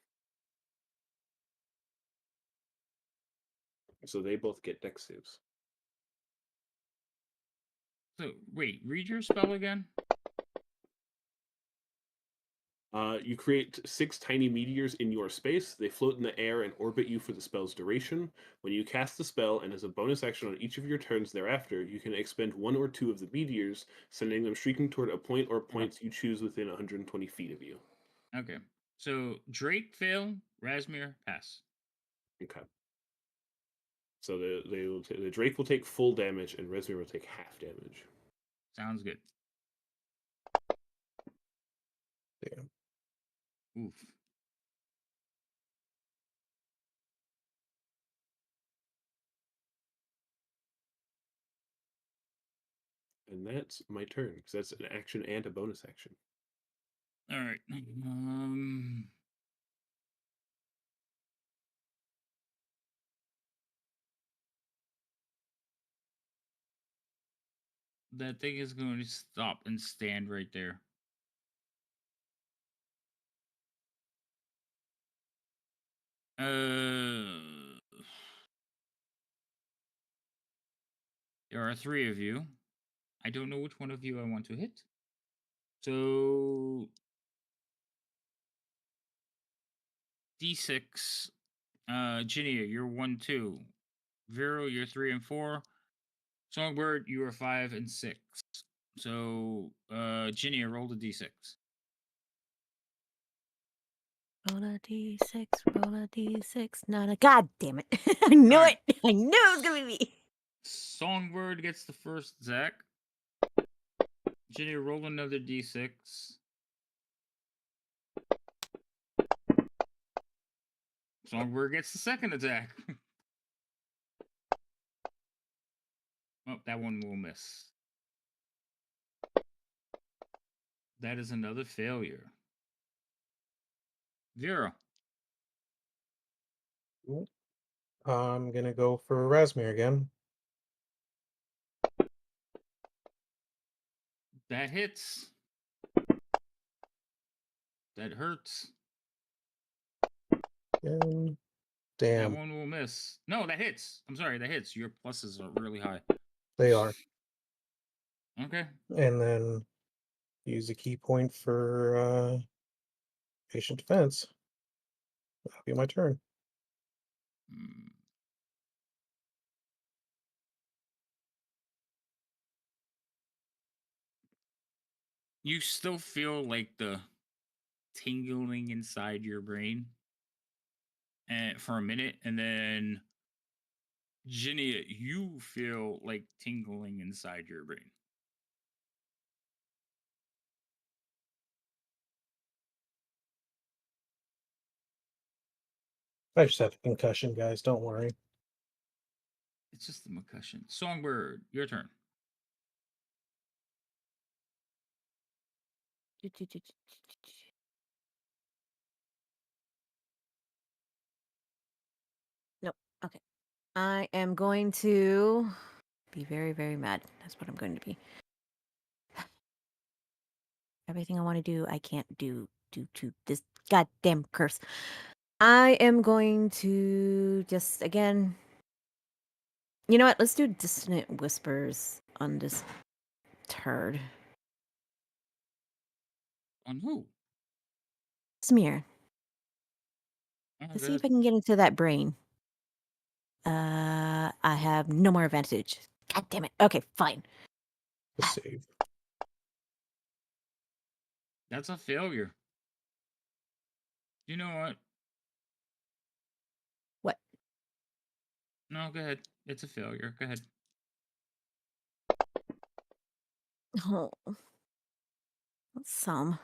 So they both get dex saves. So wait, read your spell again. You create 6 tiny meteors in your space. They float in the air and orbit you for the spell's duration. When you cast the spell, and as a bonus action on each of your turns thereafter, you can expend one or two of the meteors, sending them streaking toward a point or points you choose within 120 feet of you. Okay. So Drake fail, Rasmir pass. Okay. So the Drake will take full damage, and Resmir will take half damage. Sounds good. Damn. Oof. And that's my turn, because that's an action and a bonus action. All right. That thing is going to stop and stand right there. There are 3 of you. I don't know which one of you I want to hit. So D6. Ginia, you're 1, 2. Vero, you're 3 and 4. Songbird, you are 5 and 6. So Ginia, roll the D6. Roll a d6, roll a d6, not a. God damn it. I knew Alright. it. I knew it was going to be me. Songbird gets the first Zach. Ginia, roll another D6. Songbird gets the second attack. Oh, that one will miss. That is another failure. Vera. Cool. I'm gonna go for Rasmir again. That hits. That hurts. And That damn, one will miss. No, that hits. I'm sorry, that hits. Your pluses are really high. they are. Okay. And then use a key point for patient defense. That'll be my turn. Hmm. You still feel like the tingling inside your brain for a minute, and then Ginny, you feel like tingling inside your brain. I just have a concussion, guys. Don't worry. It's just a concussion. Songbird, your turn. Nope. Okay. I am going to be very, very mad. That's what I'm going to be. Everything I want to do, I can't do due to this goddamn curse. I am going to just, again, You know what? Let's do dissonant whispers on this turd. On who? Smear. Oh, Let's go see if ahead. I can get into that brain. I have no more advantage. God damn it. Okay, fine. The save. That's a failure. You know what? What? No, go ahead. It's a failure. Go ahead. Oh, that's some.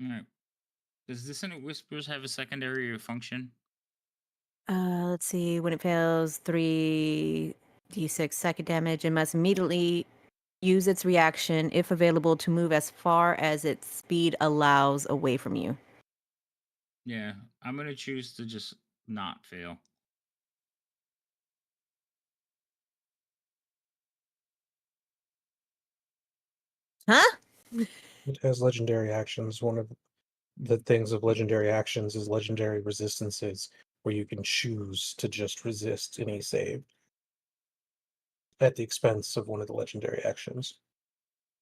All right. Does Dissonant Whispers have a secondary function? Let's see. When it fails, 3d6 second damage, it must immediately use its reaction, if available, to move as far as its speed allows away from you. Yeah, I'm gonna choose to just not fail. Huh? It has legendary actions. One of the things of legendary actions is legendary resistances, where you can choose to just resist any save at the expense of one of the legendary actions.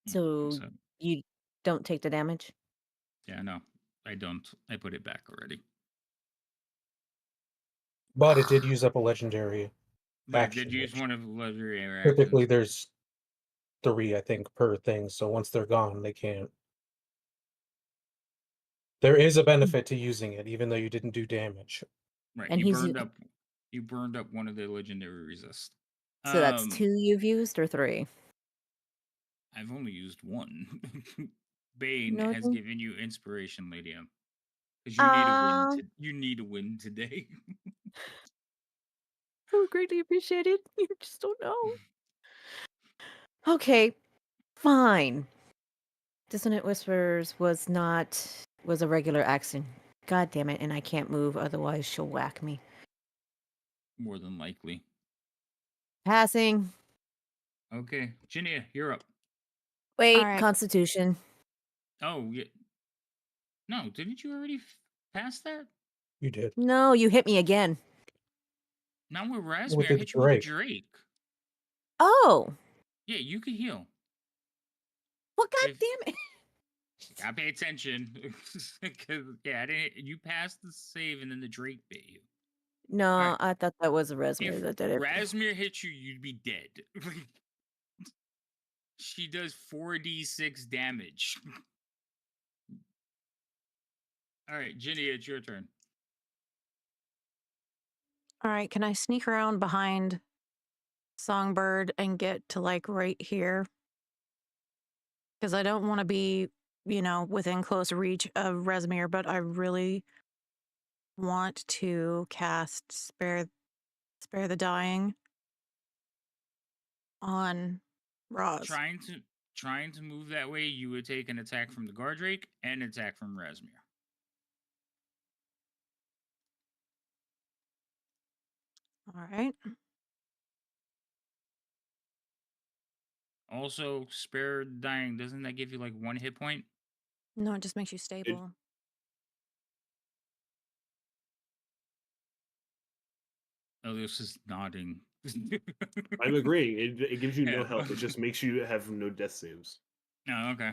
So So you don't take the damage? yeah, no, I don't. I put it back already. But it did use up a legendary But it did action, use which one of the legendary typically actions. there's 3, I think, per thing. So once they're gone, they can't. There is a benefit to using it, even though you didn't do damage. Right, And you he's burned up. You burned up one of the legendary resist. so that's 2 you've used or 3? I've only used one. Bane No, I has think. given you inspiration, Lady M, because you need a win. You need a win today. Oh, greatly appreciated. You just don't know. Okay, fine. Dissonant Whispers was a regular action. God damn it, and I can't move, otherwise she'll whack me. More than likely. Passing. Okay, Jinia, you're up. Wait, right. Constitution. Oh yeah. No, didn't you already pass that? You did. No, you hit me again. Now with With Raspberry, I the hit you with a Drake. Drake. Oh, Yeah, you could heal. well, god If damn it. gotta pay attention. Because yeah, I didn't. You passed the save, and then the Drake bit you. No, Alright. I thought that was a resume If that did it. Rasmir hit you, you'd be dead. She does 4d6 damage. All right, Ginny, it's your turn. All right, can I sneak around behind Songbird and get to like right here? Because I don't want to be, within close reach of Resmir, but I really want to cast Spare the Dying on Roz. Trying to move that way, you would take an attack from the Guardrake and an attack from Rasmir. All right. Also, spare dying, doesn't that give you like 1 hit point? No, it just makes you stable. Elios is nodding. I'm agreeing. It gives you no Yeah. health. It just makes you have no death saves. Oh, okay.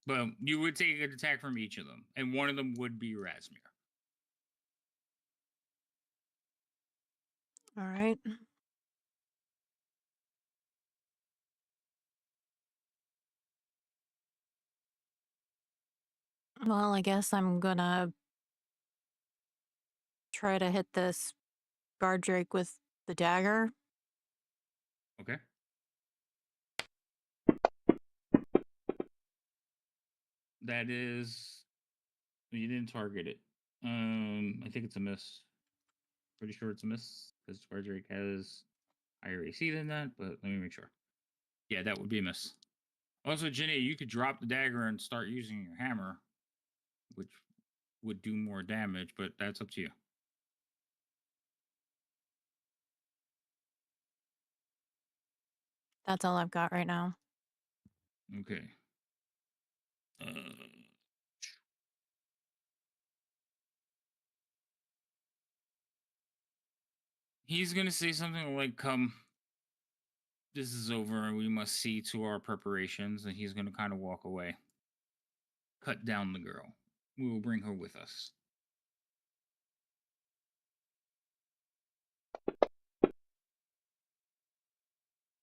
But you would take an attack from each of them, and one of them would be Rasmir. All right. Well, I guess I'm gonna try to hit this guard drake with the dagger. Okay. That is, you didn't target it. I think it's a miss. Pretty sure it's a miss because Guardrake has higher AC than that, but let me make sure. Yeah, that would be a miss. Also, Jenny, you could drop the dagger and start using your hammer, which would do more damage, but that's up to you. That's all I've got right now. Okay. Uh, He's gonna say something like, "Come, this is over, and we must see to our preparations." And he's gonna kind of walk away. Cut down the girl. We will bring her with us.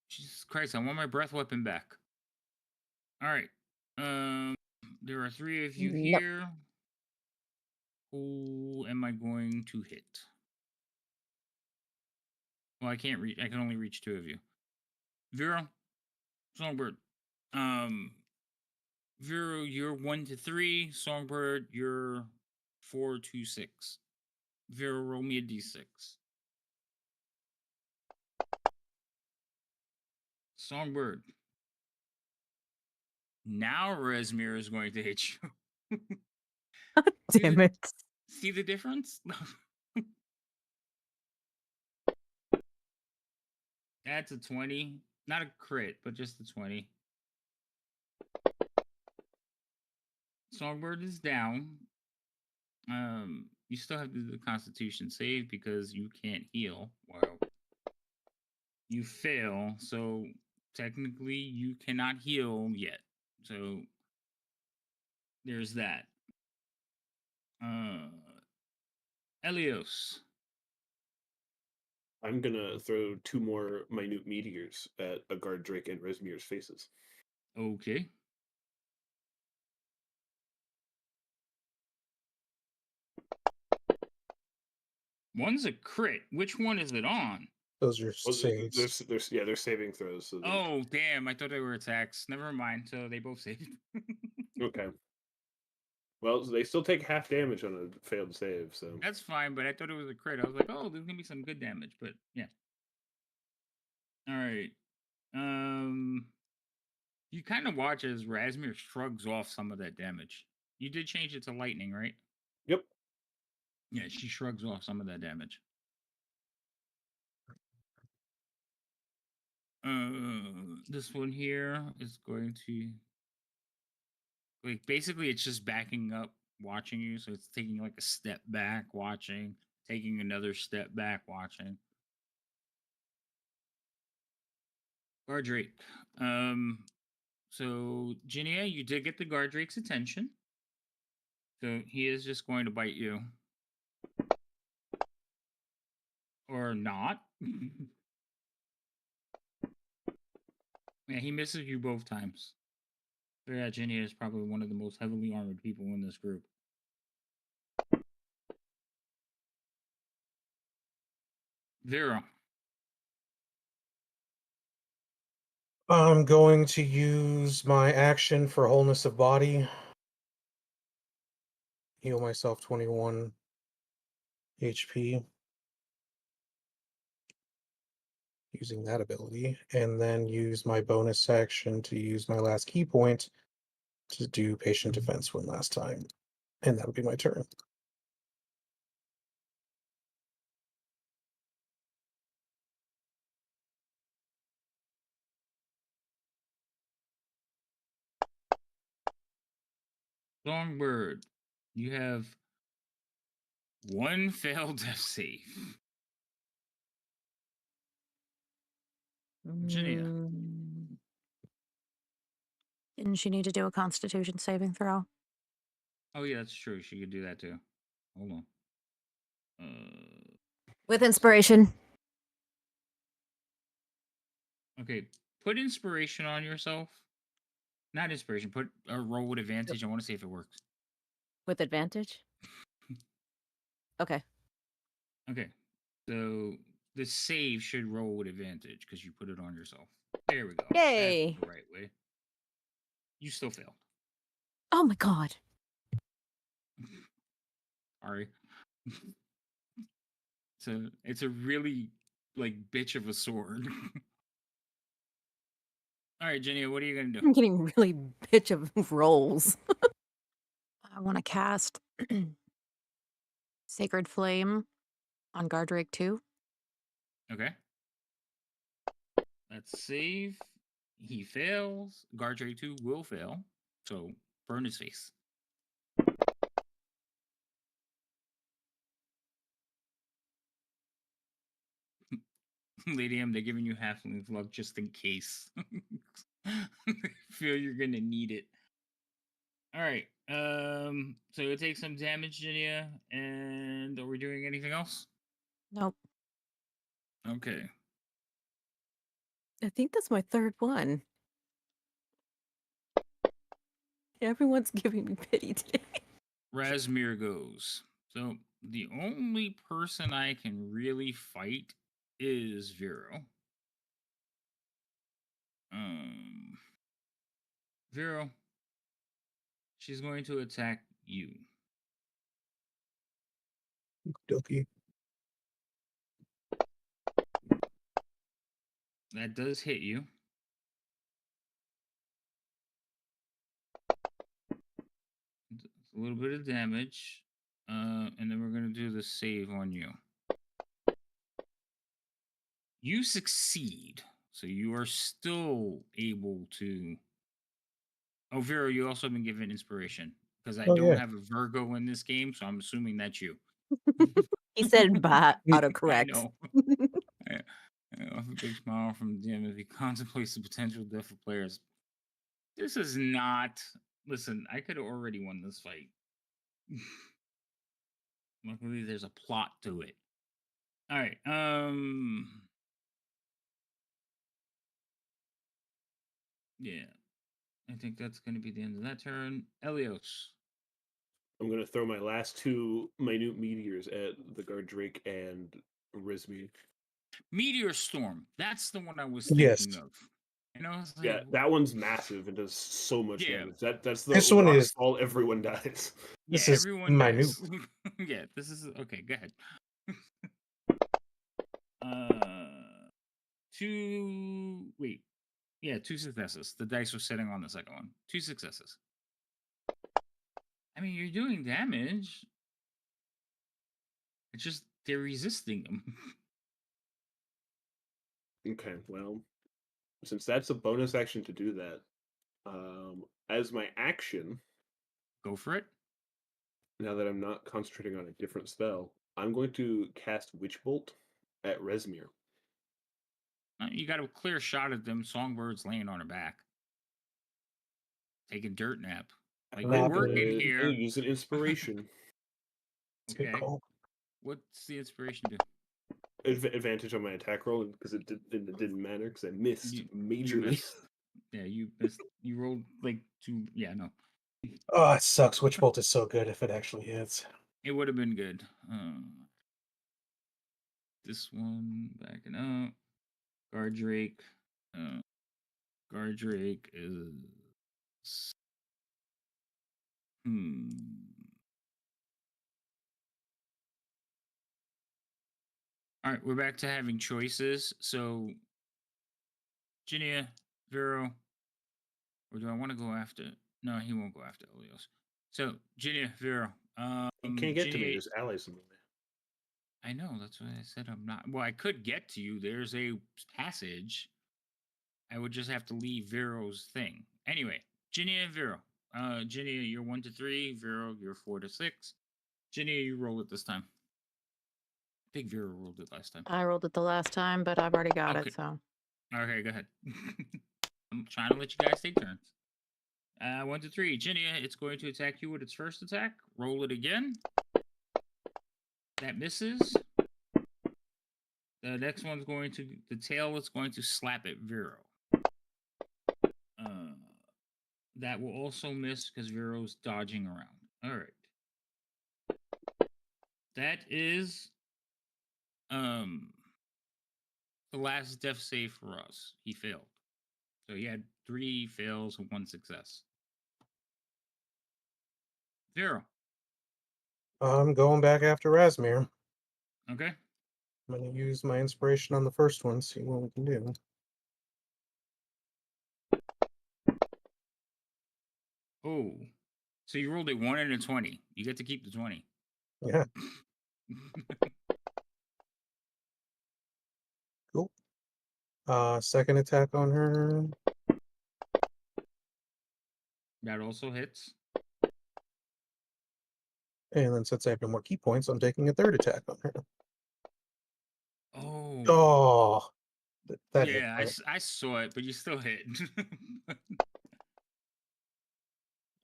Jesus Christ! I want my breath weapon back. All right. There are 3 of you Nope. here. Who am I going to hit? Well, I can't reach. I can only reach 2 of you. Vero, Songbird. Vero, you're 1 to 3. Songbird, you're 4 to 6. Vero, roll me a d6. Songbird. Now Resmir is going to hit you. Damn it. See the difference? That's a 20. Not a crit, but just a 20. Songbird is down. You still have to do the Constitution save because you can't heal. Wow. You fail, so technically you cannot heal yet. So there's that. Elios. I'm gonna throw 2 more minute meteors at a guard Drake and Resmir's faces. Okay. One's a crit. Which one is it on? Those are Well, saves. they're saving throws. So Oh, damn. I thought they were attacks. Never mind. So they both saved. okay. Well, they still take half damage on a failed save. So That's fine, but I thought it was a crit. I was like, oh, there's going to be some good damage. But yeah. All right. You kind of watch as Rasmir shrugs off some of that damage. You did change it to lightning, right? yep. Yeah, she shrugs off some of that damage. This one here is going to like basically it's just backing up, watching you. So it's taking like a step back, watching, taking another step back, watching. Guardrake. So Ginia, you did get the Guardrake's attention. So he is just going to bite you. Or not. Yeah, he misses you both times. So yeah, Ginia is probably one of the most heavily armored people in this group. Vera. I'm going to use my action for wholeness of body. Heal myself 21 HP. Using that ability. And then use my bonus action to use my last key point to do patient defense one last time. And that'll be my turn. Songbird. You have 1 failed death save. Ginia. Didn't she need to do a Constitution saving throw? Oh yeah, that's true. She could do that too. Hold on. With inspiration. Okay. Put inspiration on yourself. Not inspiration. Put a roll with advantage. I want to see if it works. With advantage? Okay. Okay. So the save should roll with advantage because you put it on yourself. There we go. Yay. That's the right way. You still failed. Oh my god. Sorry. It's a really like bitch of a sword. All right, Jenny, what are you gonna do? I'm getting really bitch of rolls. I want to cast Sacred Flame on Guardrake 2. Okay. Let's save. He fails. Guardrake 2 will fail. So burn his face. Lady M, they're giving you halfling luck just in case. Feel you're gonna need it. All right. So it takes some damage, Ginia, and are we doing anything else? Nope. Okay. I think that's my third one. Everyone's giving me pity today. Razmir goes. So the only person I can really fight is Vero. Vero, she's going to attack you. Dokey. That does hit you. It's a little bit of damage. And then we're going to do the save on you. You succeed. So you are still able to. Oh, Vero, you also been given inspiration. Because I Oh, don't yeah. have a Virgo in this game, so I'm assuming that's you. He said "bah" Mm. I autocorrect. know. Off a big smile from the DM if he contemplates the potential death of players. This is not. Listen, I could have already won this fight. Luckily, there's a plot to it. All right. Yeah. I think that's going to be the end of that turn. Elios. I'm gonna throw my last two minute meteors at the guard Drake and Rizmi. Meteor Storm. That's the one I was Yes. thinking of. And I was like, Yeah, that one's massive and does so much Yeah. damage. That's the This one rock is- all everyone dies. This yeah, is everyone minute. dies. Yeah, this is okay. Go ahead. Two successes. The dice was sitting on the second one. 2 successes. I mean, you're doing damage. It's just they're resisting them. Okay, well, since that's a bonus action to do that, as my action, Go for it. now that I'm not concentrating on a different spell, I'm going to cast Witch Bolt at Resmir. You got a clear shot at them songbirds laying on her back, taking dirt nap. Like we're Not working really. here. Use an inspiration. It's a good Okay. call. What's the inspiration do? Advantage on my attack roll because it didn't matter because I missed You majorly. missed. Yeah, you missed. You rolled like 2. Yeah, no. Oh, it sucks. Witch Bolt is so good if it actually hits. It would have been good. This one backing up. Guard Drake. Guard Drake is. All right, we're back to having choices. So, Ginia, Vero, or do I want to go after? No, he won't go after Elios. So, Ginia, Vero. You can't get to me. Ginia, There's allies in the way. I know. That's why I said I'm not. Well, I could get to you. There's a passage. I would just have to leave Vero's thing. Anyway, Ginia and Vero. Ginia, you're 1 to 3. Vero, you're 4 to 6. Ginia, you roll it this time. I think Vero rolled it last time. I rolled it the last time, but I've already got Okay. it, so. Okay, go ahead. I'm trying to let you guys take turns. 1 to 3. Ginia, it's going to attack you with its first attack. Roll it again. That misses. The next one's going to. The tail is going to slap at Vero. That will also miss because Vero's dodging around. All right. That is the last death save for us. He failed. So he had 3 fails and 1 success. Vero. I'm going back after Razmir. Okay. I'm going to use my inspiration on the first one, see what we can do. Oh. So you rolled a 1 and a 20. You get to keep the 20. Yeah, cool. Second attack on her. That also hits. And then since I have no more key points, I'm taking a third attack on her. Oh, Oh, that hit. Yeah, I saw it, but you still hit.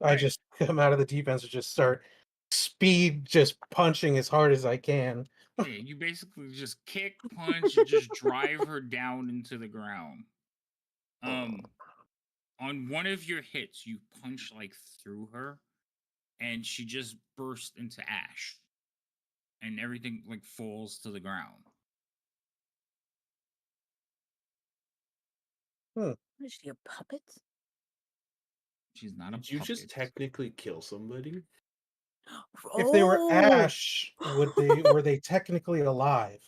I Right. just come out of the defense and just start speed, just punching as hard as I can. Yeah, you basically just kick, punch, and just drive her down into the ground. On one of your hits, you punch like through her, and she just burst into ash, and everything like falls to the ground. What is she, a puppet? She's not a Did you just puppet. technically kill somebody? If they were Oh! ash, were they technically alive?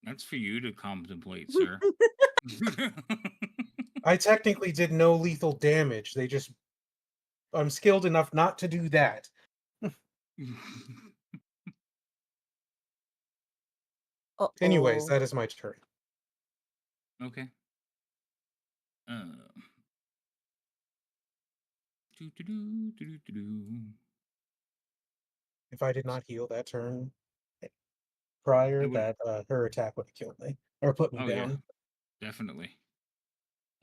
That's for you to contemplate, sir. I technically did no lethal damage. I'm skilled enough not to do that. Anyways, Uh-oh. that is my turn. Okay. Do-do-do-do-do-do. If I did not heal that turn I prior, would. that her attack would have killed me or put me Oh yeah, down. definitely.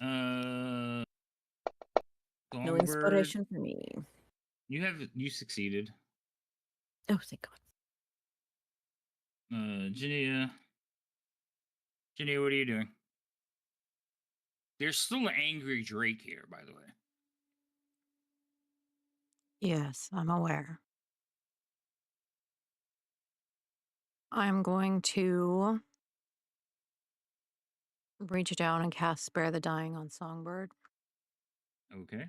No Songbird, inspiration for me. you succeeded. Oh, thank God. Ginia, what are you doing? There's still an angry Drake here, by the way. Yes, I'm aware. I'm going to reach down and cast Spare the Dying on Songbird. Okay.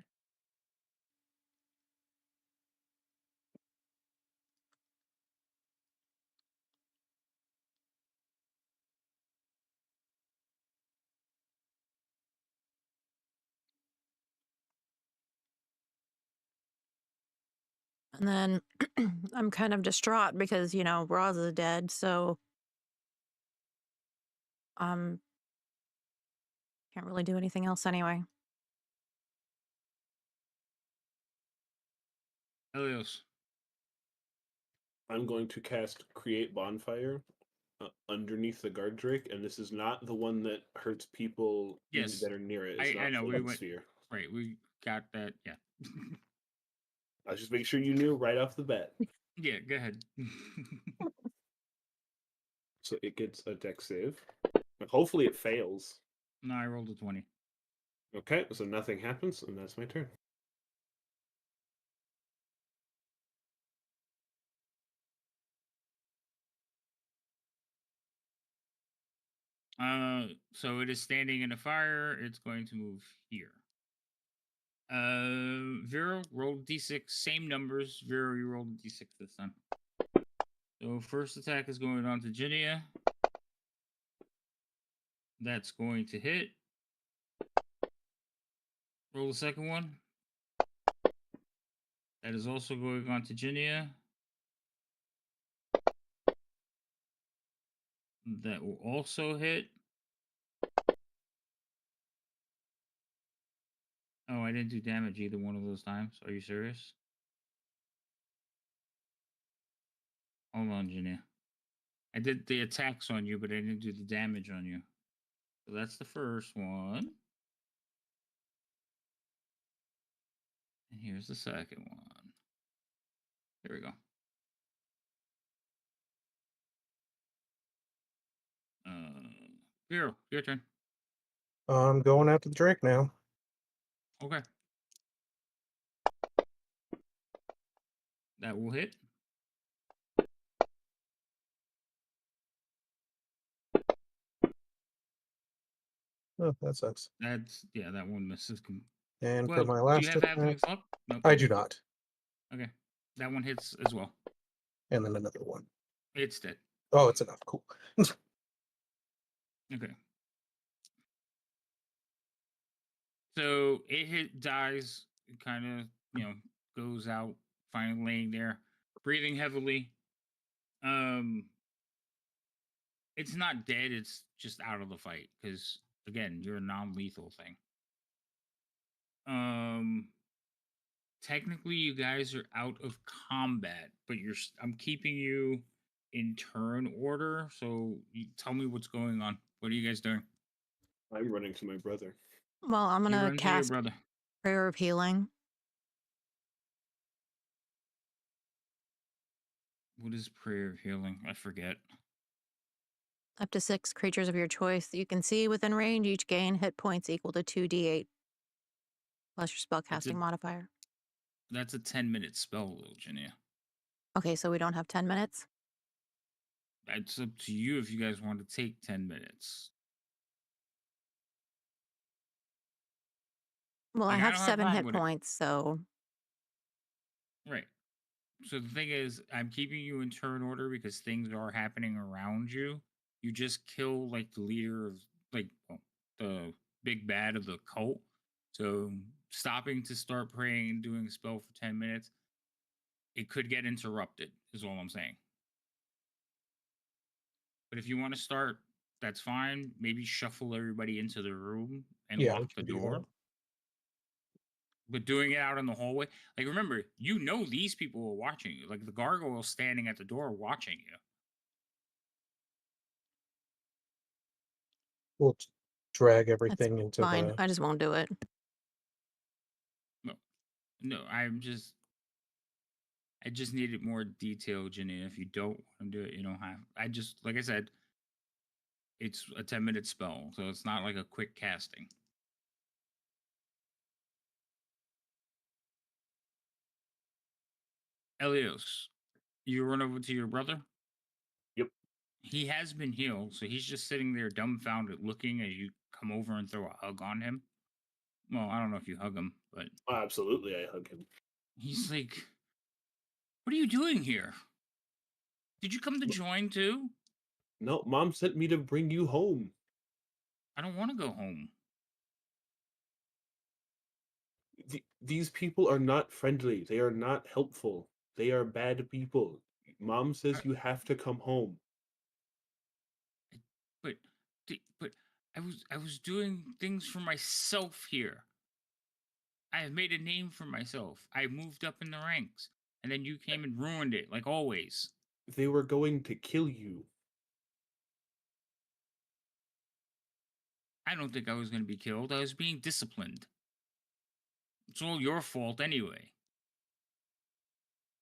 And then I'm kind of distraught because, Roz is dead, so can't really do anything else anyway. Helios. I'm going to cast Create Bonfire underneath the guard drake, and this is not the one that hurts people Yes, that are near it. It's I not know. We Flame went Sphere. right. We got that. Yeah. I was just making sure you knew right off the bat. Yeah. Go ahead. So it gets a deck save. Hopefully it fails. No, I rolled a 20. Okay, so nothing happens, and that's my turn. So it is standing in a fire. It's going to move here. Vero rolled d6, same numbers. Vero, you rolled a d6 this time. So first attack is going on to Ginia. That's going to hit. Roll the second one. That is also going on to Ginia. That will also hit. Oh, I didn't do damage either one of those times. Are you serious? Hold on, Ginia. I did the attacks on you, but I didn't do the damage on you. So that's the first one. And here's the second one. There we go. Vero, your turn. I'm going after the Drake now. Okay. That will hit. Oh, that sucks. That one misses. And for Well, my do you last have attack, Avenue Fuck? No. I do not. Okay. That one hits as well. And then another one. It's dead. Oh, it's enough. Cool. Okay. So it dies, kind of, goes out, finally laying there, breathing heavily. It's not dead, it's just out of the fight, because again, you're a non-lethal thing. technically you guys are out of combat, but I'm keeping you in turn order. So you tell me what's going on. What are you guys doing? I'm running to my brother. Well, I'm You gonna run to your cast brother. Prayer of Healing. What is prayer of healing? I forget. Up to 6 creatures of your choice that you can see within range each gain hit points equal to 2d8 plus your That's a spellcasting modifier. that's a 10-minute spell, Virginia. Okay, so we don't have 10 minutes. It's up to you if you guys want to take 10 minutes. Well, I Like, I have don't have a 7 problem hit with it. points, so Right. So the thing is, I'm keeping you in turn order because things are happening around you. You just kill like the leader of the big bad of the cult. So stopping to start praying and doing a spell for 10 minutes, it could get interrupted, is all I'm saying. But if you want to start, that's fine. Maybe shuffle everybody into the room and Yeah, we lock the can do door. that. But doing it out in the hallway, like remember, you know these people are watching you. Like the gargoyle standing at the door watching you. We'll drag that's everything into fine. the. I just won't do it. No, no, I just needed more detail, Jenny. If you don't want to do it, you don't have. I just, like I said, it's a 10-minute spell, so it's not like a quick casting. Elios, you run over to your brother. Yep. He has been healed, so he's just sitting there dumbfounded, looking as you come over and throw a hug on him. Well, I don't know if you hug him, but Absolutely, I hug him. he's like, "What are you doing here? Did you come to join too? No, Mom sent me to bring you home. I don't want to go home." These people are not friendly. They are not helpful. They are bad people. Mom says I- you have to come home. But, but I was doing things for myself here. I have made a name for myself. I moved up in the ranks, and then you came and ruined it, like always. They were going to kill you. I don't think I was going to be killed. I was being disciplined. It's all your fault anyway.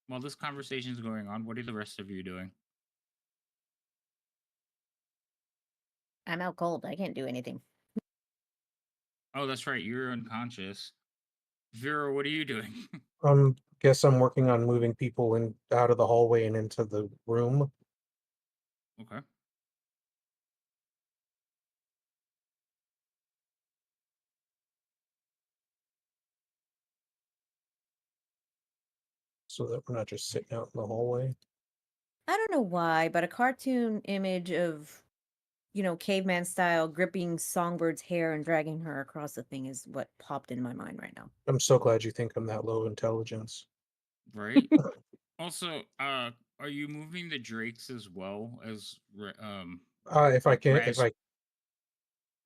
While this conversation is going on, what are the rest of you doing? I'm out cold. I can't do anything. Oh, that's right. You're unconscious. Vera, what are you doing? Guess I'm working on moving people in out of the hallway and into the room. Okay. So that we're not just sitting out in the hallway. I don't know why, but a cartoon image of, caveman style gripping Songbird's hair and dragging her across the thing is what popped in my mind right now. I'm so glad you think I'm that low intelligence. Right. Also, are you moving the drakes as well as If I like can, Raz?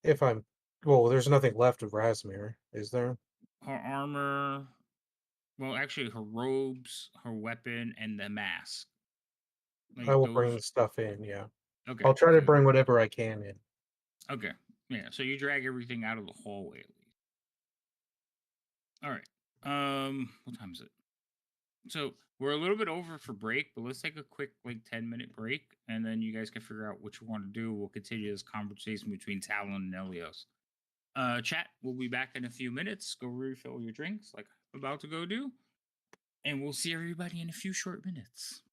if I'm, well, there's nothing left of Razmir, is there? Her armor? Well, actually, her robes, her weapon, and the mask. I Like will bring those. the stuff in. Yeah, Okay. I'll try to So bring whatever I can in. okay. Yeah. So you drag everything out of the hallway at least. All right. What time is it? So we're a little bit over for break, but let's take a quick 10-minute break, and then you guys can figure out what you want to do. We'll continue this conversation between Talon and Elios. Chat, we'll be back in a few minutes. Go refill your drinks, like I'm about to go do, and we'll see everybody in a few short minutes.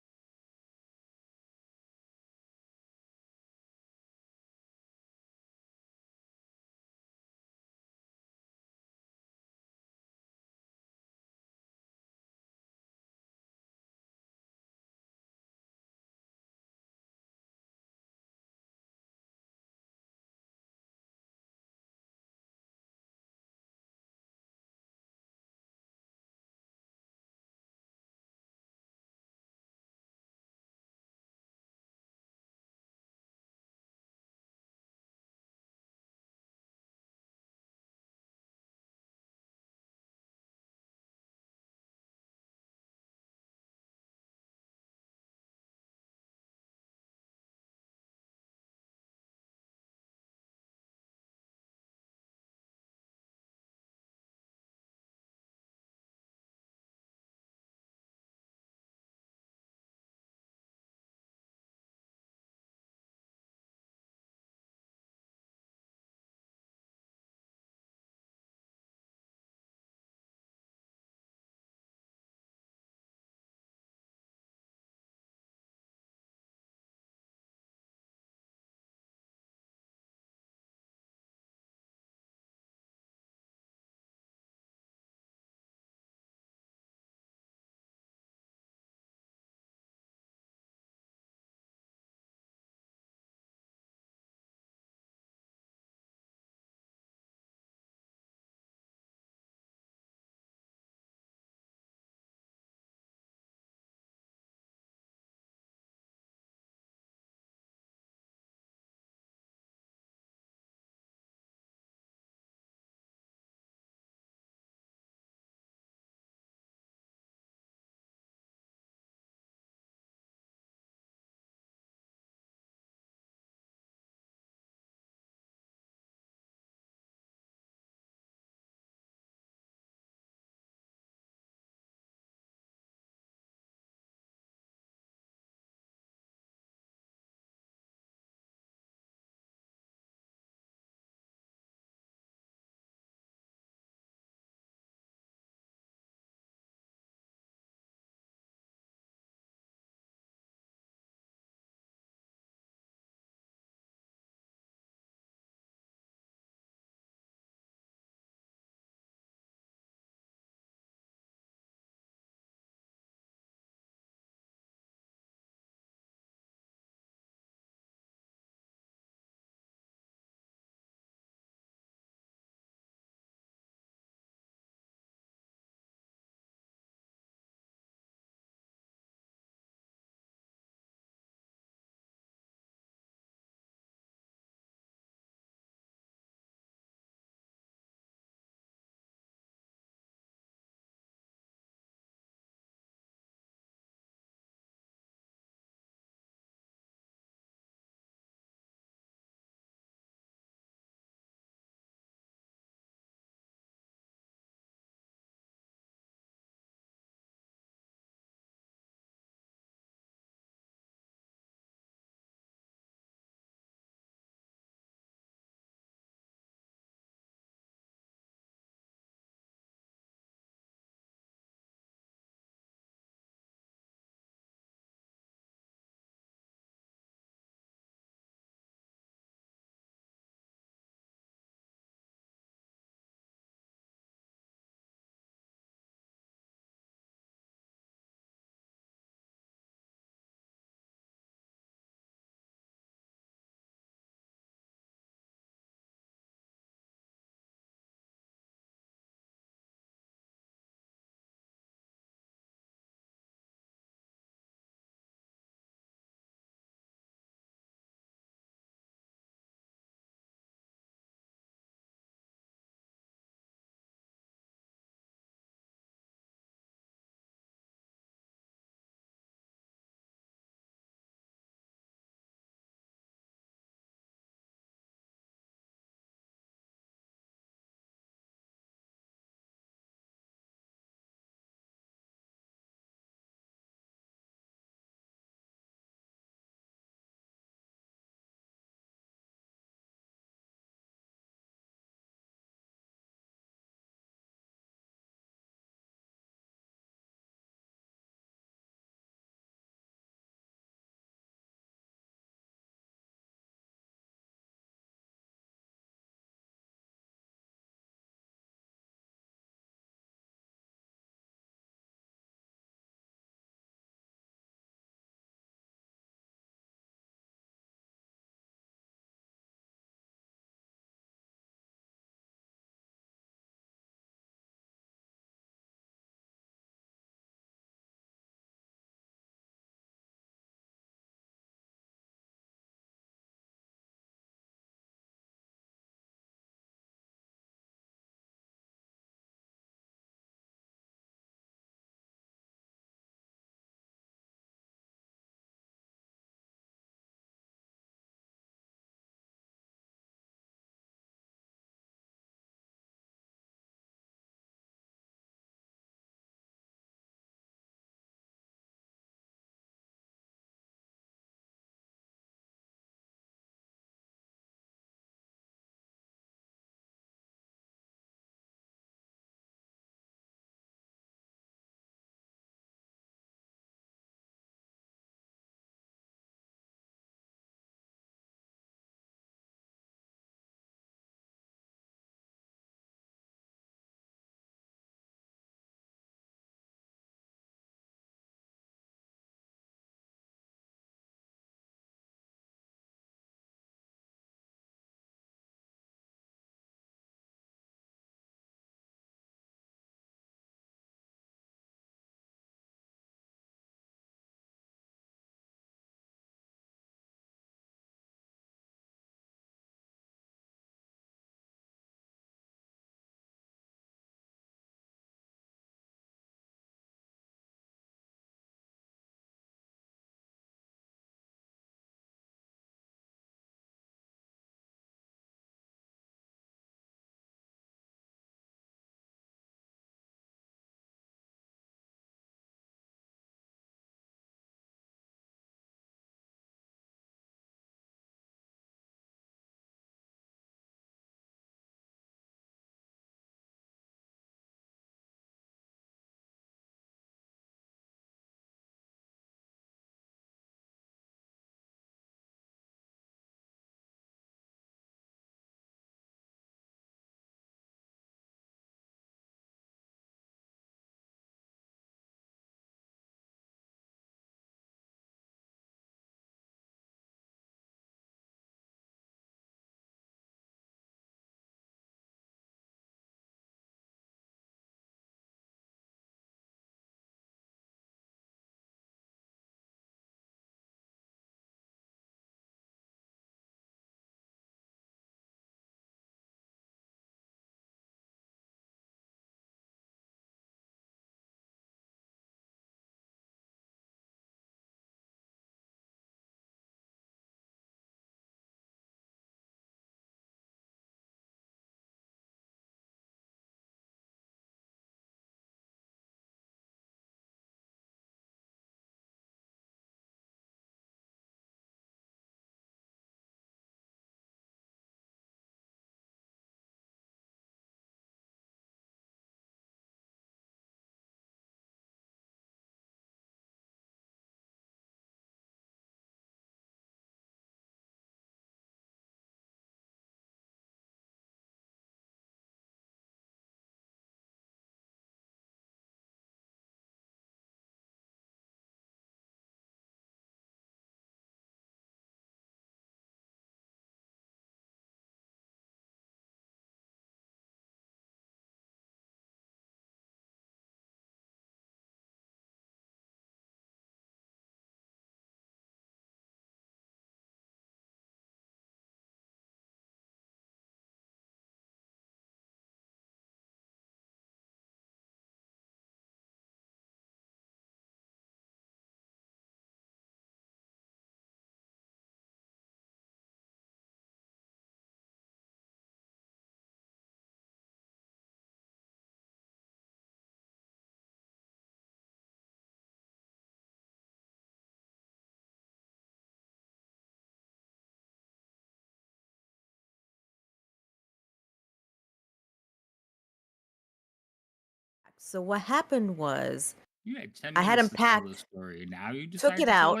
So what happened was You had 10 I had minutes him to tell packed, this story. Now you took decide it to tell out.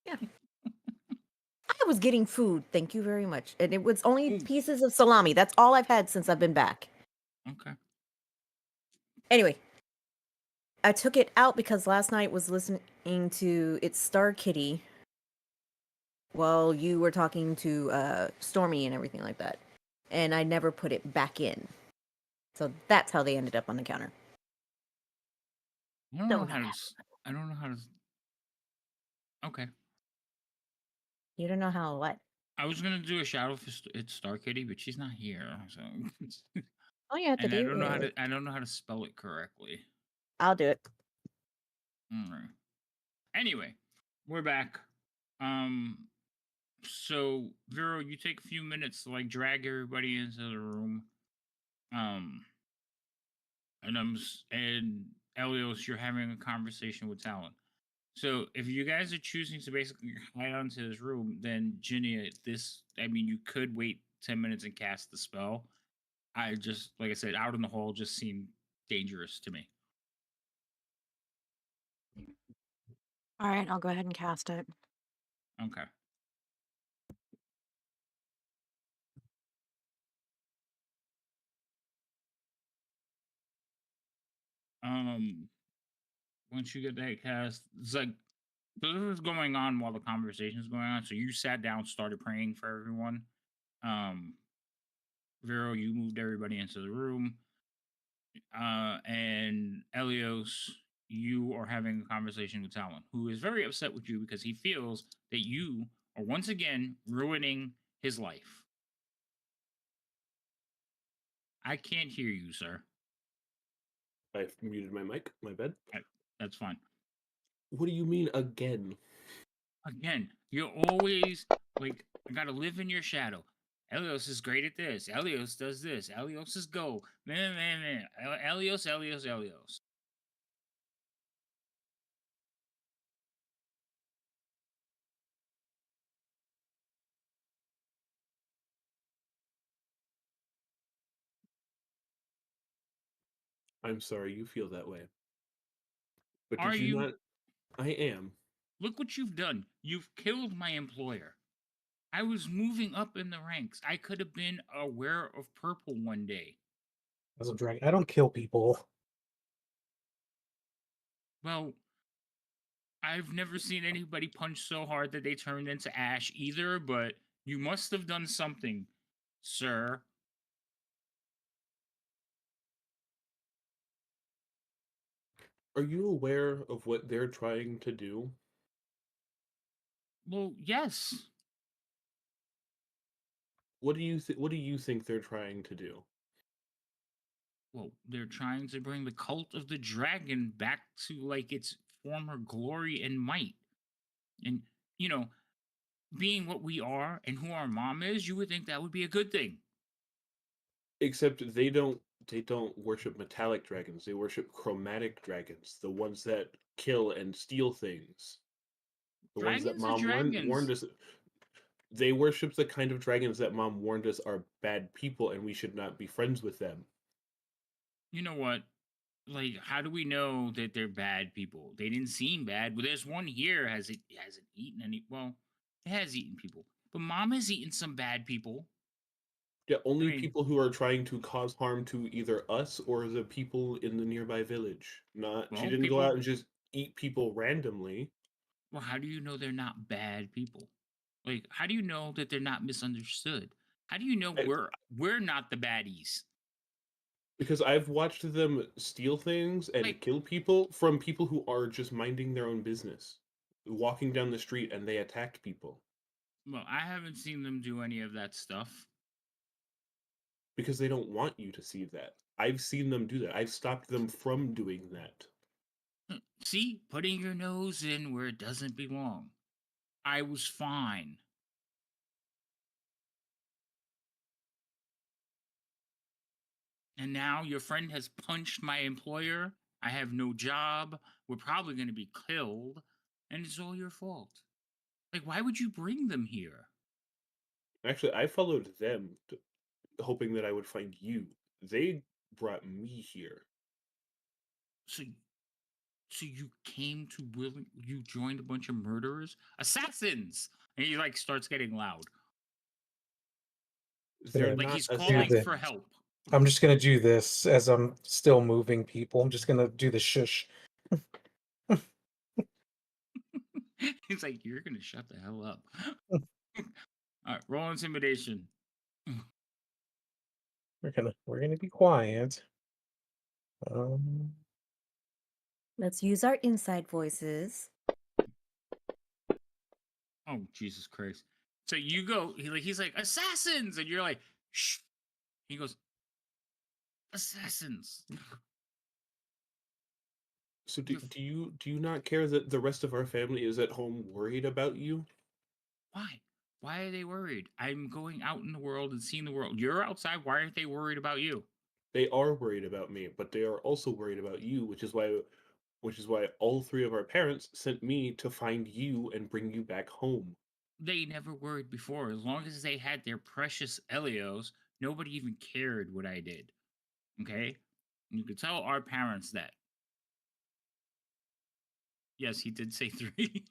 it? I was getting food. Thank you very much. And it was only Ooh, pieces of salami. That's all I've had since I've been back. okay. Anyway, I took it out because last night was listening to It's Star Kitty while you were talking to Stormy and everything like that. And I never put it back in. So that's how they ended up on the counter. I don't know Don't how to. have. I don't know how to. Okay. You don't know how what? I was gonna do a shout out for it's Star Kitty, but she's not here, so All you have to and I do don't know how is to. I don't know how to spell it correctly. I'll do it. All right. Anyway, we're back. Um. So Vero, you take a few minutes to like drag everybody into the room. Um. And Elios, you're having a conversation with Talon. So if you guys are choosing to basically hide onto this room, then Ginny, you could wait 10 minutes and cast the spell. I just, like I said, out in the hall just seemed dangerous to me. All right, I'll go ahead and cast it. Okay. Um, once you get that cast, it's like so this is going on while the conversation is going on. So you sat down, started praying for everyone. Um, Vero, you moved everybody into the room. And Elios, you are having a conversation with Talon, who is very upset with you because he feels that you are once again ruining his life. I can't hear you, sir. I've muted my mic. My bad. That's fine. What do you mean again? Again, you're always like, I gotta live in your shadow. Elios is great at this. Elios does this. Elios is go. Man. Elios. I'm sorry you feel that way. But Are did you you? not? I am. Look what you've done. You've killed my employer. I was moving up in the ranks. I could have been a wearer of purple one day. As a dragon, I don't kill people. Well, I've never seen anybody punch so hard that they turned into ash either, but you must have done something, sir. Are you aware of what they're trying to do? Well, yes. What do you think they're trying to do? Well, they're trying to bring the cult of the dragon back to like its former glory and might. And, you know, being what we are and who our mom is, you would think that would be a good thing. Except they don't worship metallic dragons. They worship chromatic dragons, the ones that kill and steal things. The ones that Dragons are mom warned dragons. us. They worship the kind of dragons that mom warned us are bad people and we should not be friends with them. You know what? Like, how do we know that they're bad people? They didn't seem bad. Well, there's one here. Hasn't eaten any? Well, it has eaten people, but Mom has eaten some bad people. Yeah, I only mean, people who are trying to cause harm to either us or the people in the nearby village. Not She well, didn't go people. out and just eat people randomly. Well, how do you know they're not bad people? Like, how do you know that they're not misunderstood? How do you know I- we're not the baddies? Because I've watched them steal things and Like, kill people from people who are just minding their own business, walking down the street and they attacked people well, I haven't seen them do any of that stuff. because they don't want you to see that. I've seen them do that. I've stopped them from doing that. See, putting your nose in where it doesn't belong. I was fine. And now your friend has punched my employer. I have no job. We're probably going to be killed. And it's all your fault. Like, why would you bring them here? Actually, I followed them, hoping that I would find you. They brought me here. So, so you came to you joined a bunch of murderers, assassins, and he like starts getting loud, They're Gonna like not he's do calling the. for assassins. help. I'm just gonna do this as I'm still moving people. I'm just gonna do the shush. He's like, "You're gonna shut the hell up." All right, roll intimidation. We're gonna be quiet. Um, Let's use our inside voices. Oh Jesus Christ! So you go. He's like assassins, and you're like, "Shh." He goes, "Assassins." So You're do you not care that the rest of our family is at home worried about you? Why? Why are they worried? I'm going out in the world and seeing the world. You're outside. Why aren't they worried about you? They are worried about me, but they are also worried about you, which is why all three of our parents sent me to find you and bring you back home. They never worried before. As long as they had their precious Elios, nobody even cared what I did. Okay? You could tell our parents that. Yes, he did say 3.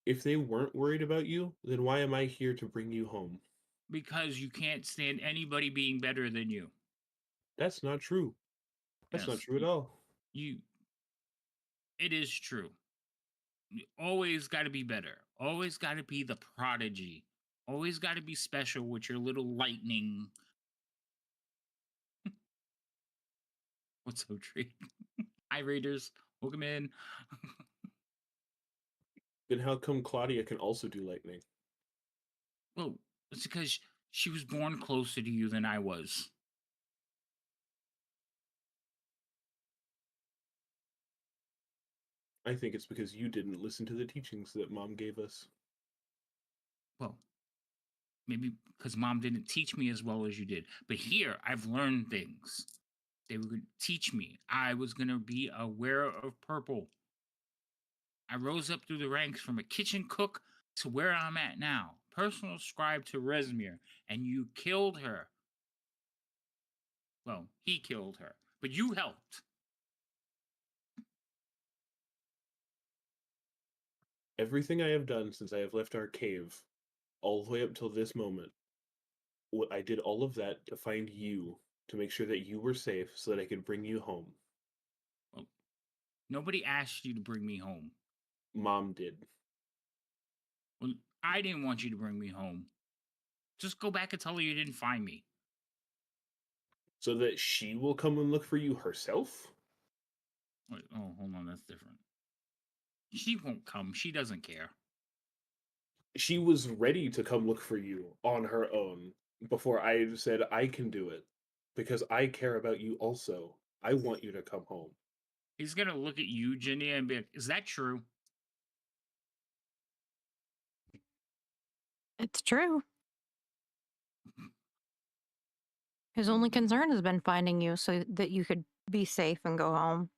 If they weren't worried about you, then why am I here to bring you home? Because you can't stand anybody being better than you. That's not true. That's not Yes. true at all. You it is true. You always got to be better. Always got to be the prodigy. Always got to be special with your little lightning. What's up, Tree? Hi, Raiders. Welcome in. Then how come Claudia can also do lightning? Well, it's because she was born closer to you than I was. I think it's because you didn't listen to the teachings that Mom gave us. Well, maybe because mom didn't teach me as well as you did. But here, I've learned things. They were going to teach me. I was going to be a wearer of purple. I rose up through the ranks from a kitchen cook to where I'm at now. Personal scribe to Resmir. And you killed her. Well, he killed her. But you helped. Everything I have done since I have left our cave, all the way up till this moment, I did all of that to find you, to make sure that you were safe so that I could bring you home. Well, nobody asked you to bring me home. Mom did. Well, I didn't want you to bring me home. Just go back and tell her you didn't find me. So that she will come and look for you herself? Wait, oh, hold on, that's different. She won't come. She doesn't care. She was ready to come look for you on her own before I said I can do it. Because I care about you also. I want you to come home. He's gonna look at you, Ginny, and be like, "Is that true?" It's true. His only concern has been finding you so that you could be safe and go home.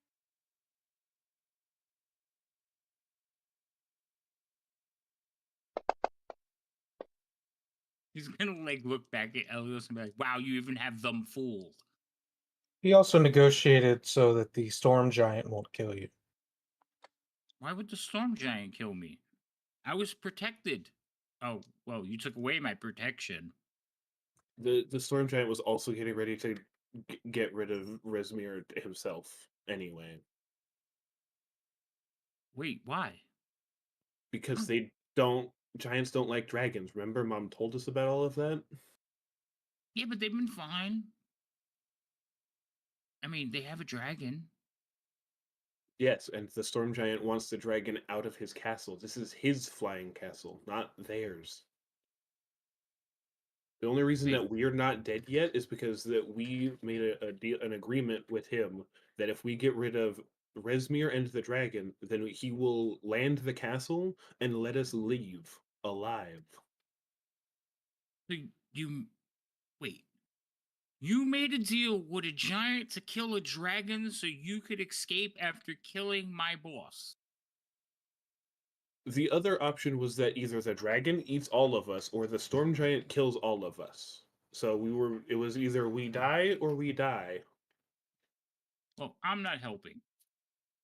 He's gonna like look back at Elios and be like, "Wow, you even have them fooled." he also negotiated so that the storm giant won't kill you. Why would the storm giant kill me? I was protected. Oh, well, you took away my protection. The storm giant was also getting ready to get rid of Resmir himself anyway. Wait, why? Because they don't giants don't like dragons. Remember Mom told us about all of that? Yeah, but they've been fine. I mean, they have a dragon. Yes, and the storm giant wants the dragon out of his castle. This is his flying castle, not theirs. The only reason Wait, that we're not dead yet is because that we made a deal, an agreement with him that if we get rid of Resmir and the dragon, then he will land the castle and let us leave alive. so you wait. You made a deal with a giant to kill a dragon so you could escape after killing my boss. The other option was that either the dragon eats all of us or the storm giant kills all of us. So it was either we die or we die. Well, I'm not helping.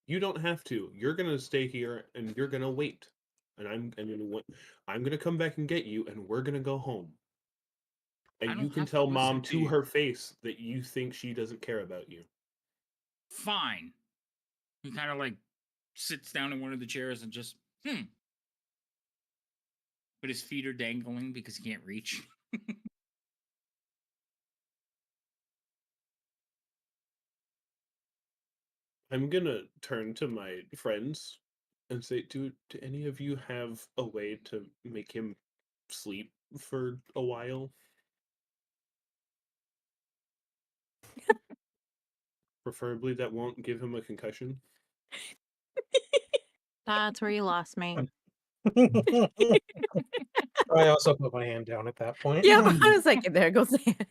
You don't have to. You're gonna stay here and you're gonna wait. And I'm gonna come back and get you, and we're gonna go home. I And you don't can have to tell listen mom to to you. her face that you think she doesn't care about you. Fine. He kind of like sits down in one of the chairs and just, but his feet are dangling because he can't reach. I'm gonna turn to my friends and say, do any of you have a way to make him sleep for a while? Preferably that won't give him a concussion. That's where you lost me. I also put my hand down at that point. Yeah, I was like, there goes the hand.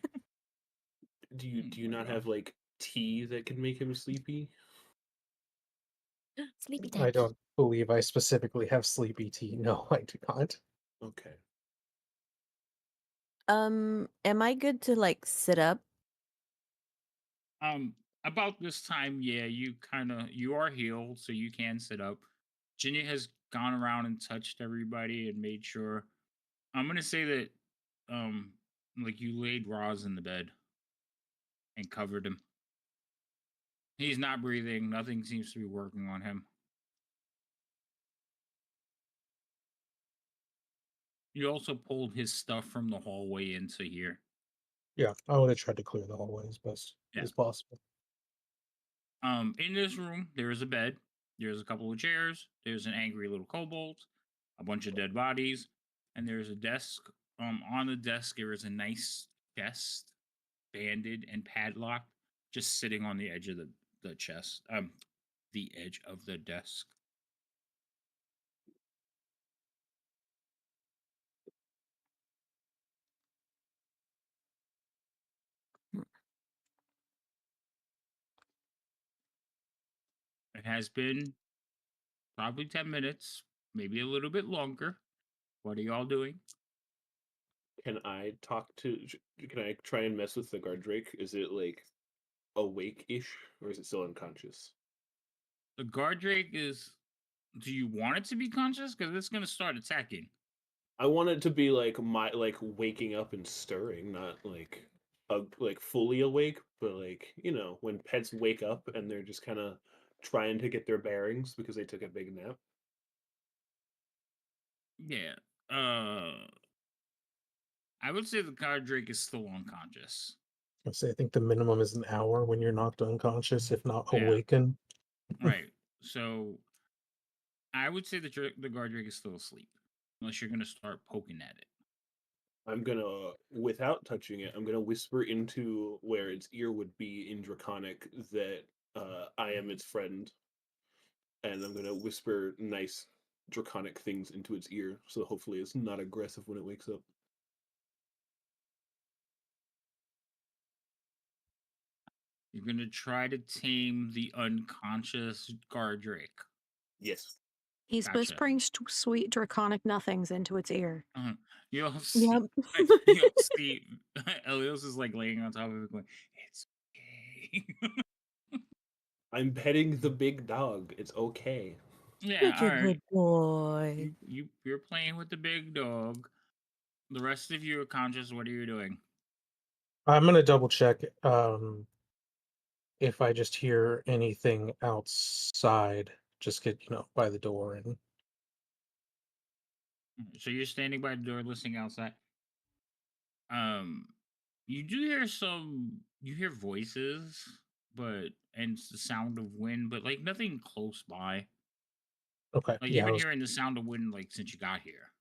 Do you Oh my not God. have like tea that can make him sleepy? Sleepy I time. don't believe I specifically have sleepy tea. No, I do not. Okay. Am I good to like sit up? About this time, yeah, you are healed, so you can sit up. Ginny has gone around and touched everybody and made sure. I'm gonna say that, um, like you laid Roz in the bed and covered him. He's not breathing. Nothing seems to be working on him. You also pulled his stuff from the hallway into here. Yeah, I would have tried to clear the hallway as best Yeah. as possible. In this room, there is a bed. There's a couple of chairs. There's an angry little kobold, a bunch of dead bodies, and there's a desk. On the desk there is a nice chest, banded and padlocked, just sitting on the edge of the chest. The edge of the desk. It has been probably 10 minutes, maybe a little bit longer. What are y'all doing? Can I talk to? Can I try and mess with the guard drake? Is it like awake-ish, or is it still unconscious? The guard drake is. Do you want it to be conscious? Because it's gonna start attacking. I want it to be like waking up and stirring, not like fully awake, but like when pets wake up and they're just kind of trying to get their bearings because they took a big nap. Yeah. Uh, I would say the guard drake is still unconscious. I say I think the minimum is an hour when you're knocked unconscious, if not Yeah. awakened. Right. So I would say the guard drake is still asleep, unless you're gonna start poking at it. I'm gonna, without touching it, I'm gonna whisper into where its ear would be in Draconic that I am its friend, and I'm gonna whisper nice Draconic things into its ear, so hopefully it's not aggressive when it wakes up. You're gonna try to tame the unconscious guard drake. Yes. He's Gotcha. whispering sweet draconic nothings into its ear. Uh-huh. You'll see. Yep. You'll see. Elios is like laying on top of it, going, "It's okay." I'm petting the big dog. It's okay. Yeah. Such All a right. good boy. You're playing with the big dog. The rest of you are conscious. What are you doing? I'm gonna double check if I just hear anything outside. Just get by the door and So you're standing by the door, listening outside. Um, you do hear some. You hear voices, and it's the sound of wind, but like nothing close by. okay. Like you've Yeah, been hearing the sound of wind like since you got here.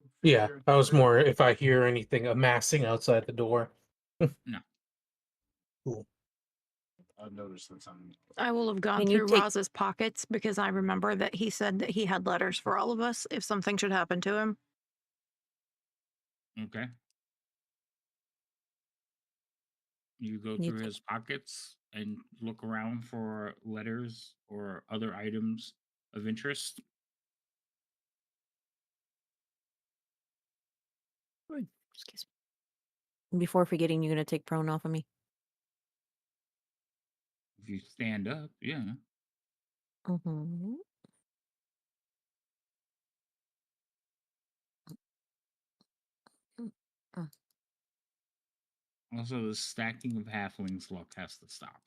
I was more if I hear anything amassing outside the door. No. Cool. I will have gone Can you through take- Roz's pockets because I remember that he said that he had letters for all of us if something should happen to him. Okay. You go Can you through his pockets and look around for letters or other items of interest. Excuse me. Before forgetting, you're gonna take prone off of me. If you stand up, yeah. Mm-hmm. Also, the stacking of halflings luck has to stop.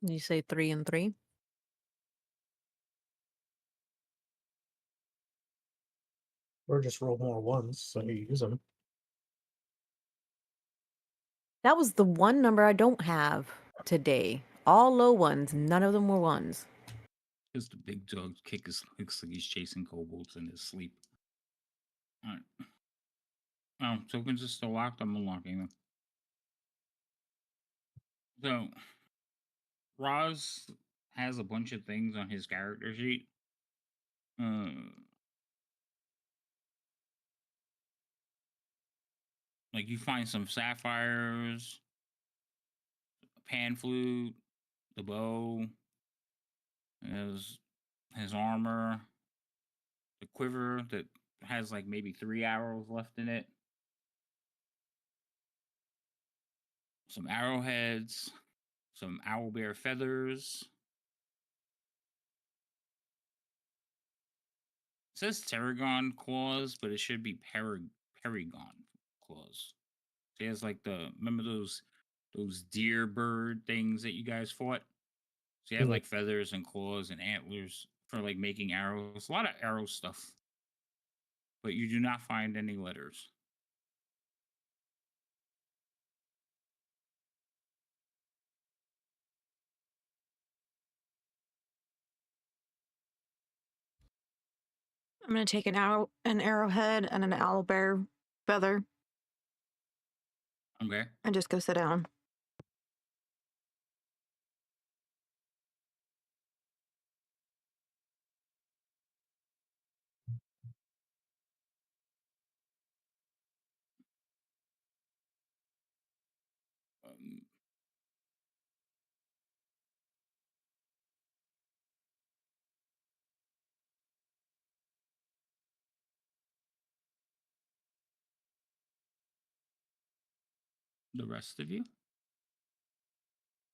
You say 3 and 3? Or just roll more ones so you use them. That was the one number I don't have today. All low ones. None of them were ones. Just the big dog kicks like he's chasing kobolds in his sleep. All right. Oh, tokens are still locked. I'm unlocking them. So, Roz has a bunch of things on his character sheet. Like you find some sapphires, a pan flute, the bow, his armor, the quiver that has like maybe 3 arrows left in it, some arrowheads, some owlbear feathers. It says Tarragon claws, but it should be Paragon claws. So he has like remember those deer bird things that you guys fought? So you have Yeah. like feathers and claws and antlers for like making arrows. A lot of arrow stuff. But you do not find any letters. I'm gonna take an arrowhead, and an owlbear feather, Okay. and just go sit down. Um, the rest of you?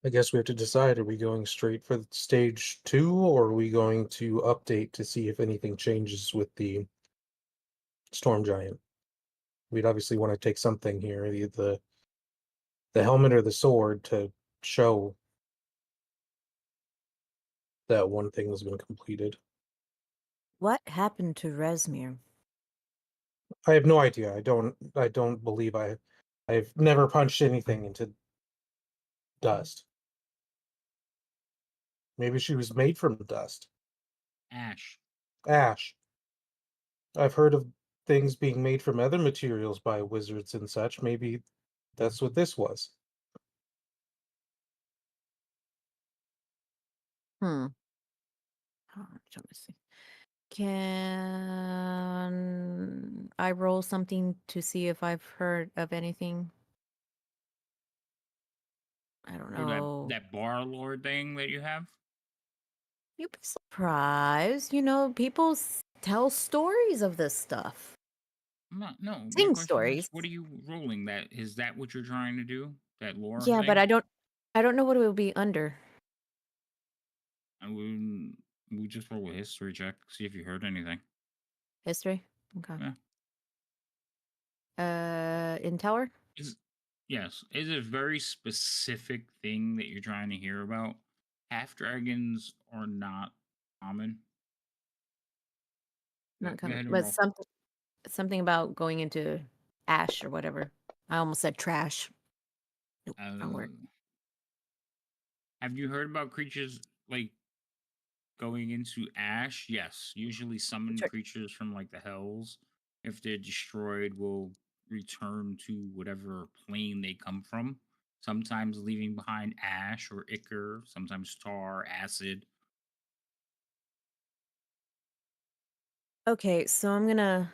I guess we have to decide, are we going straight for stage 2, or are we going to update to see if anything changes with the storm giant? We'd obviously want to take something here, either the helmet or the sword, to show that one thing has been completed. What happened to Resmir? I have no idea. I don't believe I've never punched anything into dust. Maybe she was made from dust. Ash. Ash. I've heard of things being made from other materials by wizards and such. Maybe that's what this was. Hmm. Oh, I'm trying to see. Can I roll something to see if I've heard of anything? I don't Or know. that bar lord thing that you have? You'd be surprised. You know, people tell stories of this stuff. No. My Sing question is, stories. what are you rolling? Is that what you're trying to do? That lore Yeah, but thing? I don't know what it would be under. And we just roll a history check, see if you heard anything. History? Okay. Yeah. In tower? Yes. Is a very specific thing that you're trying to hear about. Half dragons are not common. Go Not coming. ahead and But roll. something about going into ash or whatever. I almost said trash. Nope, wrong word. Have you heard about creatures like going into ash? Yes. Usually summon Sure. creatures from like the hells. If they're destroyed, will return to whatever plane they come from. Sometimes leaving behind ash or ichor, sometimes tar, acid. Okay, so I'm gonna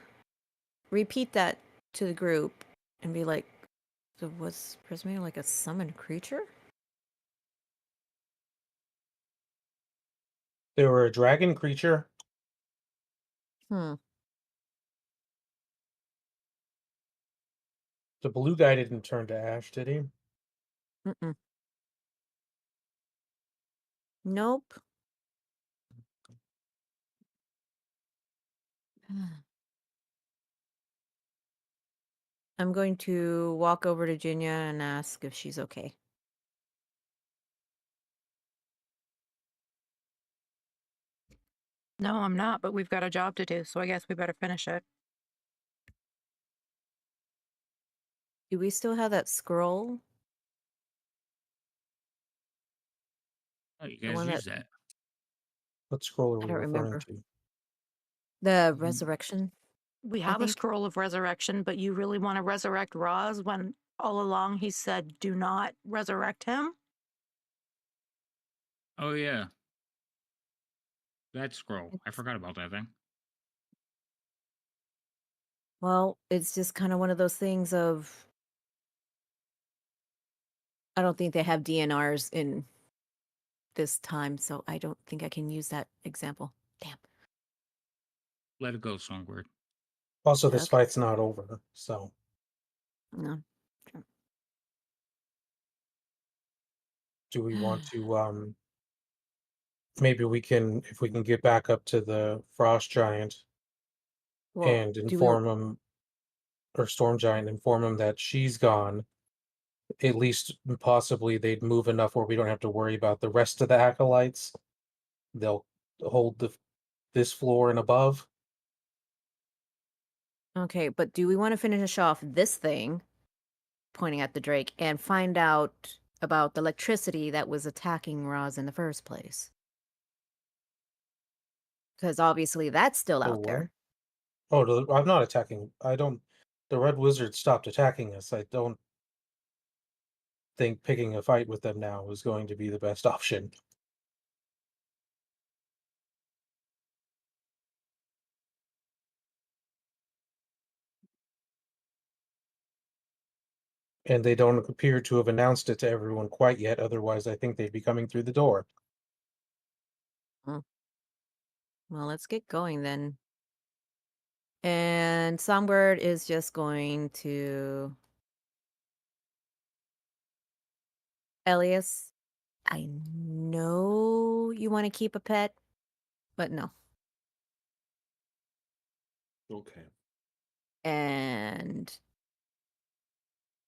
repeat that to the group and be like, so was Prismir like a summoned creature? They were a dragon creature. Hmm. The blue guy didn't turn to ash, did he? Mm-mm. Nope. I'm going to walk over to Jinya and ask if she's okay. No, I'm not, but we've got a job to do, so I guess we better finish it. Do we still have that scroll? Oh, you The guys one that use that. What scroll are I we don't referring remember. to? The Mhm. resurrection. We I have a think. scroll of resurrection, but you really want to resurrect Roz when all along he said, do not resurrect him? Oh yeah, that scroll. I It's, forgot about that thing. well, it's just kind of one of those things of I don't think they have DNRs in this time, so I don't think I can use that example. Damn. Let it go, Songbird. Also, this Okay. fight's not over, so No. True. do we want to maybe we can, if we can get back up to the frost giant Well, and do we? inform him, or storm giant, inform him that she's gone, at least possibly they'd move enough where we don't have to worry about the rest of the acolytes. They'll hold this floor and above. Okay, but do we want to finish off this thing, pointing at the Drake, and find out about the electricity that was attacking Roz in the first place? Because obviously that's still The out what? there. Oh, I'm not attacking. I don't. The red wizard stopped attacking us. I don't think picking a fight with them now is going to be the best option. And they don't appear to have announced it to everyone quite yet. Otherwise, I think they'd be coming through the door. Mm. Well, let's get going then. And Songbird is just going to Elias. I know you want to keep a pet, but no. Okay. And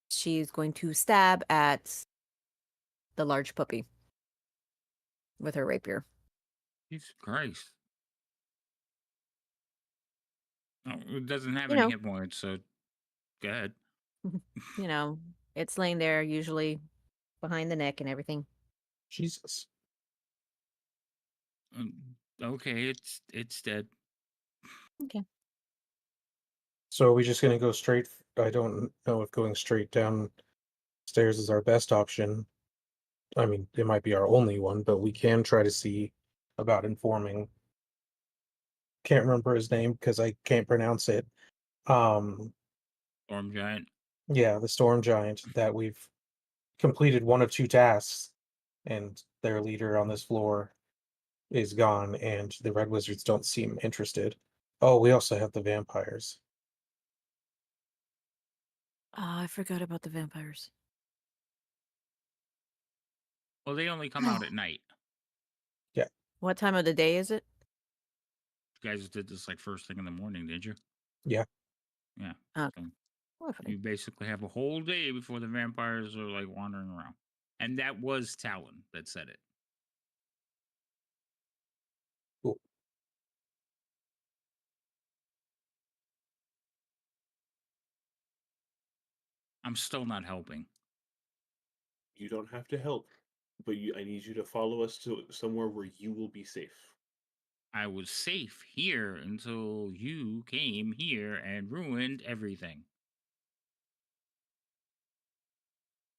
she's going to stab at the large puppy with her rapier. Jesus Christ. Oh, it doesn't have You any know, hit points, so go ahead. you know, it's laying there usually behind the neck and everything. Jesus. Okay, it's dead. Okay. So are we just gonna go straight? I don't know if going straight downstairs is our best option. I mean, it might be our only one, but we can try to see about informing. Can't remember his name because I can't pronounce it. Um, Storm giant. yeah, the storm giant that we've completed one of two tasks, and their leader on this floor is gone, and the red wizards don't seem interested. Oh, we also have the vampires. Oh, I forgot about the vampires. Well, they only come out at night. Yeah, What time of the day is it? You guys did this like first thing in the morning, did you? yeah. Yeah. Okay. So Well, fine. you basically have a whole day before the vampires are like wandering around. And that was Talon that said it. Cool. I'm still not helping. You don't have to help, but I need you to follow us to somewhere where you will be safe. I was safe here until you came here and ruined everything.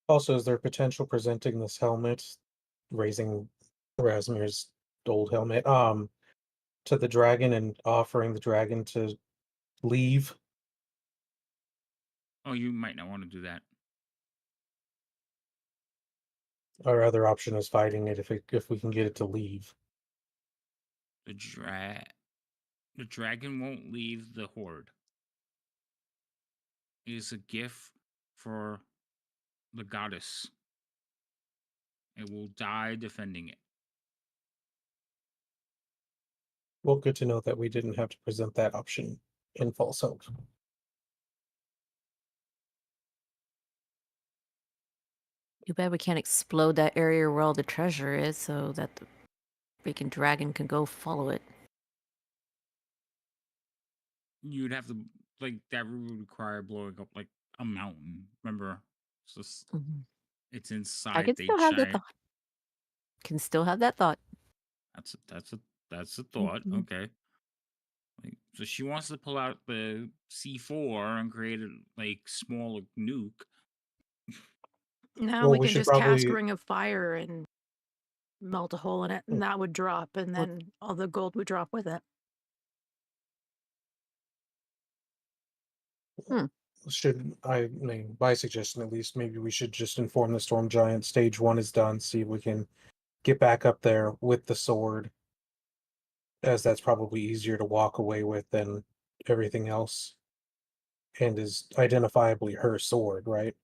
Also, is there potential presenting this helmet, raising Rasmir's old helmet, to the dragon and offering the dragon to leave? Oh, you might not want to do that. Our other option is fighting it if we can get it to leave. The the dragon won't leave the horde. It is a gift for the goddess. It will die defending it. Well, good to know that we didn't have to present that option in false hope. Too bad we can't explode that area where all the treasure is so that the freaking dragon can go follow it. You'd have to that route would require blowing up like a mountain. Remember, it's just Mhm. it's I inside can the still have that giant. thought. Can still have that thought. That's a thought. Mhm. Okay. So she wants to pull out the C4 and create a small nuke. Now Well, we we can should just cast probably Ring of Fire and melt a hole in it, and that would drop, and What- then all the gold would drop with it. I mean, my suggestion at least, maybe we should just inform the storm giant stage 1 is done, see if we can get back up there with the sword, as that's probably easier to walk away with than everything else, and is identifiably her sword, right?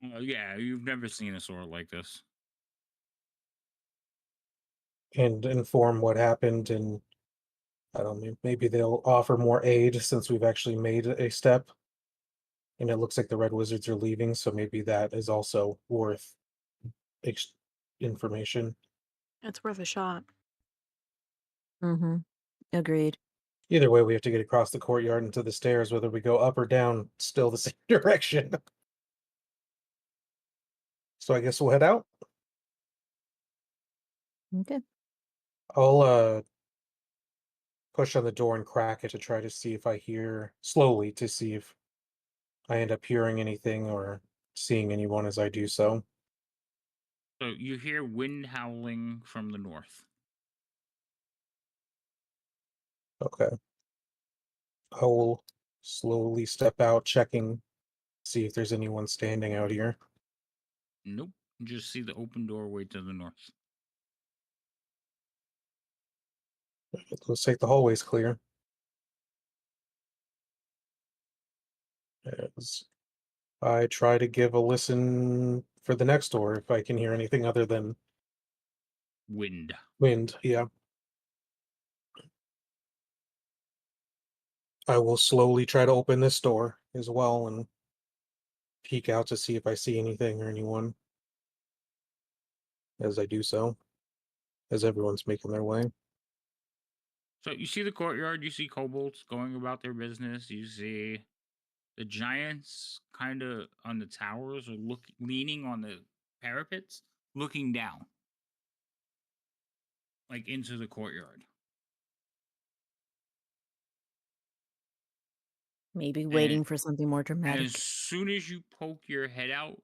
Yeah, you've never seen a sword like this. And inform what happened, and I don't know, maybe they'll offer more aid since we've actually made a step. And it looks like the Red Wizards are leaving, so maybe that is also worth ex- information. It's worth a shot. Mm-hmm. Agreed. Either way, we have to get across the courtyard and to the stairs, whether we go up or down, still the same direction. So I guess we'll head out. Okay. I'll push on the door and crack it to try to see if I hear slowly to see if I end up hearing anything or seeing anyone as I do so. So you hear wind howling from the north. Okay. I will slowly step out, checking, see if there's anyone standing out here. Nope. You just see the open doorway to the north. It looks like the hallway's clear. As I try to give a listen for the next door if I can hear anything other than Wind. wind. Yeah. I will slowly try to open this door as well and peek out to see if I see anything or anyone as I do so, as everyone's making their way. So you see the courtyard, you see kobolds going about their business, you see the giants kind of on the towers or leaning on the parapets, looking down into the courtyard. Maybe And, waiting for something more and dramatic. as soon as you poke your head out,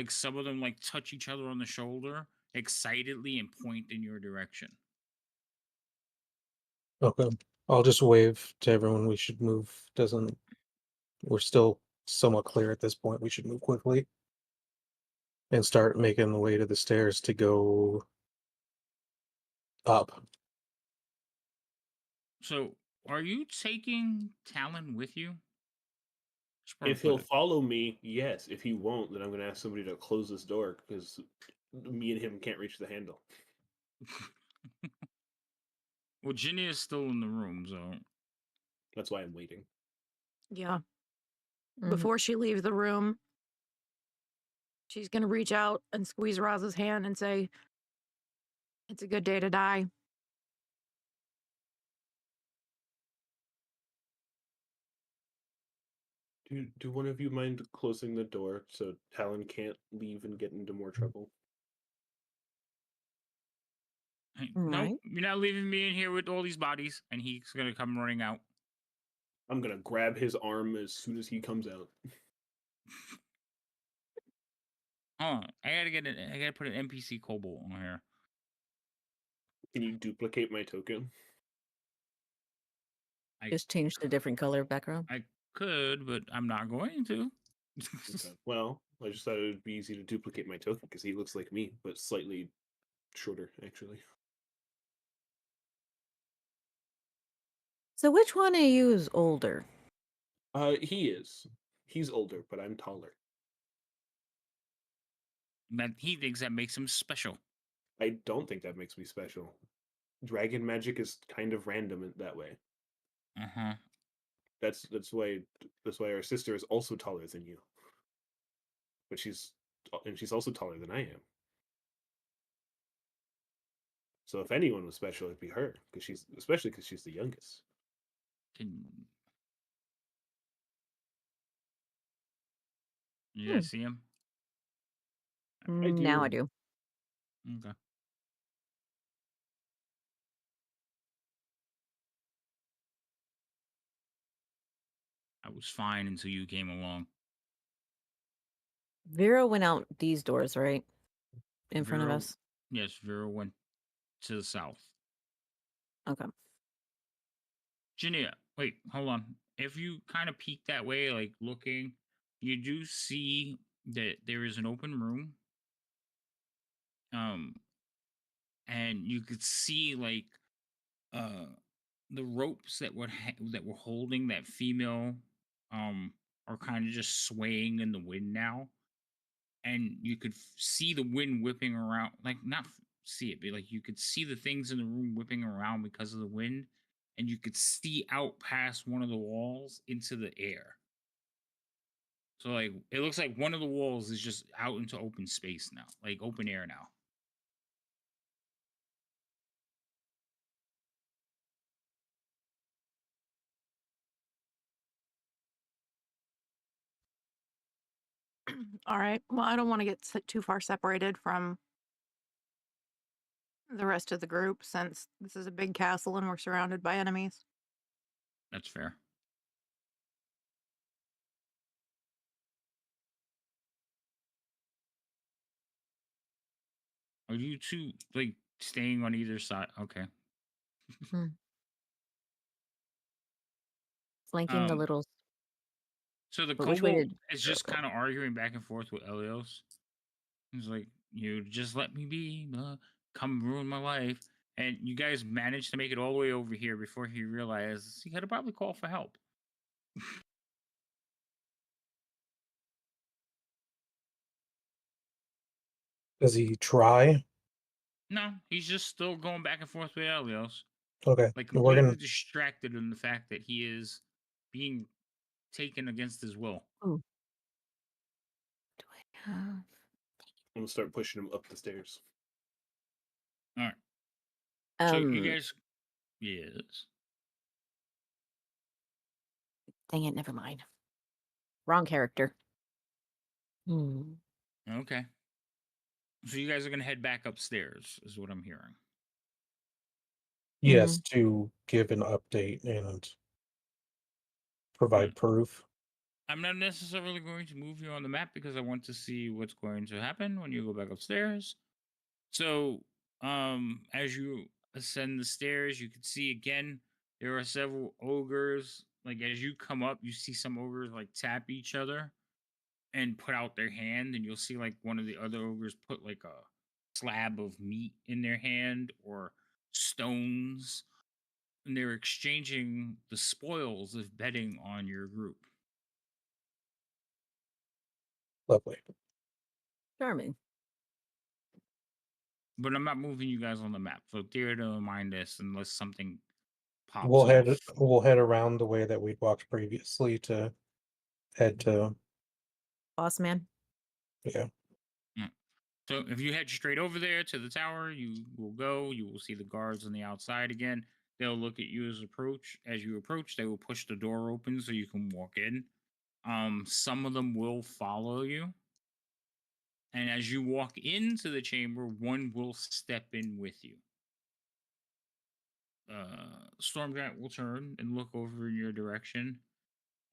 some of them touch each other on the shoulder excitedly and point in your direction. Okay. I'll just wave to everyone. We should move. We're still somewhat clear at this point. We should move quickly and start making the way to the stairs to go up. So are you taking Talon with you? Should probably If put he'll it. follow me, yes. If he won't, then I'm going to ask somebody to close this door because me and him can't reach the handle. Well, Ginny is still in the room, so That's why I'm waiting. Yeah. Mhm. Before she leaves the room, she's going to reach out and squeeze Roz's hand and say, "It's a good day to die." Do one of you mind closing the door so Talon can't leave and get into more trouble? hey, All nope, right. you're not leaving me in here with all these bodies. And he's gonna come running out. I'm going to grab his arm as soon as he comes out. Hold on, I gotta put an NPC kobold on here. Can you duplicate my token? Just change the different color background. I could, but I'm not going to. Okay. Well, I just thought it would be easy to duplicate my token because he looks like me, but slightly shorter, actually. So which one of you is older? He is. He's older, but I'm taller. That he thinks that makes him special. I don't think that makes me special. Dragon magic is kind of random in that way. Uh-huh. That's why our sister is also taller than you, but she's also taller than I am. So if anyone was special, it'd be her, because she's the youngest. Can you Hmm. guys see him? Now I do. Okay. I was fine until you came along. Vera went out these doors, right? In front of Vera- us. Yes, Vera went to the south. Okay. Jania, wait, hold on. If you kind of peek that way, like looking, you do see that there is an open room. Um, and you could see like uh the ropes that were holding that female are kind of just swaying in the wind now, and you could see the wind whipping around, like not see it, but like you could see the things in the room whipping around because of the wind, and you could see out past one of the walls into the air. So like it looks like one of the walls is just out into open space now, like open air now. All right. Well, I don't want to get too far separated from the rest of the group since this is a big castle and we're surrounded by enemies. That's fair. Are you two like staying on either side? Okay. Flanking the Um, littles. so the But which way kobold did is Vera just go? kind of arguing back and forth with Elios. He's like, "You just let me be, come ruin my life." And you guys managed to make it all the way over here before he realized he had to probably call for help. Does he try? No, he's just still going back and forth with Elios, Okay. like We're completely gonna distracted in the fact that he is being taken against his will. Do I have? I'm gonna start pushing him up the stairs. All right. So you guys, yes. Dang it, never mind. Wrong character. Hmm. Okay. So you guys are gonna head back upstairs, is what I'm hearing. yes to give an update and provide proof. I'm not necessarily going to move you on the map because I want to see what's going to happen when you go back upstairs. So, as you ascend the stairs, you can see again there are several ogres. Like as you come up, you see some ogres like tap each other and put out their hand, and you'll see like one of the other ogres put like a slab of meat in their hand or stones, and they're exchanging the spoils of betting on your group. Lovely. Charming. But I'm not moving you guys on the map, so dare to mind this unless something pops We'll head off. we'll head around the way that we'd walked previously to head to Boss man. yeah. So if you head straight over there to the tower, you will go. You will see the guards on the outside again. They'll look at you as you approach. They will push the door open so you can walk in. Some of them will follow you, and as you walk into the chamber, one will step in with you. Stormgiant will turn and look over in your direction,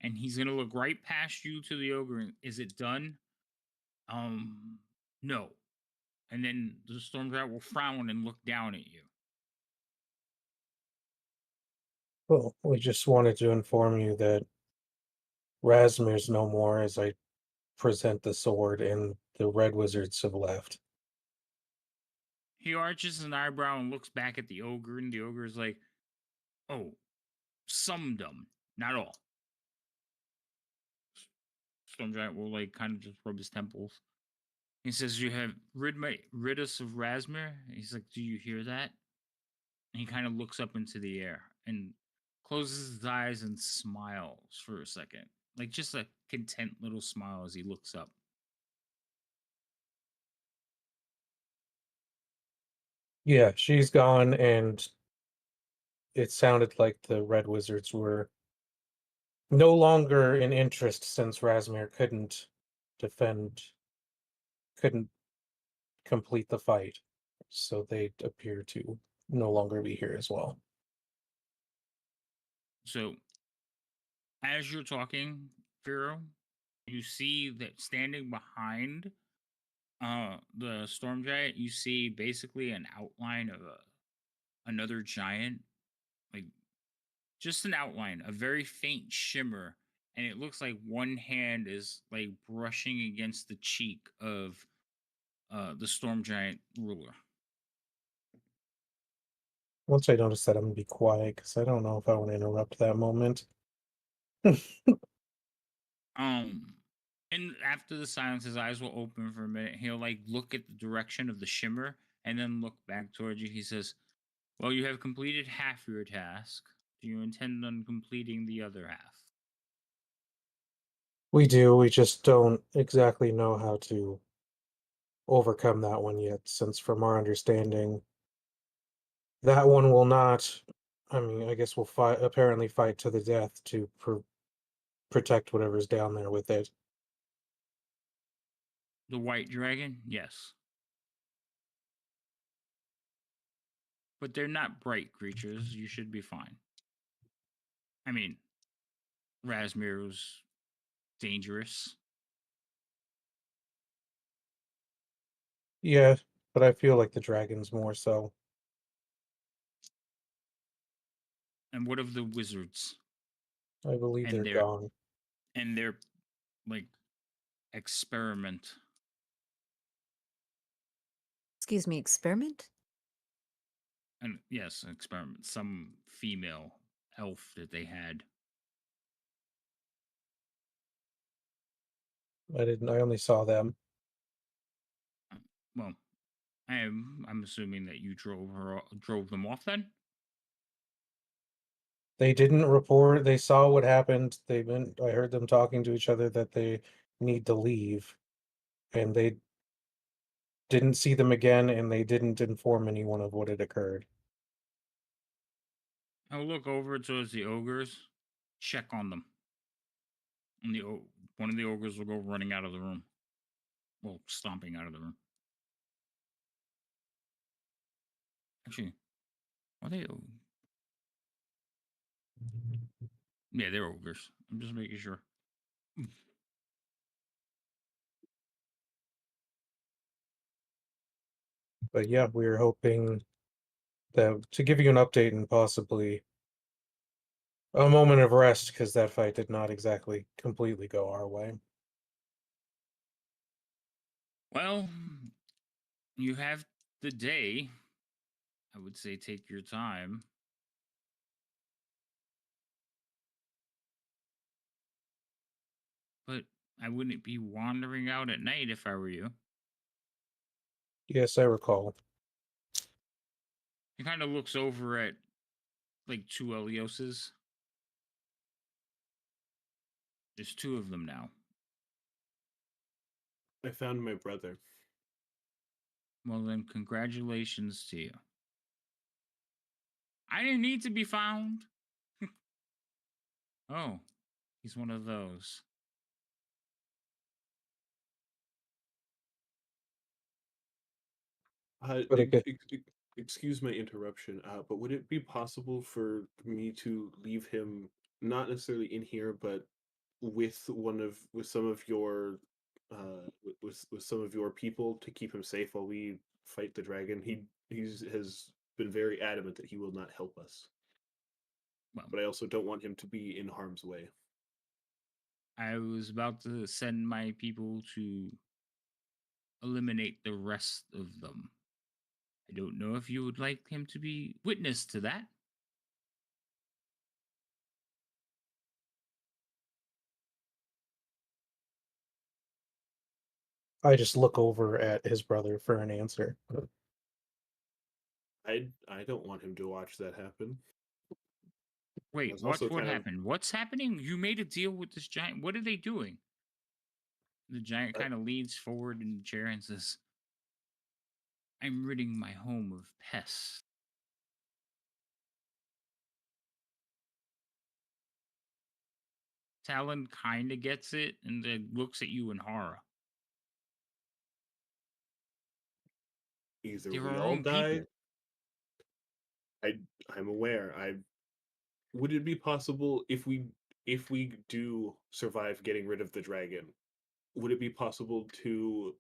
and he's gonna look right past you to the ogre. Is it done? No. And then the Stormgiant will frown and look down at you. Well, we just wanted to inform you that Rasmir's no more as I present the sword and the red wizards have left. He arches an eyebrow and looks back at the ogre, and the ogre is like, "Oh, some dumb, not all." Stormgiant will like kind of just rub his temples. He says, "You have rid us of Rasmir." He's like, "Do you hear that?" And he kind of looks up into the air and closes his eyes and smiles for a second, like just a content little smile as he looks up. Yeah, she's gone, and it sounded like the Red Wizards were no longer in interest since Rasmir couldn't complete the fight. So they appear to no longer be here as well. So as you're talking, Pharaoh, you see that standing behind the storm giant, you see basically an outline of another giant, like just an outline, a very faint shimmer, and it looks like one hand is like brushing against the cheek of the storm giant ruler. Once I notice that, I'm gonna be quiet because I don't know if I want to interrupt that moment. Um, and after the silence, his eyes will open for a minute. He'll like look at the direction of the shimmer and then look back towards you. He says, "Well, you have completed half your task. Do you intend on completing the other half?" We do, we just don't exactly know how to overcome that one yet, since from our understanding, that one will not. I mean, I guess we'll apparently fight to the death to protect whatever's down there with it. The white dragon, yes, but they're not bright creatures. You should be fine. I mean, Rasmir was dangerous. Yeah, but I feel like the dragons more so. And what of the wizards I believe and they're their gone. like experiment? Excuse me, experiment? And yes, experiment. Some female elf that they had. I didn't. I only saw them. Well, I'm assuming that you drove them off then. They didn't report. They saw what happened. They went. I heard them talking to each other that they need to leave, and they didn't see them again, and they didn't inform anyone of what had occurred. I'll look over towards the ogres, check on them, and one of the ogres will go running out of the room. Well, stomping out of the room. Actually, are they? Yeah, they're ogres. I'm just making sure. But yeah, we were hoping that to give you an update and possibly a moment of rest, because that fight did not exactly completely go our way. Well, you have the day. I would say take your time. But I wouldn't be wandering out at night if I were you. Yes, I recall. He kind of looks over at like two Elioses. There's two of them now. I found my brother. Well, then, congratulations to you. I didn't need to be found. Oh, he's one of those. But it Excuse my interruption, but would it be possible for me to leave him not necessarily in here, but with some of your with some of your people to keep him safe while we fight the dragon? He's has been very adamant that he will not help us, Well, but I also don't want him to be in harm's way. I was about to send my people to eliminate the rest of them. I don't know if you would like him to be witness to that. I just look over at his brother for an answer. I don't want him to watch that happen. Wait, It's also what kind of happened? What's happening? You made a deal with this giant. What are they doing? The giant Uh, kind of leans forward in the chair and says, I'm ridding my home of pests. Talon kind of gets it and then looks at you in horror. either They're we our all own die. people. I I'm aware. I would it be possible if we do survive getting rid of the dragon? Would it be possible to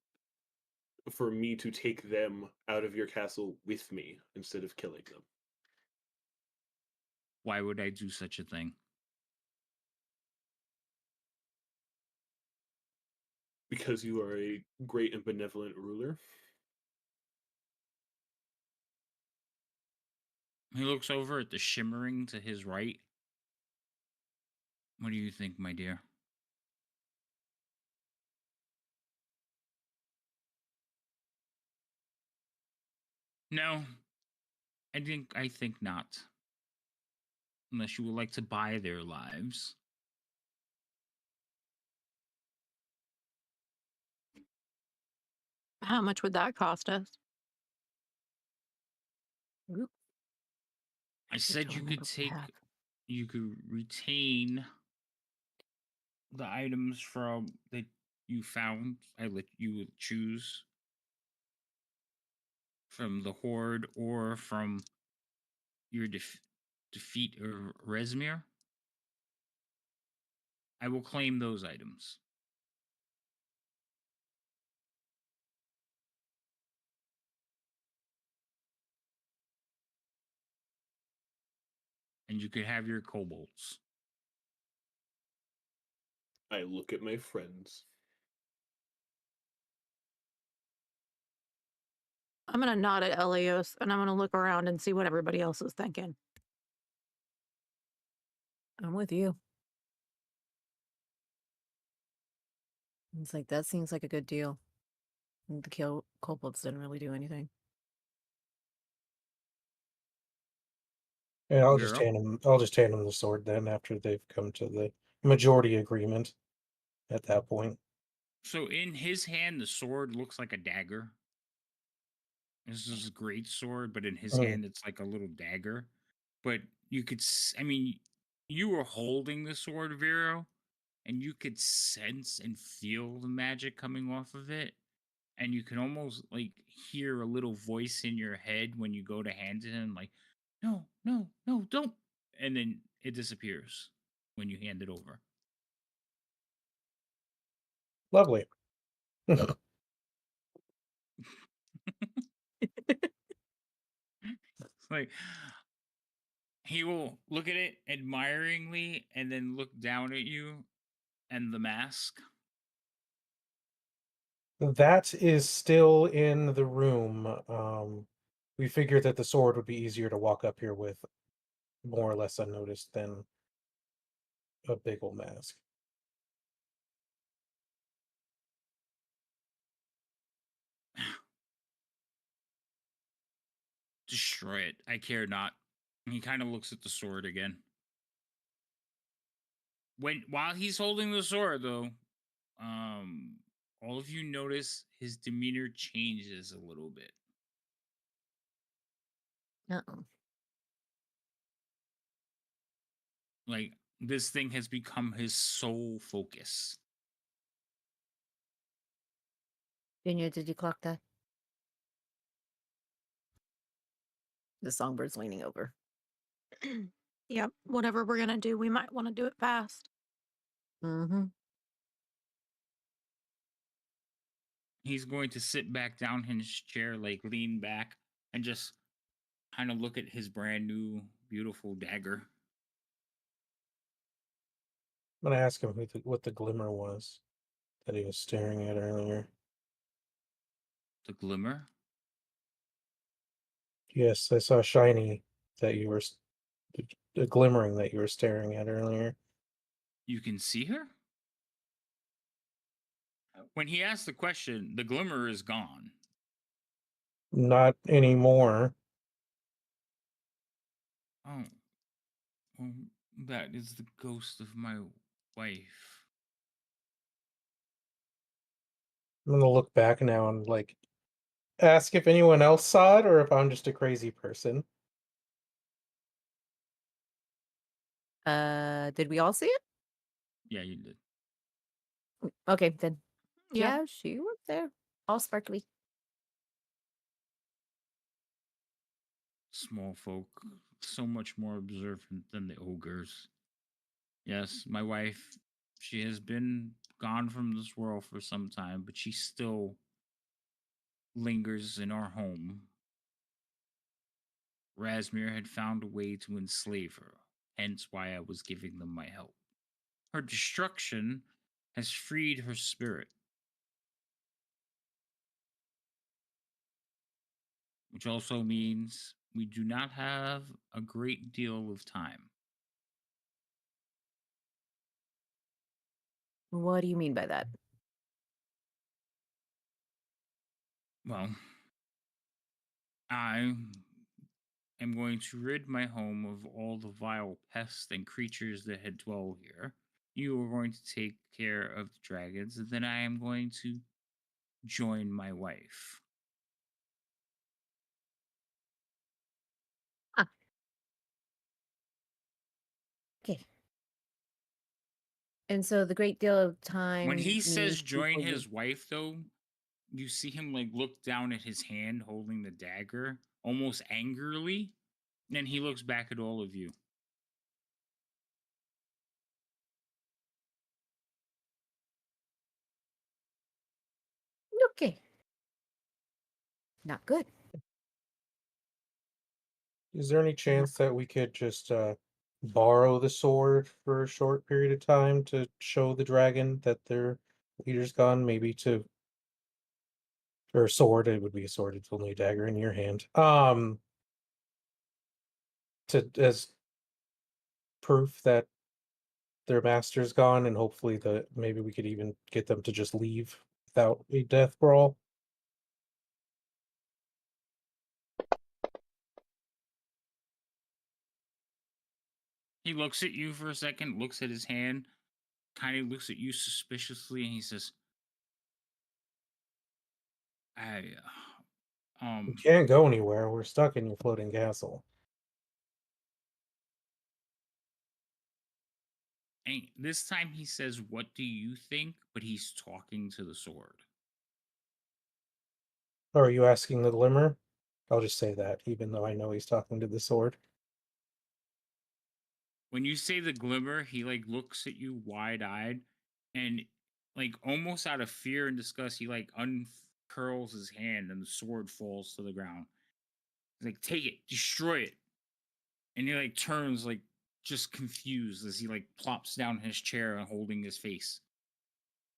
for me to take them out of your castle with me instead of killing them? Why would I do such a thing? Because you are a great and benevolent ruler. He looks over at the shimmering to his right. What do you think, my dear? No, I think not. Unless you would like to buy their lives. How much would that cost us? Oop, I said you could you could retain the items from that you found. I let you choose from the horde or from your defeat or Resmir. I will claim those items. And you could have your kobolds. I look at my friends. I'm gonna nod at Elios and I'm gonna look around and see what everybody else is thinking. I'm with you. It's like that seems like a good deal. And the kobolds didn't really do anything. And Vero? I'll just hand him the sword then after they've come to the majority agreement at that point. So in his hand, the sword looks like a dagger. This is a great sword, but in his Mm. hand, it's like a little dagger. But you could, I mean, you were holding the sword, Vero, and you could sense and feel the magic coming off of it. And you can almost like hear a little voice in your head when you go to hand it him, like, no, no, no, don't. And then it disappears when you hand it over. Lovely. It's like he will look at it admiringly and then look down at you and the mask. That is still in the room. We figured that the sword would be easier to walk up here with, more or less unnoticed, than a big old mask. Destroy it. I care not. And he kind of looks at the sword again. While he's holding the sword, though, all of you notice his demeanor changes a little bit. Uh-oh. Like this thing has become his sole focus. Junior, did you clock that? The songbird's leaning over. Yep, whatever we're gonna do, we might want to do it fast. Mm-hmm. He's going to sit back down in his chair, like lean back, and just kind of look at his brand new, beautiful dagger. I'm gonna ask him what the glimmer was that he was staring at earlier. The glimmer. Yes, I saw shiny that you were a glimmering that you were staring at earlier. You can see her? When he asked the question, the glimmer is gone. Not anymore. Oh, well, that is the ghost of my wife. I'm gonna look back now and like ask if anyone else saw it or if I'm just a crazy person. Did we all see it? Yeah, you did. Okay, then. Yeah. Yeah, she was there. All sparkly. Small folk, so much more observant than the ogres. Yes, my wife, she has been gone from this world for some time, but she still lingers in our home. Rasmir had found a way to enslave her, hence why I was giving them my help. Her destruction has freed her spirit, which also means we do not have a great deal of time. What do you mean by that? Well, I am going to rid my home of all the vile pests and creatures that had dwell here. You are going to take care of the dragons, and then I am going to join my wife. Okay. And so the great deal of time When he says means join people will- his wife, though, you see him like look down at his hand holding the dagger, almost angrily. Then he looks back at all of you. Okay. Not good. Is there any chance that we could just borrow the sword for a short period of time to show the dragon that their leader's gone? Maybe to or sword, it would be a sword, it's only a dagger in your hand. To as proof that their master's gone, and hopefully maybe we could even get them to just leave without a death brawl. He looks at you for a second, looks at his hand, kind of looks at you suspiciously, and he says, "I, We can't go anywhere. We're stuck in your floating castle. and this time he says, 'What do you think?' But he's talking to the sword. Or are you asking the glimmer? I'll just say that, even though I know he's talking to the sword. When you say the glimmer, he like looks at you wide eyed, and like almost out of fear and disgust, he like uncurls his hand, and the sword falls to the ground. He's like, "Take it, destroy it," and he like turns like just confused as he like plops down in his chair and holding his face.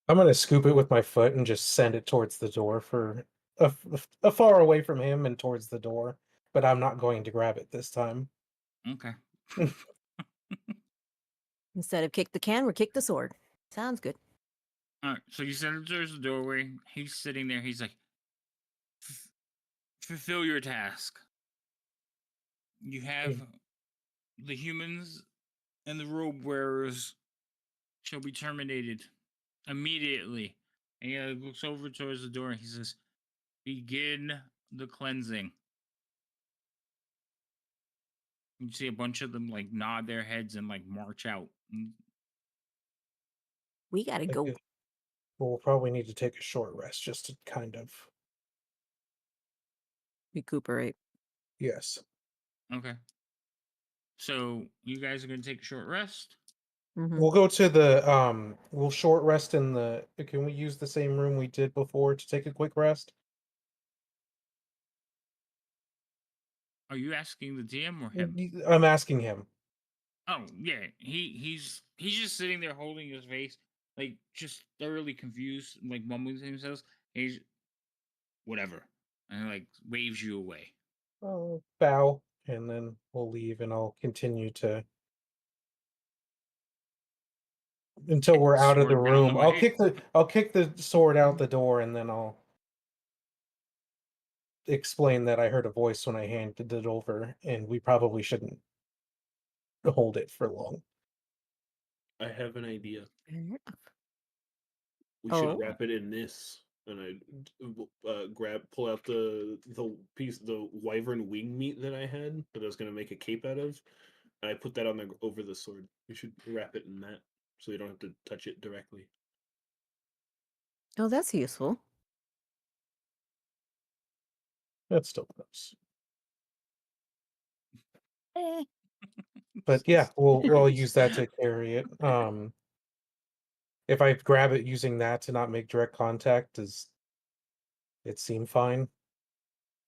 I'm gonna scoop it with my foot and just send it towards the door for a far away from him and towards the door. But I'm not going to grab it this time. Okay. Instead of kick the can, we're kick the sword. Sounds good. All right. So you send him towards the doorway. He's sitting there. He's like, fulfill your task. You have the humans and the robe wearers shall be terminated immediately. And he looks over towards the door and he says, begin the cleansing. You see a bunch of them like nod their heads and like march out. We gotta Like, go. we'll probably need to take a short rest just to kind of. Recuperate. Yes. Okay. So you guys are gonna take a short rest. Mhm. We'll go to the we'll short rest in the can we use the same room we did before to take a quick rest? Are you asking the DM or him? I'm asking him. Oh yeah, he's just sitting there holding his face, like just thoroughly confused, like mumbling to himself. He's whatever, and like waves you away. I'll bow and then we'll leave and I'll continue to until we're out of the Sword down the room. way. I'll kick the sword out the door, and then I'll explain that I heard a voice when I handed it over, and we probably shouldn't hold it for long. I have an idea. Fair enough. We should Oh. wrap it in this. And I pull out the wyvern wing meat that I had that I was gonna make a cape out of, and I put that on over the sword. We should wrap it in that, so you don't have to touch it directly. Oh, that's useful. That's still gross. Eh. But yeah, we'll use that to carry it. If I grab it using that to not make direct contact, does it seem fine?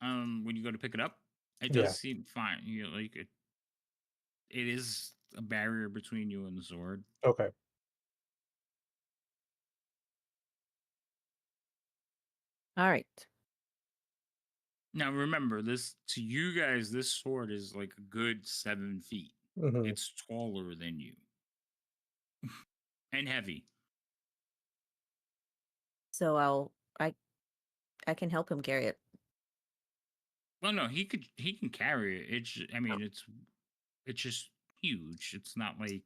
When you go to pick it up, it Yeah. does seem fine. You know, like it is a barrier between you and the sword. Okay. All right. Now remember, this to you guys, this sword is like a good 7 feet. Hmm. It's taller than you and heavy. So I can help him carry it. Well, no, he can carry it. I mean, it's just huge. It's not like,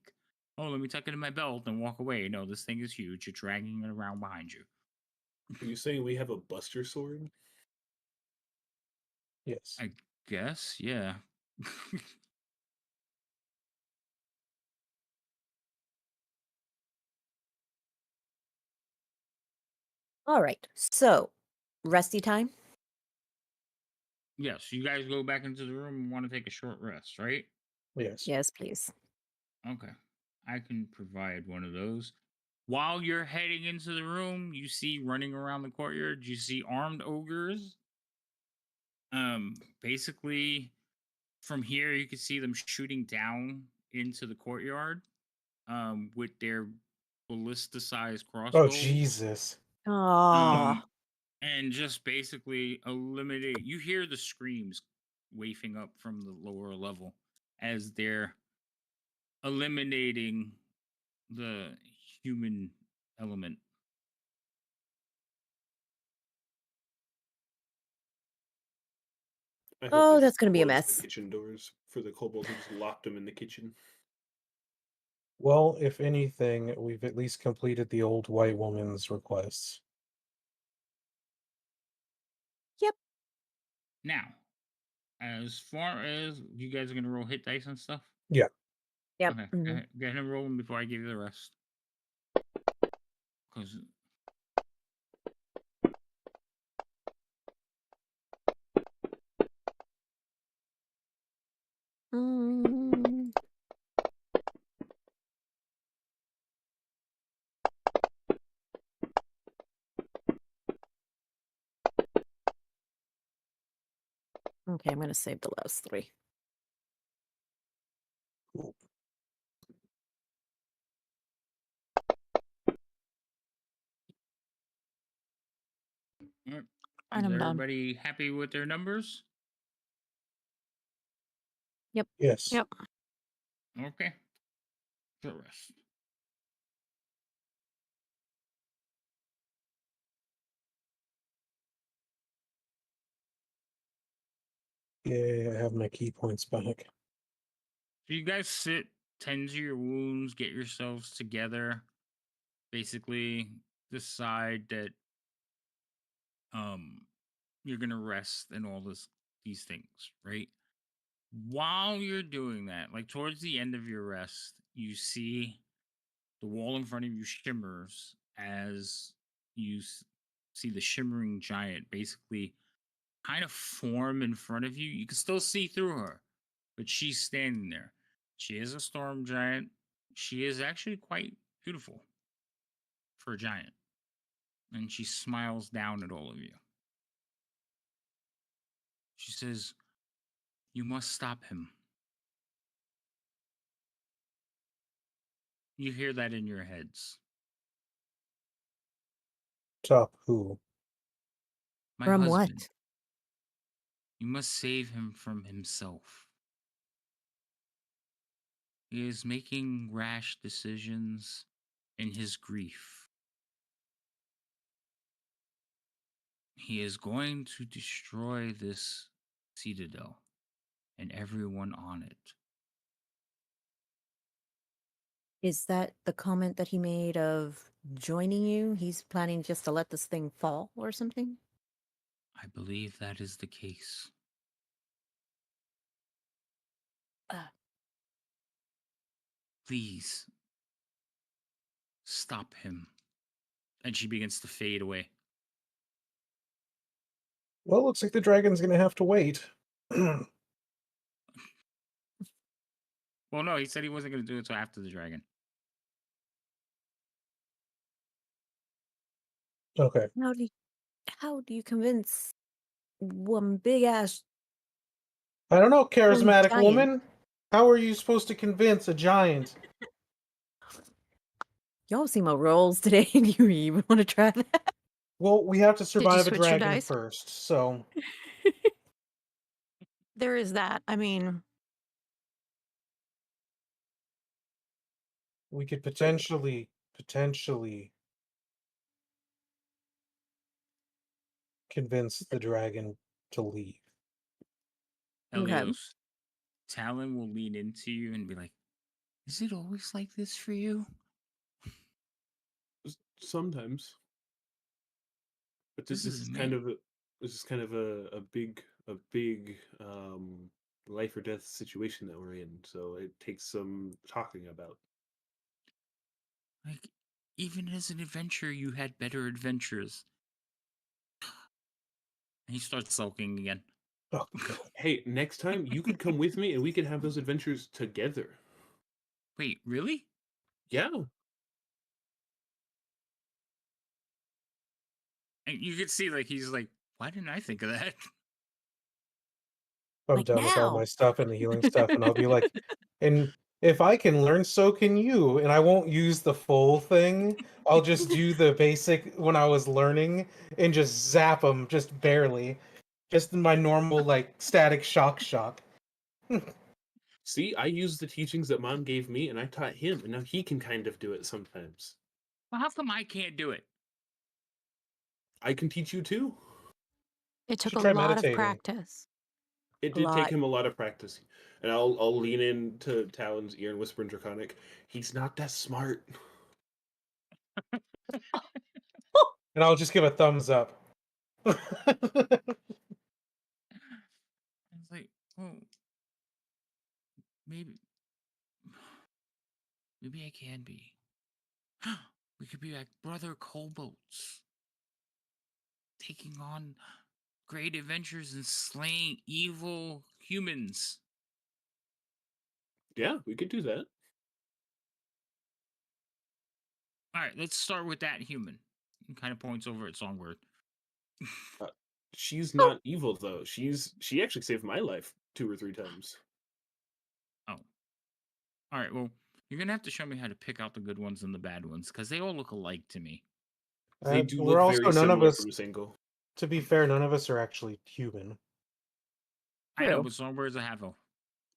oh, let me tuck it in my belt and walk away. No, this thing is huge. You're dragging it around behind you. Are you saying we have a buster sword? Yes. I guess, yeah. All right. So, resty time. Yes, you guys go back into the room and want to take a short rest, right? Yes. Yes, please. Okay. I can provide one of those. While you're heading into the room, you see running around the courtyard, you see armed ogres. Basically from here you can see them shooting down into the courtyard with their ballista-sized Oh crossbows. Jesus. Oh. And just basically eliminate. You hear the screams wafting up from the lower level as they're eliminating the human element. I hope Oh, they that's just gonna be a closed the mess. kitchen doors for the kobolds and just locked them in the kitchen. Well, if anything, we've at least completed the old white woman's requests. Yep. Now, as far as you guys are gonna roll hit dice and stuff, Yeah. Yep. okay, Mhm. go ahead and roll them before I give you the rest. Because Mm. Okay, I'm gonna save the last 3. Cool. all right, And is I'm done. everybody happy with their numbers? Yes. Yep. Okay, short rest. Yeah, I have my key points back. So you guys sit, tend to your wounds, get yourselves together. Basically, decide that um you're gonna rest and all these things, right? While you're doing that, like towards the end of your rest, you see the wall in front of you shimmers as you see the shimmering giant basically kind of form in front of you. You can still see through her, but she's standing there. She is a storm giant. She is actually quite beautiful for a giant. And she smiles down at all of you. She says, "You must stop him." You hear that in your heads. Top who? My From husband. what? You must save him from himself. He is making rash decisions in his grief, he is going to destroy this citadel and everyone on it. Is that the comment that he made of joining you? He's planning just to let this thing fall or something? I believe that is the case. Uh, Please stop him. And she begins to fade away. Well, looks like the dragon's gonna have to wait. Well, no, he said he wasn't going to do it until after the dragon. Okay. how do you convince one big ass I don't know, charismatic giant? woman. How are you supposed to convince a giant? Y'all see my rolls today. Do you even want to try that? Well, we have to you survive a switch your dragon dice? first, so There is that. I mean, we could potentially convince the dragon to leave. Okay. Elios, Talon will lean into you and be like, "Is it always like this for you?" Sometimes, but This this is is me. kind of a big life or death situation that we're in. So it takes some talking about. Like, even as an adventurer, you had better adventures. And he starts sulking again. Oh god. Hey, next time you could come with me and we could have those adventures together. Wait, really? Yeah. And you could see, like, he's like, "Why didn't I think of that?" I'm Like done with all my now. stuff and the healing stuff, and I'll be like, and if I can learn, so can you. And I won't use the full thing. I'll just do the basic when I was learning and just zap them just barely. Just my normal, like, static shock. See, I used the teachings that mom gave me and I taught him, and now he can kind of do it sometimes. Well, how come I can't do it? I can teach you too. it took Should a try lot of meditating. practice. It A did take lot. him a lot of practice. And I'll lean into Talon's ear and whisper in Draconic, he's not that smart. And I'll just give a thumbs up. I was like, "Oh, maybe, maybe I can be. We could be like brother Kobolds, taking on great adventures and slaying evil humans." Yeah, we could do that. All right, let's start with that human. He kind of points over at Songbird. Uh, she's not evil though. She actually saved my life 2 or 3 times. Oh, all right. Well, you're gonna have to show me how to pick out the good ones and the bad ones because they all look alike to me. They do We're look also very none of similar us. from this angle. To be fair, none of us are actually human. I know, True. but Songbird's a half elf.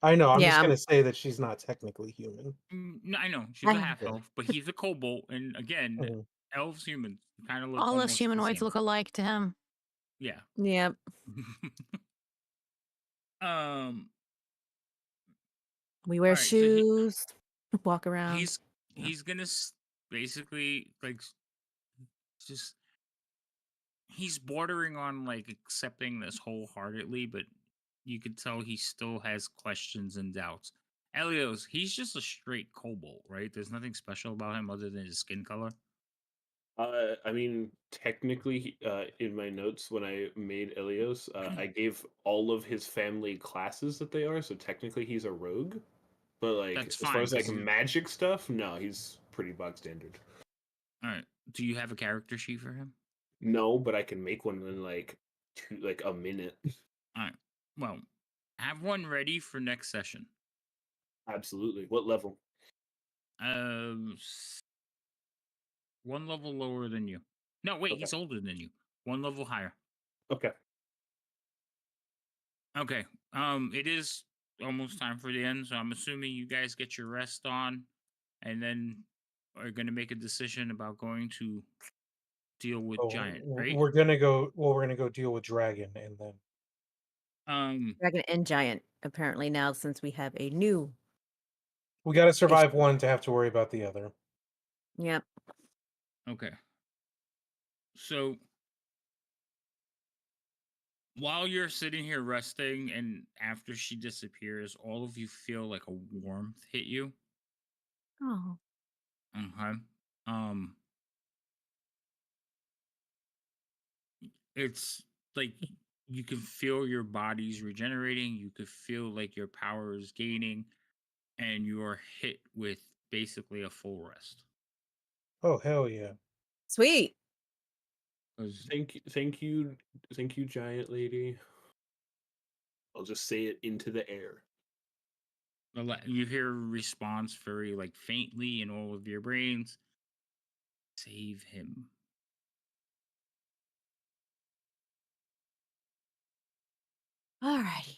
I know. I'm just Yeah. gonna say that she's not technically human. No, I know she's a I- half Yeah. elf, but he's a kobold, and again, Mhm. elves, humans kind of look All us almost the humanoids same. look alike to him. Yeah. Yep. um. We All wear right. So shoes, walk around. he's Yeah. he's gonna basically like just he's bordering on like accepting this wholeheartedly, but you could tell he still has questions and doubts. Elios, he's just a straight kobold, right? There's nothing special about him other than his skin color. I mean, technically, in my notes when I made Elios, I gave all of his family classes that they are. So technically, he's a rogue. But like, That's as far fine as like because magic stuff, no, he's pretty bog standard. all right. Do you have a character sheet for him? No, but I can make one in like a minute. All right. Well, have one ready for next session. Absolutely. What level? One level lower than you. No, wait, Okay. he's older than you. One level higher. Okay. Okay. It is almost time for the end, so I'm assuming you guys get your rest on, and then are going to make a decision about going to deal with Oh, giant, right? we're gonna go. Well, we're gonna go deal with dragon, and then Um, Dragon and giant, apparently now since we have a new we got to issue. survive one to have to worry about the other. Yep. okay. So while you're sitting here resting, and after she disappears, all of you feel like a warmth hit you. Oh, Okay. Um, it's like you can feel your body's regenerating. You could feel like your power is gaining, and you are hit with basically a full rest. Oh hell yeah! Sweet. 'Cause thank you, giant lady. I'll just say it into the air. you hear a response very like faintly in all of your brains. Save him. Alrighty.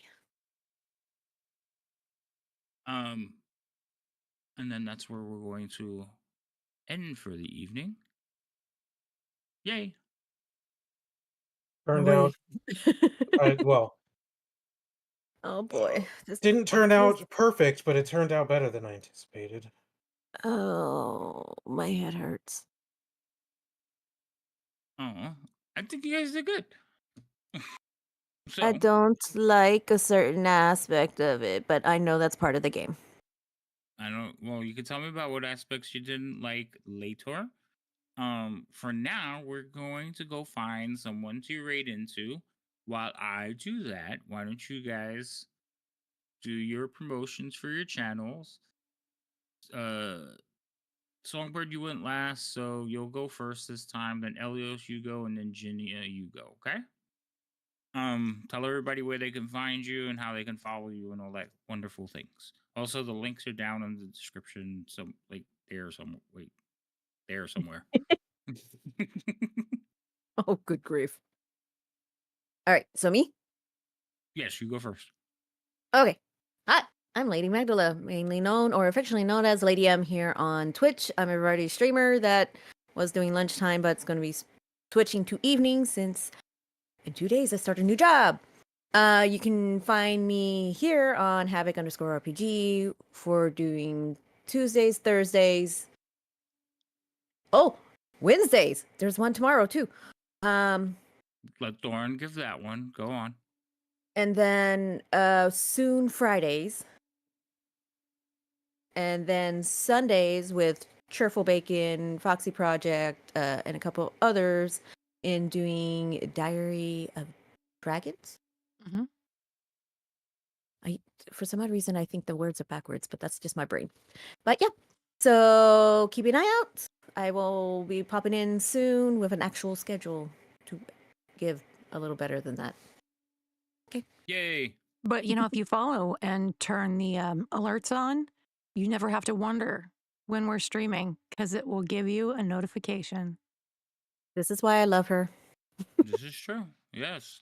Um, and then that's where we're going to end for the evening. Yay. Turned Boy. out, well, Oh boy. This didn't turn this out perfect, but it turned out better than I anticipated. oh my head hurts. Oh, I think you guys did good. I So, don't like a certain aspect of it, but I know that's part of the game. I don't, well, you can tell me about what aspects you didn't like later. For now, we're going to go find someone to raid into. While I do that, why don't you guys do your promotions for your channels? Songbird, you went last, so you'll go first this time. Then Elios, you go, and then Ginia, you go. Okay. Tell everybody where they can find you and how they can follow you and all that wonderful things. Also, the links are down in the description. So, like, there somewhere. Wait, there somewhere. Oh, good grief. All right, so me? Yes, you go first. Okay. Hi, I'm Lady Magdala, mainly known or affectionately known as Lady M here on Twitch. I'm a variety streamer that was doing lunchtime, but it's going to be switching to evening since in 2 days I start a new job. You can find me here on Havoc underscore RPG for doing Tuesdays, Thursdays. Oh, Wednesdays. There's one tomorrow too. Let Thorn give that one. Go on. And then soon Fridays. And then Sundays with Cheerful Bacon, Foxy Project, and a couple others in doing Diary of Dragons. Mhm. For some odd reason, I think the words are backwards, but that's just my brain. But yeah, so keep an eye out. I will be popping in soon with an actual schedule to give a little better than that. Yay. But if you follow and turn the alerts on, you never have to wonder when we're streaming because it will give you a notification. This is why I love her. This is true. Yes.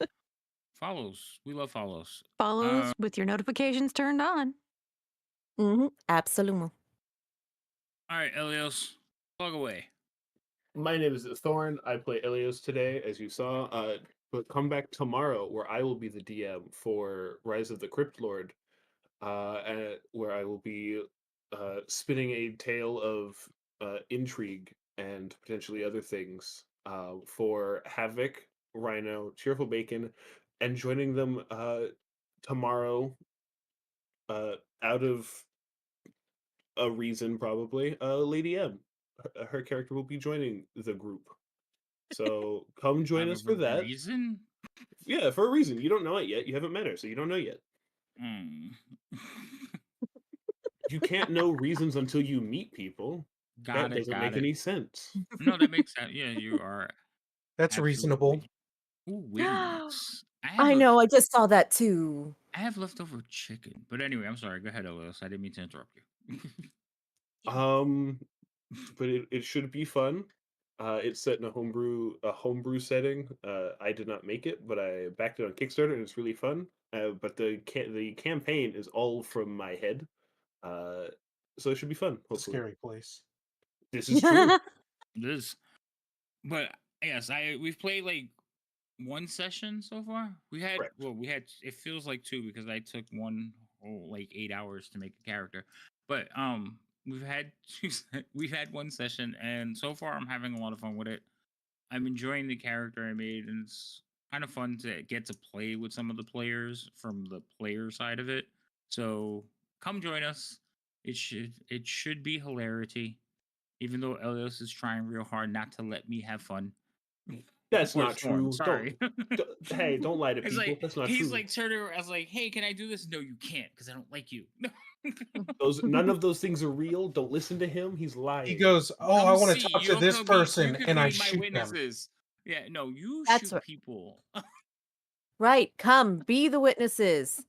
Follows. We love follows. Follows with your notifications turned on. Absolutely. All right, Elios, plug away. My name is Thorn. I play Ilios today, as you saw. But come back tomorrow, where I will be the DM for Rise of the Crypt Lord, where I will be spinning a tale of intrigue and potentially other things for Havoc, Rhino, Cheerful Bacon, and joining them tomorrow out of a reason, probably, Lady M. Her character will be joining the group. So come join Out us of for a that. reason? Yeah, for a reason. You don't know it yet. You haven't met her, so you don't know yet. Mm. You can't know reasons until you meet people. Got That it. doesn't Got make it. any sense. No, that makes sense. Yeah, you are That's reasonable. absolutely. Ooh, wings. I know, I just saw that too. I have leftover chicken. But anyway, I'm sorry. Go ahead, Elios. I didn't mean to interrupt you. But it should be fun. It's set in a homebrew setting. I did not make it, but I backed it on Kickstarter, and it's really fun. But the campaign is all from my head. So it should be fun. It's a Hopefully, scary place. This is true. It is. But yes, we've played like one session so far. Correct. We had it feels like two because I took one whole like 8 hours to make a character. But we've had we've had one session and so far I'm having a lot of fun with it. I'm enjoying the character I made and it's kind of fun to get to play with some of the players from the player side of it. So come join us. It should be hilarity. Even though Elios is trying real hard not to let me have fun. That's Or not Thorn, true. sorry. Hey, don't lie to It's people. like That's not he's true. like turning around. I was like, "Hey, can I do this?" No, you can't because I don't like you. None of those things are real. Don't listen to him. He's lying. He goes, "Oh, I Come want to see. talk to this You person," could and I be my shoot them. witnesses. Yeah, no, you That's shoot right. people. Right. Come, be the witnesses.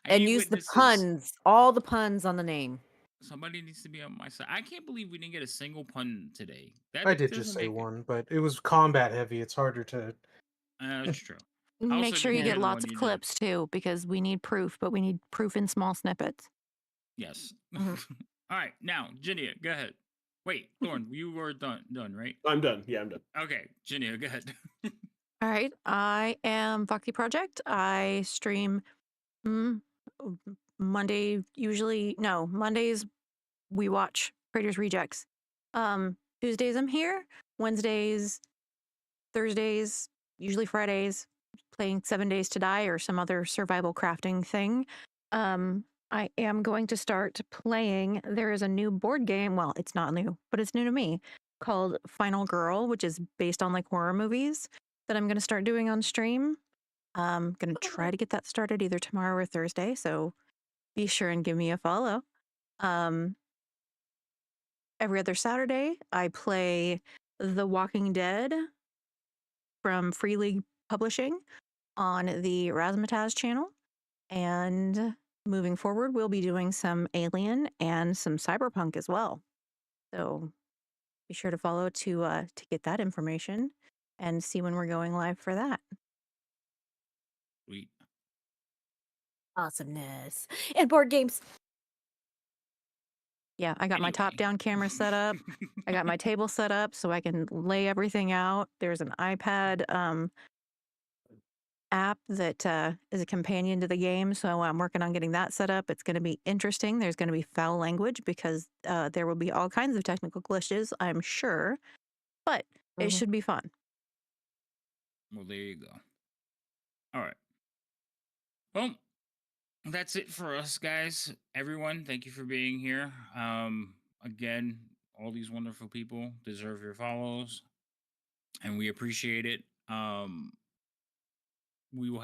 I And need use the witnesses. puns, all the puns on the name. Somebody needs to be on my side. I can't believe we didn't get a single pun today. I That did just doesn't say make it. one, but it was combat heavy. It's harder to. That's true. I Make also sure didn't you hear get the lots one of you did. clips too, because we need proof, but we need proof in small snippets. Yes. Mhm. All right, now, Jinia, go ahead. Wait, Thorn, you were done, right? I'm done. Yeah, I'm done. Okay, Jinia, go ahead. All right. I am Bhakti Project. I stream Monday, Mondays we watch Creators Rejects. Tuesdays I'm here. Wednesdays, Thursdays, usually Fridays, playing 7 Days to Die or some other survival crafting thing. I am going to start playing. There is a new board game. Well, it's not new, but it's new to me called Final Girl, which is based on like horror movies that I'm going to start doing on stream. I'm going to try to get that started either tomorrow or Thursday. So be sure and give me a follow. Um, every other Saturday, I play The Walking Dead from Free League Publishing on the Razzmatazz channel. And moving forward, we'll be doing some Alien and some Cyberpunk as well. So be sure to follow to get that information and see when we're going live for that. Sweet. Awesomeness. And board games. Yeah, I got my Anyway. top-down camera set up. I got my table set up so I can lay everything out. There's an iPad app that is a companion to the game, so I'm working on getting that set up. It's going to be interesting. There's going to be foul language because there will be all kinds of technical glitches, I'm sure, but it should be fun. Well, there you go. All right. Well, that's it for us, guys. Everyone, thank you for being here. Again, all these wonderful people deserve your follows, and we appreciate it. We will